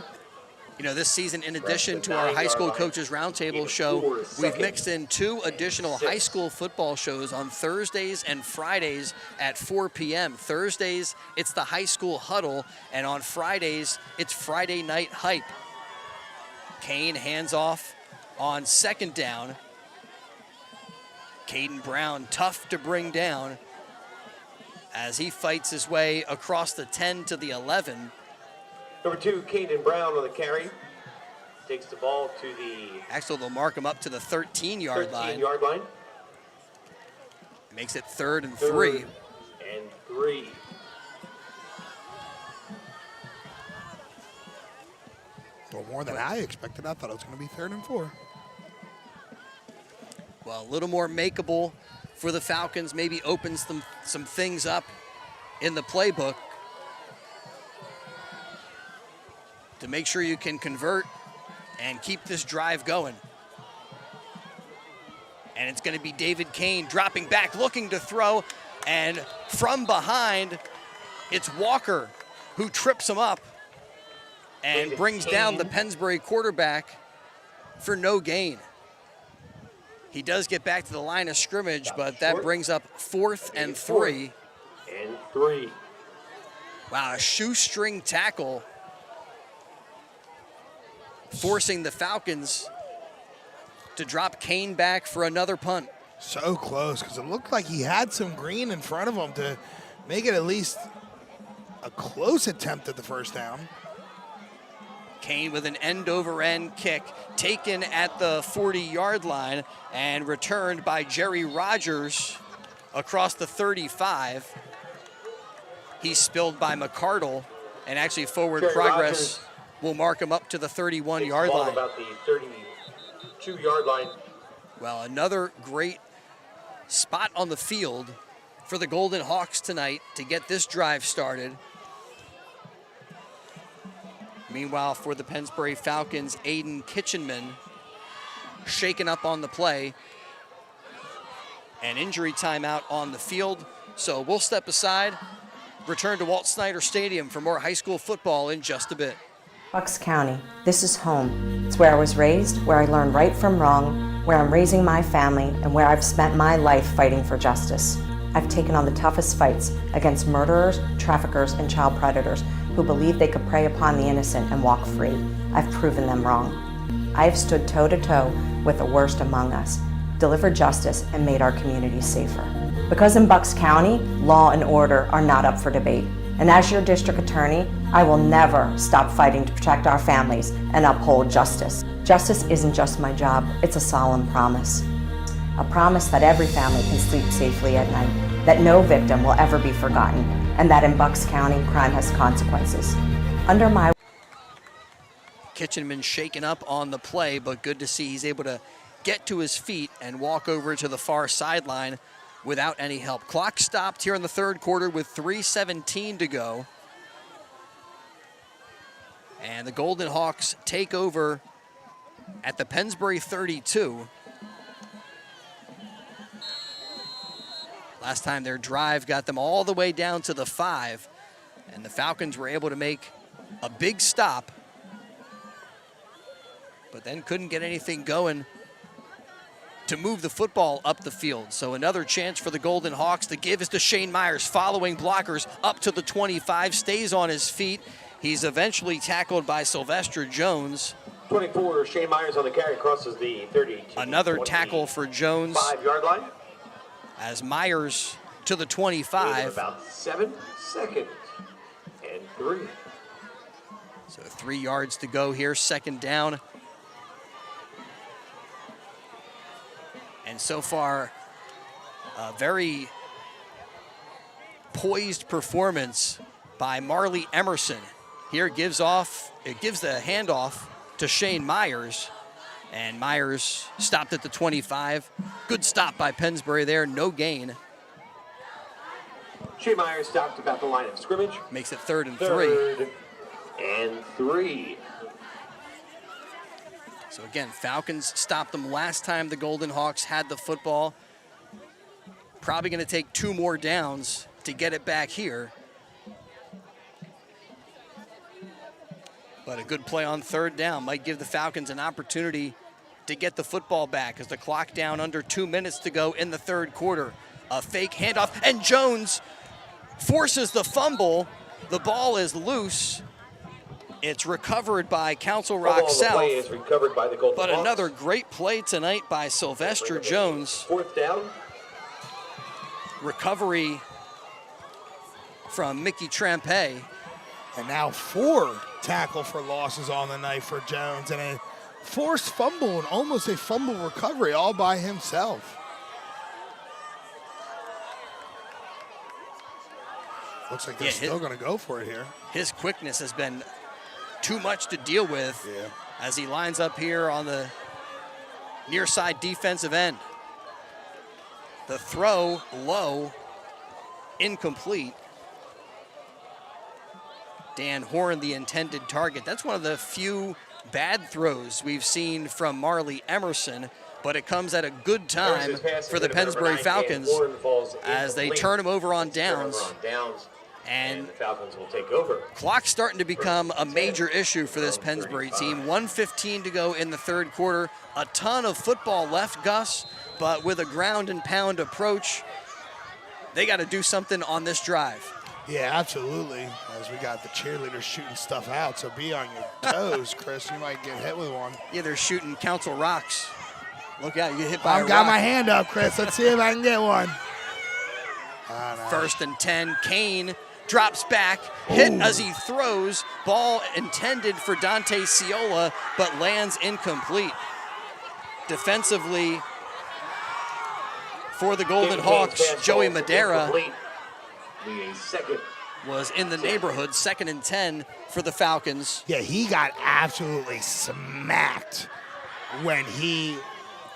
You know, this season, in addition to our high school coaches roundtable show, we've mixed in 2 additional high school football shows on Thursdays and Fridays at 4 p.m. Thursdays, it's the high school huddle, and on Fridays, it's Friday night hype. Kane hands off on 2nd down. Caden Brown, tough to bring down as he fights his way across the 10 to the 11. Number 2, Caden Brown on the carry. Takes the ball to the... Actually, they'll mark him up to the 13-yard line. 13-yard line. Makes it 3rd and 3. 3rd and 3. Well, more than I expected. I thought it was going to be 3rd and 4. Well, a little more makeable for the Falcons. Maybe opens some things up in the playbook to make sure you can convert and keep this drive going. And it's going to be David Kane dropping back, looking to throw, and from behind, it's Walker who trips him up and David brings Kane down the Pennsbury quarterback for no gain. He does get back to the line of scrimmage, but that brings up 4th and 3. And 3. Wow, a shoestring tackle forcing the Falcons to drop Kane back for another punt. So close, because it looked like he had some green in front of him to make it at least a close attempt at the first down. Kane with an end-over-end kick taken at the 40-yard line and returned by Jerry Rogers across the 35. He's spilled by McCardle, and actually forward Jerry progress Rogers will mark him up to the 31-yard ball line. About the 32-yard line. Well, another great spot on the field for the Golden Hawks tonight to get this drive started. Meanwhile, for the Pennsbury Falcons, Aiden Kitchenman shaken up on the play. An injury timeout on the field. So we'll step aside, return to Walt Snyder Stadium for more high school football in just a bit. Bucks County, this is home. It's where I was raised, where I learned right from wrong, where I'm raising my family, and where I've spent my life fighting for justice. I've taken on the toughest fights against murderers, traffickers, and child predators who believed they could prey upon the innocent and walk free. I've proven them wrong. I have stood toe-to-toe with the worst among us, delivered justice, and made our communities safer. Because in Bucks County, law and order are not up for debate. And as your district attorney, I will never stop fighting to protect our families and uphold justice. Justice isn't just my job, it's a solemn promise. A promise that every family can sleep safely at night, that no victim will ever be forgotten, and that in Bucks County, crime has consequences. Under my Kitchenman shaken up on the play, but good to see he's able to get to his feet and walk over to the far sideline without any help. Clock stopped here in the third quarter with 3:17 to go. And the Golden Hawks take over at the Pennsbury 32. Last time their drive got them all the way down to the 5, and the Falcons were able to make a big stop, but then couldn't get anything going to move the football up the field. So another chance for the Golden Hawks. The give is to Shane Myers, following blockers up to the 25, stays on his feet. He's eventually tackled by Sylvester Jones. 24, Shane Myers on the carry, crosses the 30. Another tackle for Jones. 5-yard line. As Myers to the 25. About 7 seconds and 3. So 3 yards to go here, second down. And so far, a very poised performance by Marley Emerson. Here gives the handoff to Shane Myers, and Myers stopped at the 25. Good stop by Pennsbury there, no gain. Shea Meyer stopped about the line of scrimmage. Makes it 3rd and 3. 3rd and 3. So again, Falcons stopped them last time the Golden Hawks had the football. Probably going to take 2 more downs to get it back here. But a good play on 3rd down might give the Falcons an opportunity to get the football back as the clock down under 2 minutes to go in the 3rd quarter. A fake handoff, and Jones forces the fumble. The ball is loose. It's recovered by Council Rock South. The play is recovered by the Golden But Hawks. another great play tonight by Sylvester Jones. 4th down. Recovery from Mickey Trempe. And now 4 tackle for losses on the night for Jones, and a forced fumble and almost a fumble recovery all by himself. Looks like they're still going to go for it here. His quickness has been too much to deal with as he lines up here on the near side defensive end. The throw low, incomplete. Dan Horn, the intended target. That's one of the few bad throws we've seen from Marley Emerson, but it comes at a good time for the Pennsbury Falcons as they turn him over on downs. And the Falcons will take over. Clock's starting to become a major issue for this Pennsbury team. 1:15 to go in the 3rd quarter. A ton of football left, Gus, but with a ground and pound approach, they got to do something on this drive. Yeah, absolutely. As we got the cheerleaders shooting stuff out, so be on your toes, Chris. You might get hit with one. Yeah, they're shooting Council Rocks. Look out, you get hit by a rock. I've got my hand up, Chris. Let's see if I can get one. 1st and 10. Kane drops back, hit as he throws. Ball intended for Dante Ciola, but lands incomplete. Defensively for the Golden Hawks, Joey Madera was in the neighborhood. 2nd and 10 for the Falcons. Yeah, he got absolutely smacked when he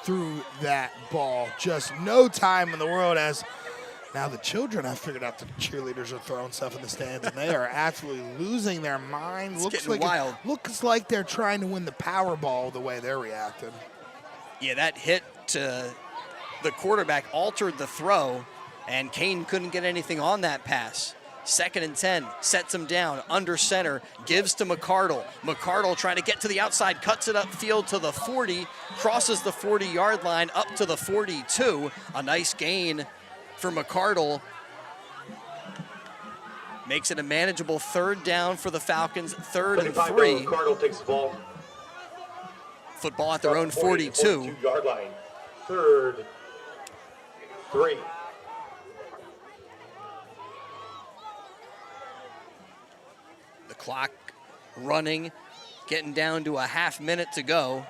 threw that ball. Just no time in the world, as now the children have figured out the cheerleaders are throwing stuff in the stands, and they are absolutely losing their mind. It's getting wild. Looks like they're trying to win the Powerball the way they're reacting. Yeah, that hit to the quarterback altered the throw, and Kane couldn't get anything on that pass. 2nd and 10, sets him down, under center, gives to McCardle. McCardle trying to get to the outside, cuts it upfield to the 40, crosses the 40-yard line up to the 42. A nice gain for McCardle. Makes it a manageable 3rd down for the Falcons, 3rd and 3. McCardle takes the ball. Football at their own 42. 42-yard line, 3rd, 3. The clock running, getting down to a half minute to go.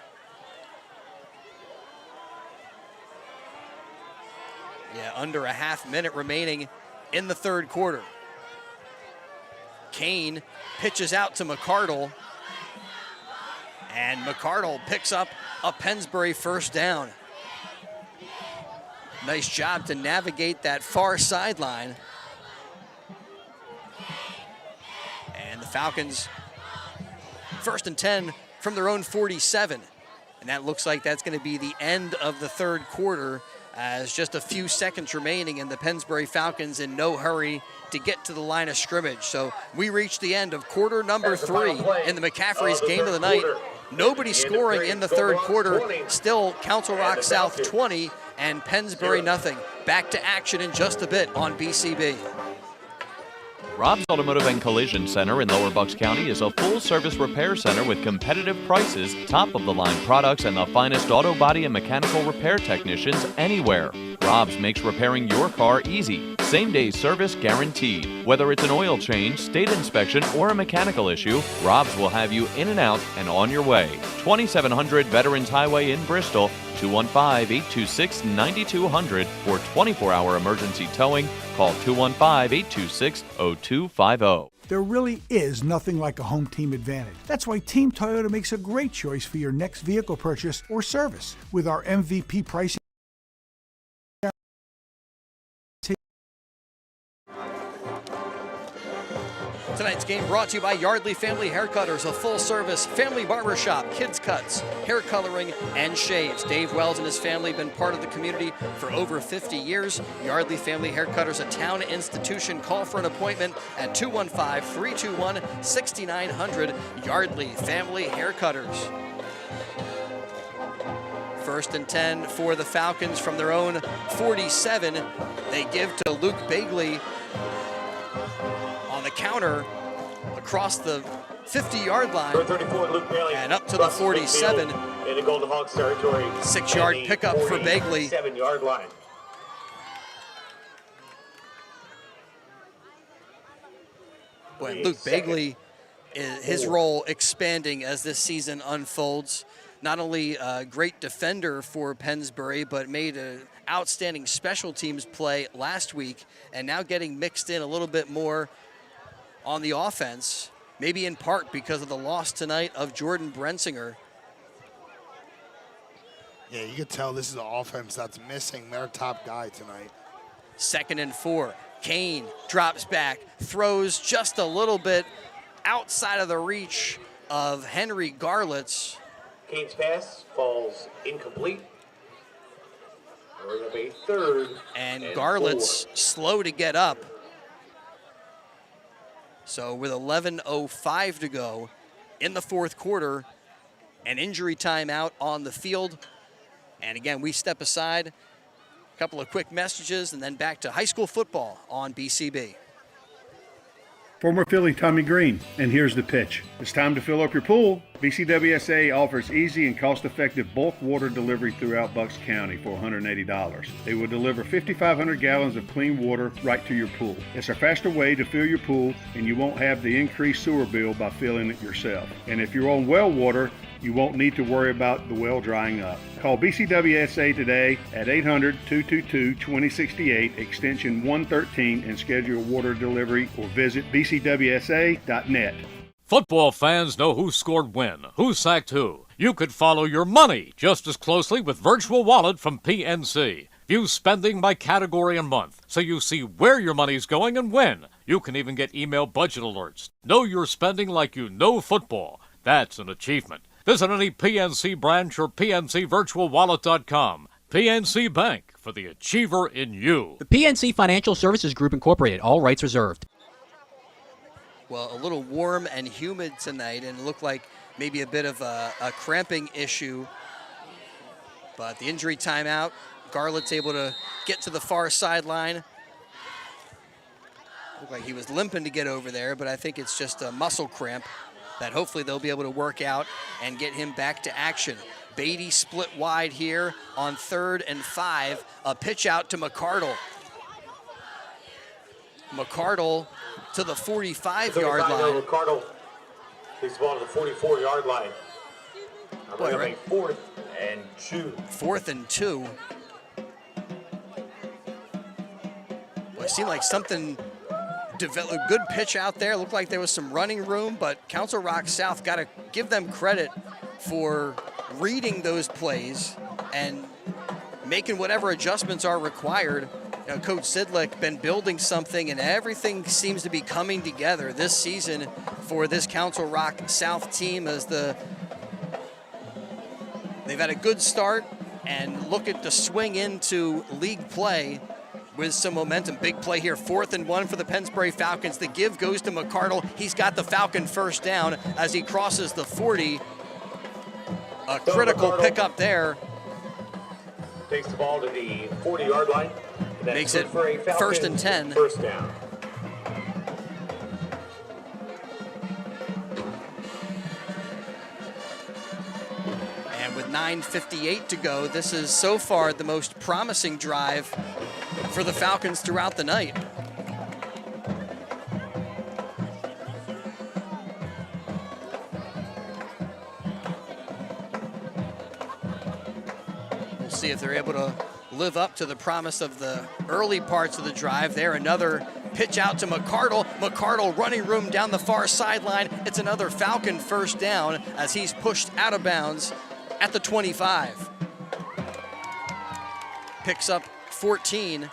Yeah, under a half minute remaining in the 3rd quarter. Kane pitches out to McCardle, and McCardle picks up a Pennsbury 1st down. Nice job to navigate that far sideline. And the Falcons, 1st and 10 from their own 47. And that looks like that's going to be the end of the 3rd quarter, as just a few seconds remaining, and the Pennsbury Falcons in no hurry to get to the line of scrimmage. So we reach the end of quarter number 3 in the McCaffrey's game of the night. Nobody scoring in the 3rd quarter. Still Council Rock South 20 and Pennsbury nothing. Back to action in just a bit on BCB. Rob's Automotive and Collision Center in Lower Bucks County is a full-service repair center with competitive prices, top-of-the-line products, and the finest auto body and mechanical repair technicians anywhere. Rob's makes repairing your car easy. Same-day service guaranteed. Whether it's an oil change, state inspection, or a mechanical issue, Rob's will have you in and out and on your way. 2700 Veterans Highway in Bristol, 215-826-9200 for 24-hour emergency towing. Call 215-826-0250. There really is nothing like a home team advantage. That's why Team Toyota makes a great choice for your next vehicle purchase or service. With our MVP pricing. game brought to you by Yardley Family Haircutters, a full-service family barbershop, kids cuts, hair coloring, and shaves. Dave Wells and his family have been part of the community for over 50 years. Yardley Family Haircutters, a town institution. Call for an appointment at 215-321-6900. Yardley Family Haircutters. 1st and 10 for the Falcons from their own 47. They give to Luke Bagley on the counter across the 50-yard line. 34, Luke Bailey, and up to the 47. In the Golden Hawks territory. 6-yard pickup for Bagley. 7-yard line. Boy, Luke Bagley, his role expanding as this season unfolds. Not only a great defender for Pennsbury, but made an outstanding special teams play last week, and now getting mixed in a little bit more on the offense, maybe in part because of the loss tonight of Jordan Brensinger. Yeah, you could tell this is an offense that's missing their top guy tonight. 2nd and 4. Kane drops back, throws just a little bit outside of the reach of Henry Garlitz. Kane's pass falls incomplete. We're going to be 3rd. And Garlitz slow to get up. So with 11:05 to go in the 4th quarter, an injury timeout on the field. And again, we step aside, a couple of quick messages, and then back to high school football on BCB. Former Philly Tommy Green, and here's the pitch. It's time to fill up your pool. BCWSA offers easy and cost-effective bulk water delivery throughout Bucks County for $180. They will deliver 5,500 gallons of clean water right to your pool. It's a faster way to fill your pool, and you won't have the increased sewer bill by filling it yourself. And if you're on well water, you won't need to worry about the well drying up. Call BCWSA today at 800-222-2068, extension 113, and schedule water delivery, or visit bcwsa.net. Football fans know who scored when, who sacked who. You could follow your money just as closely with Virtual Wallet from PNC. View spending by category and month, so you see where your money's going and when. You can even get email budget alerts. Know your spending like you know football. That's an achievement. Visit any PNC branch or PNCVirtualWallet.com. PNC Bank, for the achiever in you. The PNC Financial Services Group Incorporated, all rights reserved. Well, a little warm and humid tonight, and it looked like maybe a bit of a cramping issue. But the injury timeout, Garlett's able to get to the far sideline. Looked like he was limping to get over there, but I think it's just a muscle cramp that hopefully they'll be able to work out and get him back to action. Beatty split wide here on 3rd and 5. A pitch out to McCardle. McCardle to the 45-yard line. McCardle takes the ball to the 44-yard line. Boy, right. 4th and 2. 4th and 2. Well, it seemed like something developed. A good pitch out there. Looked like there was some running room, but Council Rock South got to give them credit for reading those plays and making whatever adjustments are required. You know, Coach Sidlick been building something, and everything seems to be coming together this season for this Council Rock South team as they've had a good start and looking to swing into league play with some momentum. Big play here, 4th and 1 for the Pennsbury Falcons. The give goes to McCardle. He's got the Falcon first down as he crosses the 40. A critical pickup there. Takes the ball to the 40-yard line. Makes it 1st and 10. First down. And with 9:58 to go, this is so far the most promising drive for the Falcons throughout the night. We'll see if they're able to live up to the promise of the early parts of the drive there. Another pitch out to McCardle. McCardle running room down the far sideline. It's another Falcon first down as he's pushed out of bounds at the 25. Picks up 14.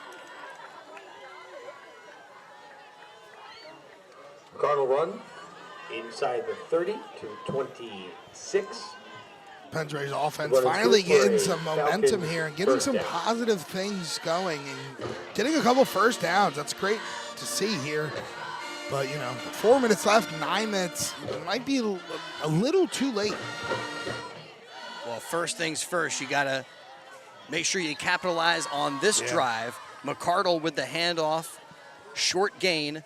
McCardle run inside the 30 to 26. Pennsbury's offense finally getting some momentum here and getting some positive things going and getting a couple first downs. That's great to see here. But, 4 minutes left, 9 minutes. It might be a little too late. Well, first things first, you got to make sure you capitalize on this drive. McCardle with the handoff, short gain.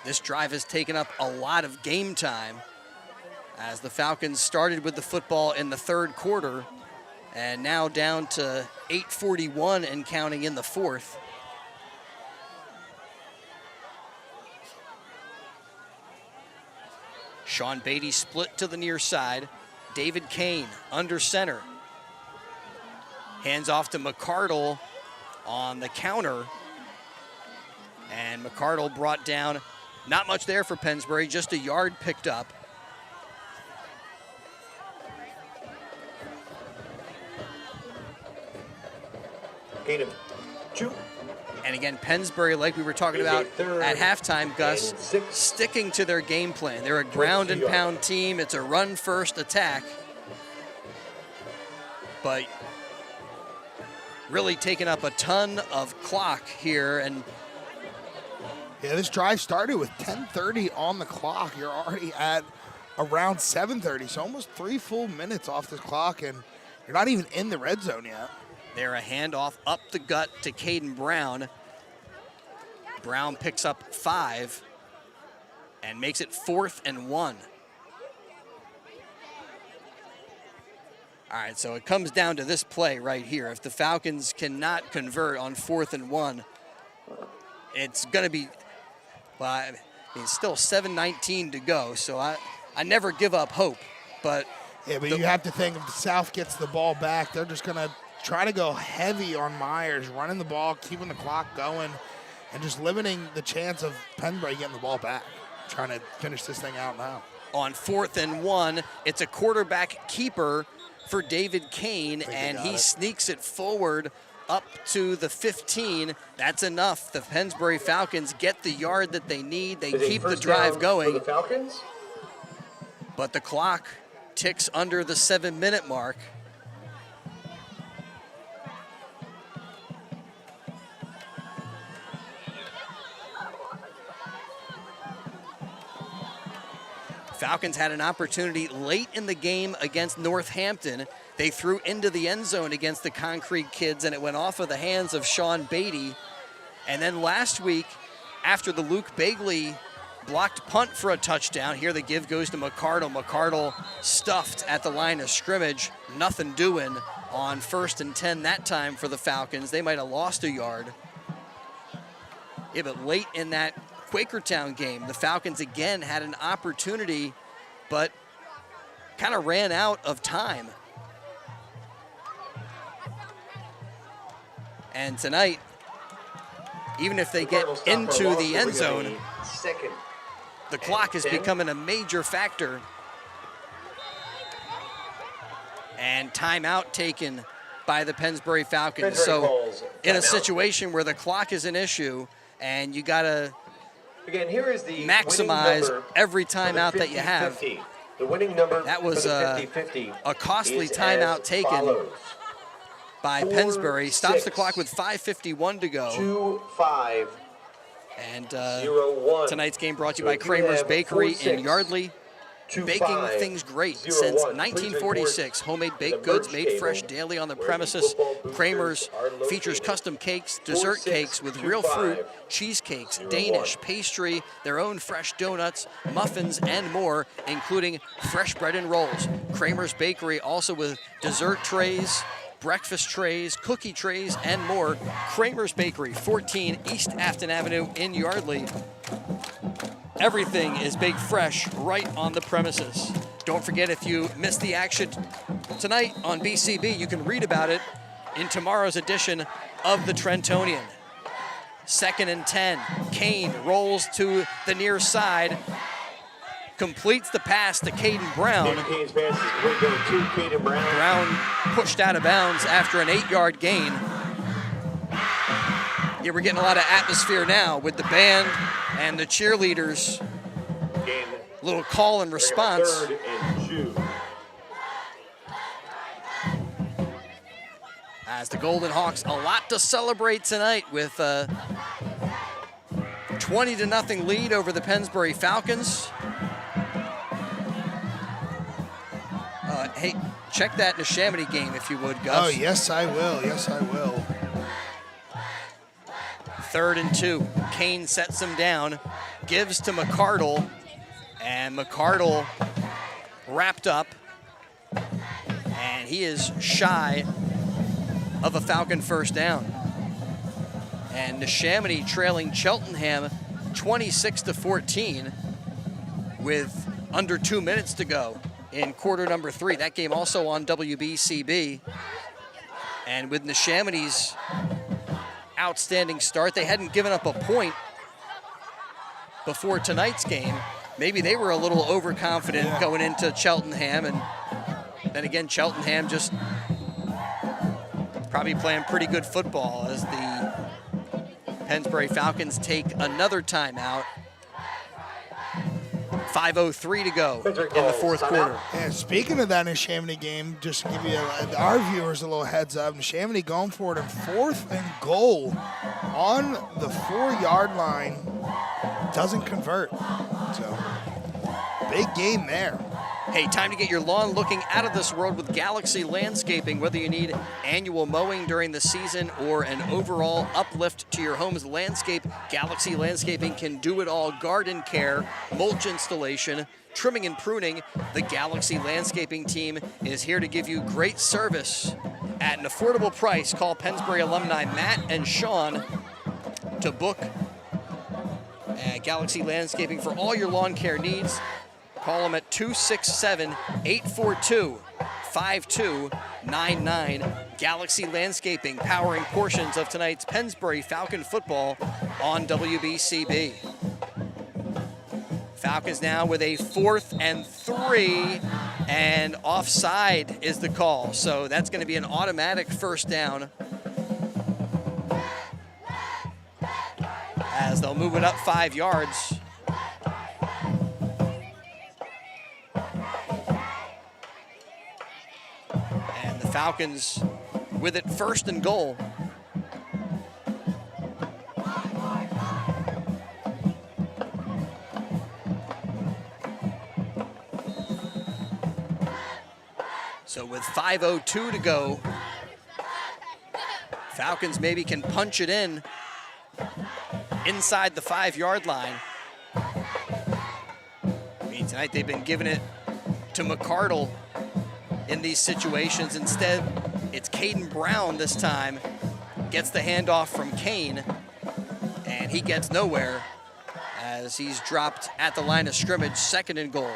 This drive has taken up a lot of game time as the Falcons started with the football in the third quarter and now down to 8:41 and counting in the fourth. Sean Beatty split to the near side. David Kane under center. Hands off to McCardle on the counter. And McCardle brought down. Not much there for Pennsbury, just a yard picked up. Gain of 2. And again, Pennsbury, like we were talking about at halftime, Gus, sticking to their game plan. They're a ground and pound team. It's a run-first attack. But really taking up a ton of clock here. And yeah, this drive started with 10:30 on the clock. You're already at around 7:30, so almost 3 full minutes off this clock, and you're not even in the red zone yet. They're a handoff up the gut to Caden Brown. Brown picks up 5 and makes it 4th and 1. All right, so it comes down to this play right here. If the Falcons cannot convert on 4th and 1, it's going to be, well, I mean, still 7:19 to go, so I never give up hope. But yeah, but you have to think if the South gets the ball back, they're just going to try to go heavy on Myers, running the ball, keeping the clock going, and just limiting the chance of Pennsbury getting the ball back, trying to finish this thing out now. On 4th and 1, it's a quarterback keeper for David Kane, and he sneaks it forward up to the 15. That's enough. The Pennsbury Falcons get the yard that they need. They keep the drive going. For the Falcons? But the clock ticks under the 7-minute mark. Falcons had an opportunity late in the game against Northampton. They threw into the end zone against the Concrete Kids, and it went off of the hands of Sean Beatty. And then last week, after the Luke Bagley blocked punt for a touchdown, here the give goes to McCardle. McCardle stuffed at the line of scrimmage. Nothing doing on 1st and 10 that time for the Falcons. They might have lost a yard. Yeah, but late in that Quakertown game, the Falcons again had an opportunity, but kind of ran out of time. And tonight, even if they get into the end zone, the clock is becoming a major factor. And timeout taken by the Pennsbury Falcons. So in a situation where the clock is an issue and you got to here is the maximize every timeout that you have. The winning number that was a costly timeout taken by Pennsbury. Stops the clock with 5:51 to go. 2-5. And tonight's game brought to you by Kramer's Bakery in Yardley. Baking things great since 1946. Homemade baked goods made fresh daily on the premises. Kramer's features custom cakes, dessert cakes with real fruit, cheesecakes, Danish, pastry, their own fresh donuts, muffins, and more, including fresh bread and rolls. Kramer's Bakery also with dessert trays, breakfast trays, cookie trays, and more. Kramer's Bakery, 14 East Afton Avenue in Yardley. Everything is baked fresh right on the premises. Don't forget, if you missed the action tonight on BCB, you can read about it in tomorrow's edition of the Trentonian. 2nd and 10. Kane rolls to the near side, completes the pass to Caden Brown. Brown pushed out of bounds after an 8-yard gain. Yeah, we're getting a lot of atmosphere now with the band and the cheerleaders. Little call and response. 3rd and 2. As the Golden Hawks, a lot to celebrate tonight with a 20-0 lead over the Pennsbury Falcons. Hey, check that Neshaminy game if you would, Gus. Oh, yes, I will. Yes, I will. 3rd and 2. Kane sets him down, gives to McCardle, and McCardle wrapped up, and he is shy of a Falcon first down. And Neshaminy trailing Cheltenham 26-14 with under 2 minutes to go in quarter number 3. That game also on WBCB. And with Neshaminy's outstanding start, they hadn't given up a point before tonight's game. Maybe they were a little overconfident going into Cheltenham, and then again, Cheltenham just probably playing pretty good football as the Pennsbury Falcons take another timeout. 5:03 to go in the fourth quarter. And speaking of that Neshaminy game, just to give you our viewers a little heads up, Neshaminy going for it in 4th and goal on the 4-yard line. Doesn't convert. So, big game there. Hey, time to get your lawn looking out of this world with Galaxy Landscaping. Whether you need annual mowing during the season or an overall uplift to your home's landscape, Galaxy Landscaping can do it all. Garden care, mulch installation, trimming and pruning. The Galaxy Landscaping team is here to give you great service at an affordable price. Call Pennsbury alumni Matt and Sean to book Galaxy Landscaping for all your lawn care needs. Call them at 267-842-5299. Galaxy Landscaping, powering portions of tonight's Pennsbury Falcon football on WBCB. Falcons now with a 4th and 3, and offside is the call. So that's going to be an automatic first down, as they'll move it up 5 yards. Falcons with it 1st and goal. So with 5:02 to go, Falcons maybe can punch it in inside the 5-yard line. I mean, tonight they've been giving it to McCardle in these situations. Instead, it's Caden Brown this time. Gets the handoff from Kane, and he gets nowhere as he's dropped at the line of scrimmage, 2nd and goal.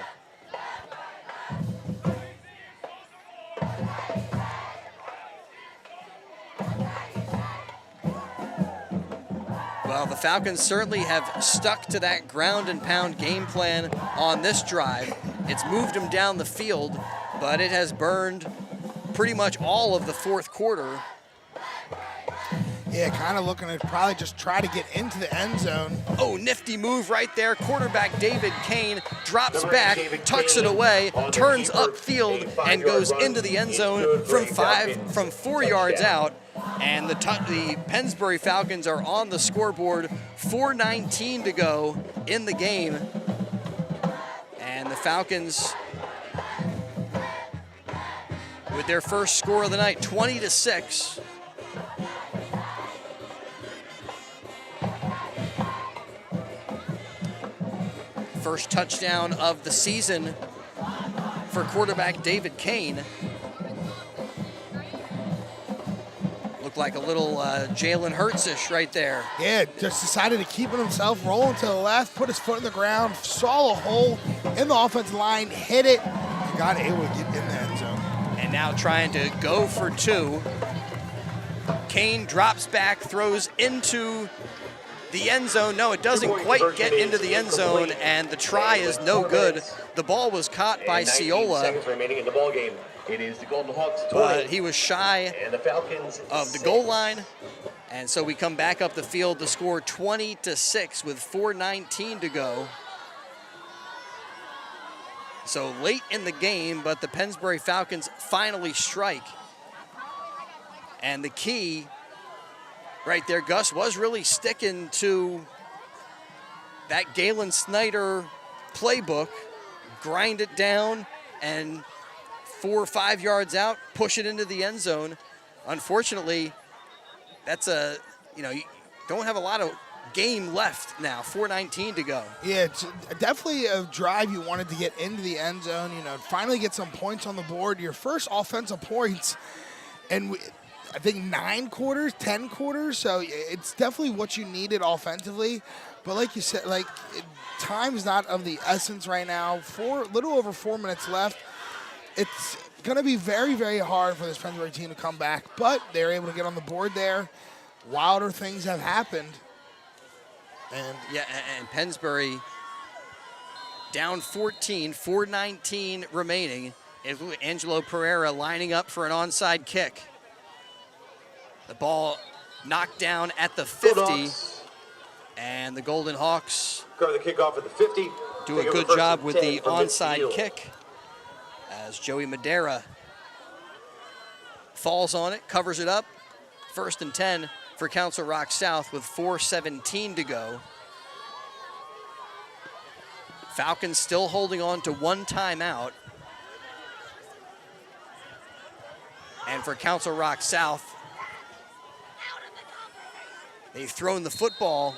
Well, the Falcons certainly have stuck to that ground and pound game plan on this drive. It's moved them down the field, but it has burned pretty much all of the fourth quarter. Yeah, kind of looking to probably just try to get into the end zone. Oh, nifty move right there. Quarterback David Kane drops back, tucks it away, turns upfield, and goes into the end zone from 4 yards out. And the Pennsbury Falcons are on the scoreboard. 4:19 to go in the game. And the Falcons with their first score of the night, 20-6. First touchdown of the season for quarterback David Kane. Looked like a little Jalen Hurts-ish right there. Yeah, just decided to keep it himself, rolling to the left, put his foot in the ground, saw a hole in the offensive line, hit it, and got able to get in the end zone. And now trying to go for 2. Kane drops back, throws into the end zone. No, it doesn't quite get into the end zone, and the try is no good. The ball was caught by Ciola. 19 seconds remaining in the ball game. It is the Golden Hawks 20. But he was shy and the Falcons of the goal line. And so we come back up the field to score 20-6 with 4:19 to go. So late in the game, but the Pennsbury Falcons finally strike. And the key right there, Gus, was really sticking to that Galen Snyder playbook, grind it down, and 4 or 5 yards out, push it into the end zone. Unfortunately, that's you don't have a lot of game left now, 4:19 to go. Yeah, it's definitely a drive you wanted to get into the end zone, finally get some points on the board, your first offensive points, and I think 9 quarters, 10 quarters, so it's definitely what you needed offensively. But like you said, time's not of the essence right now. Little over 4 minutes left. It's going to be very, very hard for this Pennsbury team to come back, but they're able to get on the board there. Wilder things have happened. And Pennsbury down 14, 4:19 remaining. Angelo Pereira lining up for an onside kick. The ball knocked down at the 50, and the Golden Hawks cover the kickoff at the 50. Do a good job with the onside kick as Joey Madera falls on it, covers it up. 1st and 10 for Council Rock South with 4:17 to go. Falcons still holding on to 1 timeout. And for Council Rock South, they've thrown the football,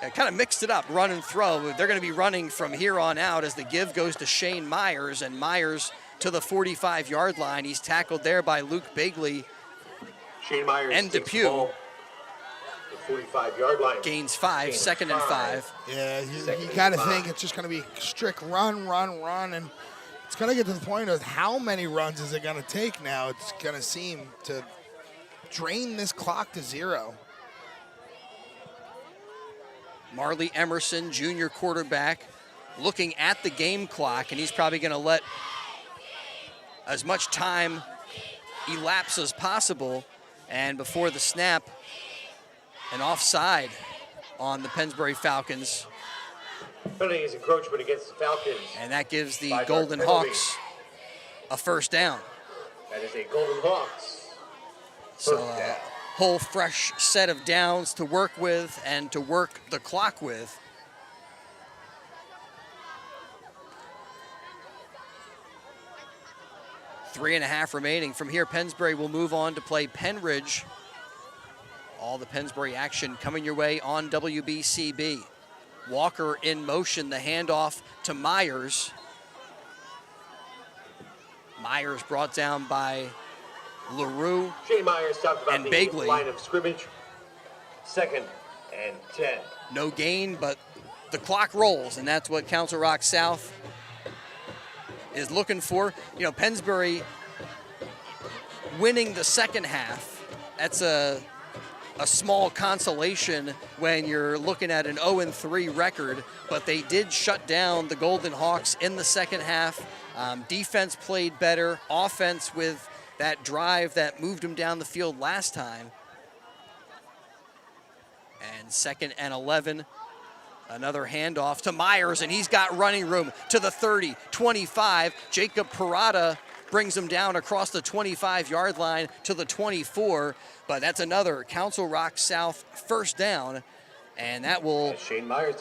kind of mixed it up, run and throw. They're going to be running from here on out as the give goes to Shane Myers, and Myers to the 45-yard line. He's tackled there by Luke Bigley. Shane Myers and Depew. The 45-yard line. Gains 5, 2nd and 5. Yeah, you got to think it's just going to be strict run, and it's going to get to the point of how many runs is it going to take now? It's going to seem to drain this clock to 0. Marley Emerson, junior quarterback, looking at the game clock, and he's probably going to let as much time elapse as possible. And before the snap, an offside on the Pennsbury Falcons. Penalty is encroachment against the Falcons. And that gives the Golden Hawks a 1st down. That is a Golden Hawks. So a whole fresh set of downs to work with and to work the clock with. Three and a half remaining. From here, Pennsbury will move on to play Penridge. All the Pennsbury action coming your way on WBCB. Walker in motion, the handoff to Myers. Myers brought down by LaRue Shane Myers talked about and the Bagley. Line of scrimmage. 2nd and 10. No gain, but the clock rolls, and that's what Council Rock South is looking for. Pennsbury winning the second half, that's a small consolation when you're looking at an 0-3 record, but they did shut down the Golden Hawks in the second half. Defense played better, offense with that drive that moved them down the field last time. And 2nd and 11. Another handoff to Myers, and he's got running room to the 30, 25. Jacob Parada brings him down across the 25-yard line to the 24, but that's another Council Rock South 1st down, and that will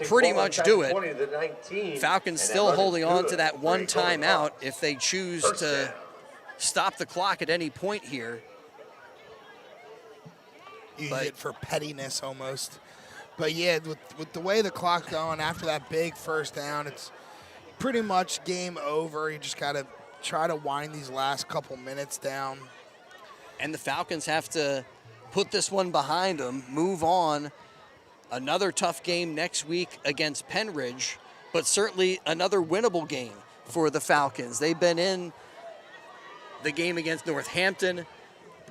pretty much do it. Falcons still holding on to that 1 timeout if they choose to stop the clock at any point here. Use it for pettiness almost. But yeah, with the way the clock's going after that big 1st down, it's pretty much game over. You just got to try to wind these last couple minutes down. And the Falcons have to put this one behind them, move on. Another tough game next week against Penridge, but certainly another winnable game for the Falcons. They've been in the game against Northampton.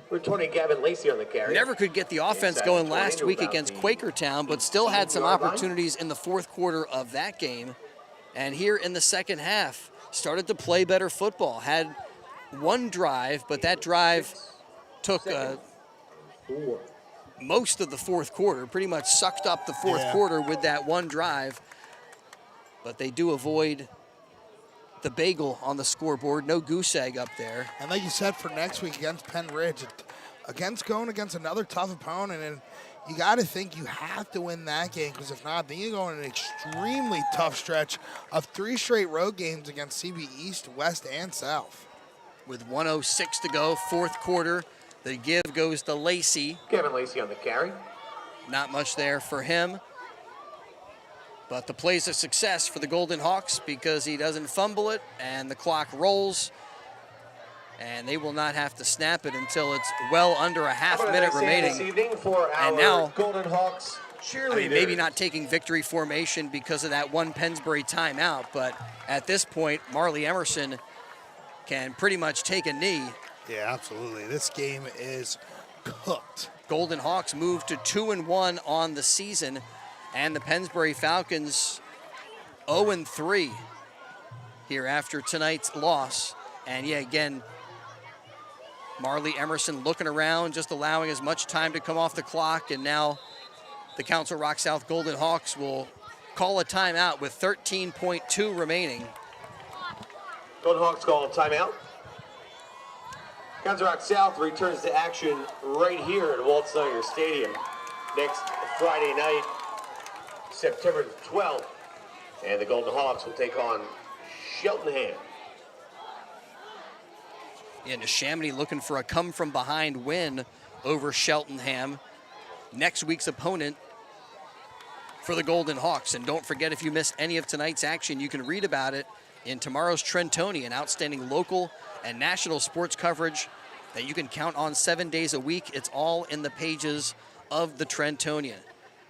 We're 20 Gavin Lacey on the carry. Never could get the offense going last week against Quakertown, but still had some opportunities in the 4th quarter of that game. And here in the second half, started to play better football. Had 1 drive, but that drive took most of the fourth quarter, pretty much sucked up the fourth quarter with that one drive. But they do avoid the bagel on the scoreboard. No goose egg up there. And like you said, for next week against Penn Ridge, going against another tough opponent, and you got to think you have to win that game, because if not, then you go on an extremely tough stretch of 3 straight road games against CB East, West, and South. With 1:06 to go, fourth quarter, the give goes to Lacey. Kevin Lacey on the carry. Not much there for him. But the play's a success for the Golden Hawks because he doesn't fumble it, and the clock rolls. And they will not have to snap it until it's well under a half minute remaining. This evening for our and now, Golden Hawks cheerleaders. Maybe not taking victory formation because of that one Pennsbury timeout, but at this point, Marley Emerson can pretty much take a knee. Yeah, absolutely. This game is cooked. Golden Hawks move to 2-1 on the season, and the Pennsbury Falcons 0-3 here after tonight's loss. And yeah, again, Marley Emerson looking around, just allowing as much time to come off the clock, and now the Council Rock South Golden Hawks will call a timeout with 13.2 remaining. Golden Hawks call a timeout. Council Rock South returns to action right here at Walt Snyder Stadium next Friday night, September 12th, and the Golden Hawks will take on Cheltenham. And Neshaminy looking for a come-from-behind win over Cheltenham, next week's opponent for the Golden Hawks. And don't forget, if you missed any of tonight's action, you can read about it in tomorrow's Trentonian, outstanding local and national sports coverage that you can count on 7 days a week. It's all in the pages of the Trentonian.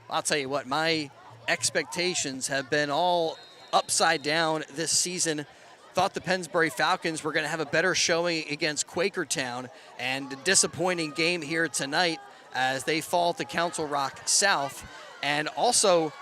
I'll tell you what, my expectations have been all upside down this season. Thought the Pennsbury Falcons were going to have a better showing against Quakertown, and a disappointing game here tonight as they fall to Council Rock South. And also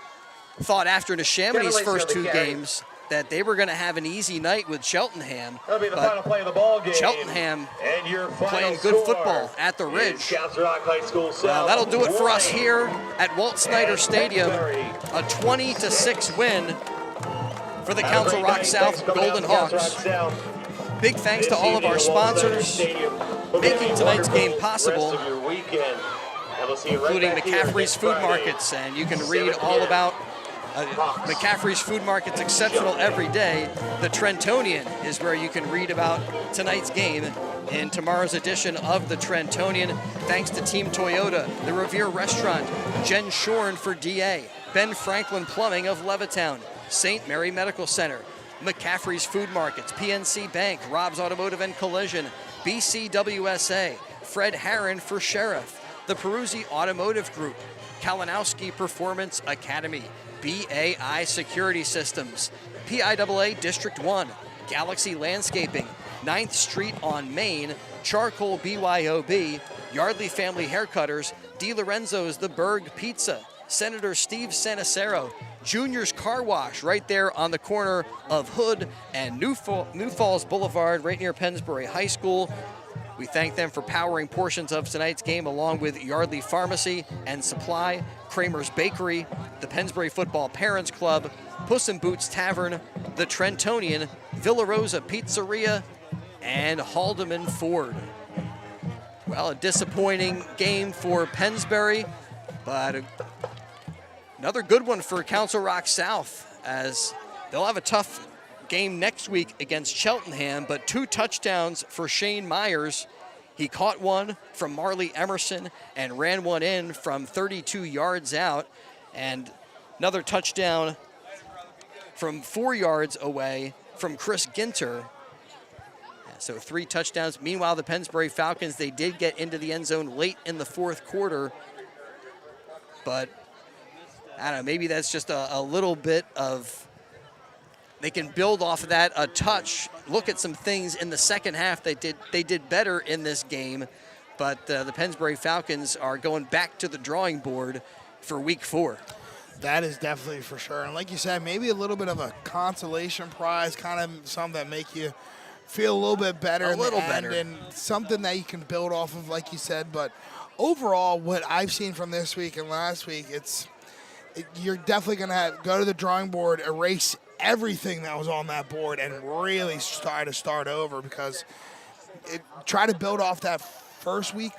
thought after Neshaminy's first 2 games that they were going to have an easy night with Cheltenham. That'll be the final play of the ball game. Cheltenham and your playing good football at the Ridge. Council Rock High School South. Well, that'll do it for us here at Walt Snyder Stadium. A 20-6 win for the Council Rock South Golden Hawks. Big thanks to all of our sponsors making tonight's game possible, including McCaffrey's Food Markets. And you can read all about McCaffrey's Food Market's exceptional every day. The Trentonian is where you can read about tonight's game in tomorrow's edition of the Trentonian. Thanks to Team Toyota, the Revere Restaurant, Jen Shorn for DA, Ben Franklin Plumbing of Levittown, St. Mary Medical Center, McCaffrey's Food Markets, PNC Bank, Rob's Automotive and Collision, BCWSA, Fred Herron for Sheriff, the Peruzzi Automotive Group, Kalinowski Performance Academy, BAI Security Systems, PIAA District 1, Galaxy Landscaping, 9th Street on Main, Charcoal BYOB, Yardley Family Haircutters, DiLorenzo's The Berg Pizza, Senator Steve Sanacero, Junior's Car Wash right there on the corner of Hood and New Falls Boulevard right near Pennsbury High School. We thank them for powering portions of tonight's game, along with Yardley Pharmacy and Supply, Kramer's Bakery, the Pennsbury Football Parents Club, Puss in Boots Tavern, the Trentonian, Villa Rosa Pizzeria, and Haldeman Ford. Well, a disappointing game for Pennsbury, but another good one for Council Rock South, as they'll have a tough game next week against Cheltenham, but 2 touchdowns for Shane Myers. He caught one from Marley Emerson and ran one in from 32 yards out, and another touchdown from 4 yards away from Chris Ginter. So 3 touchdowns. Meanwhile, the Pennsbury Falcons, they did get into the end zone late in the fourth quarter, but I don't know, maybe that's just a little bit of, they can build off of that a touch. Look at some things in the second half they did better in this game, but the Pennsbury Falcons are going back to the drawing board for week 4. That is definitely for sure. And like you said, maybe a little bit of a consolation prize, kind of something that make you feel a little bit better. A little better. And something that you can build off of, like you said. But overall, what I've seen from this week and last week, you're definitely going to go to the drawing board, erase everything that was on that board, and really try to start over, because try to build off that first week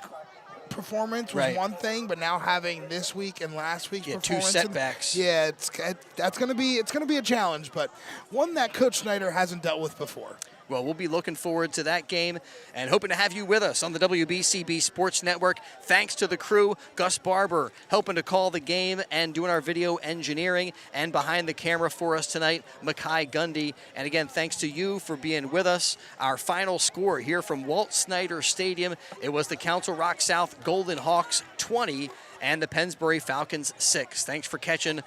performance was one thing, but now having this week and last week's performance, 2 setbacks. That's going to be a challenge, but one that Coach Snyder hasn't dealt with before. Well, we'll be looking forward to that game and hoping to have you with us on the WBCB Sports Network. Thanks to the crew, Gus Barber helping to call the game and doing our video engineering, and behind the camera for us tonight, Makai Gundy. And again, thanks to you for being with us. Our final score here from Walt Snyder Stadium, it was the Council Rock South Golden Hawks 20 and the Pennsbury Falcons 6. Thanks for catching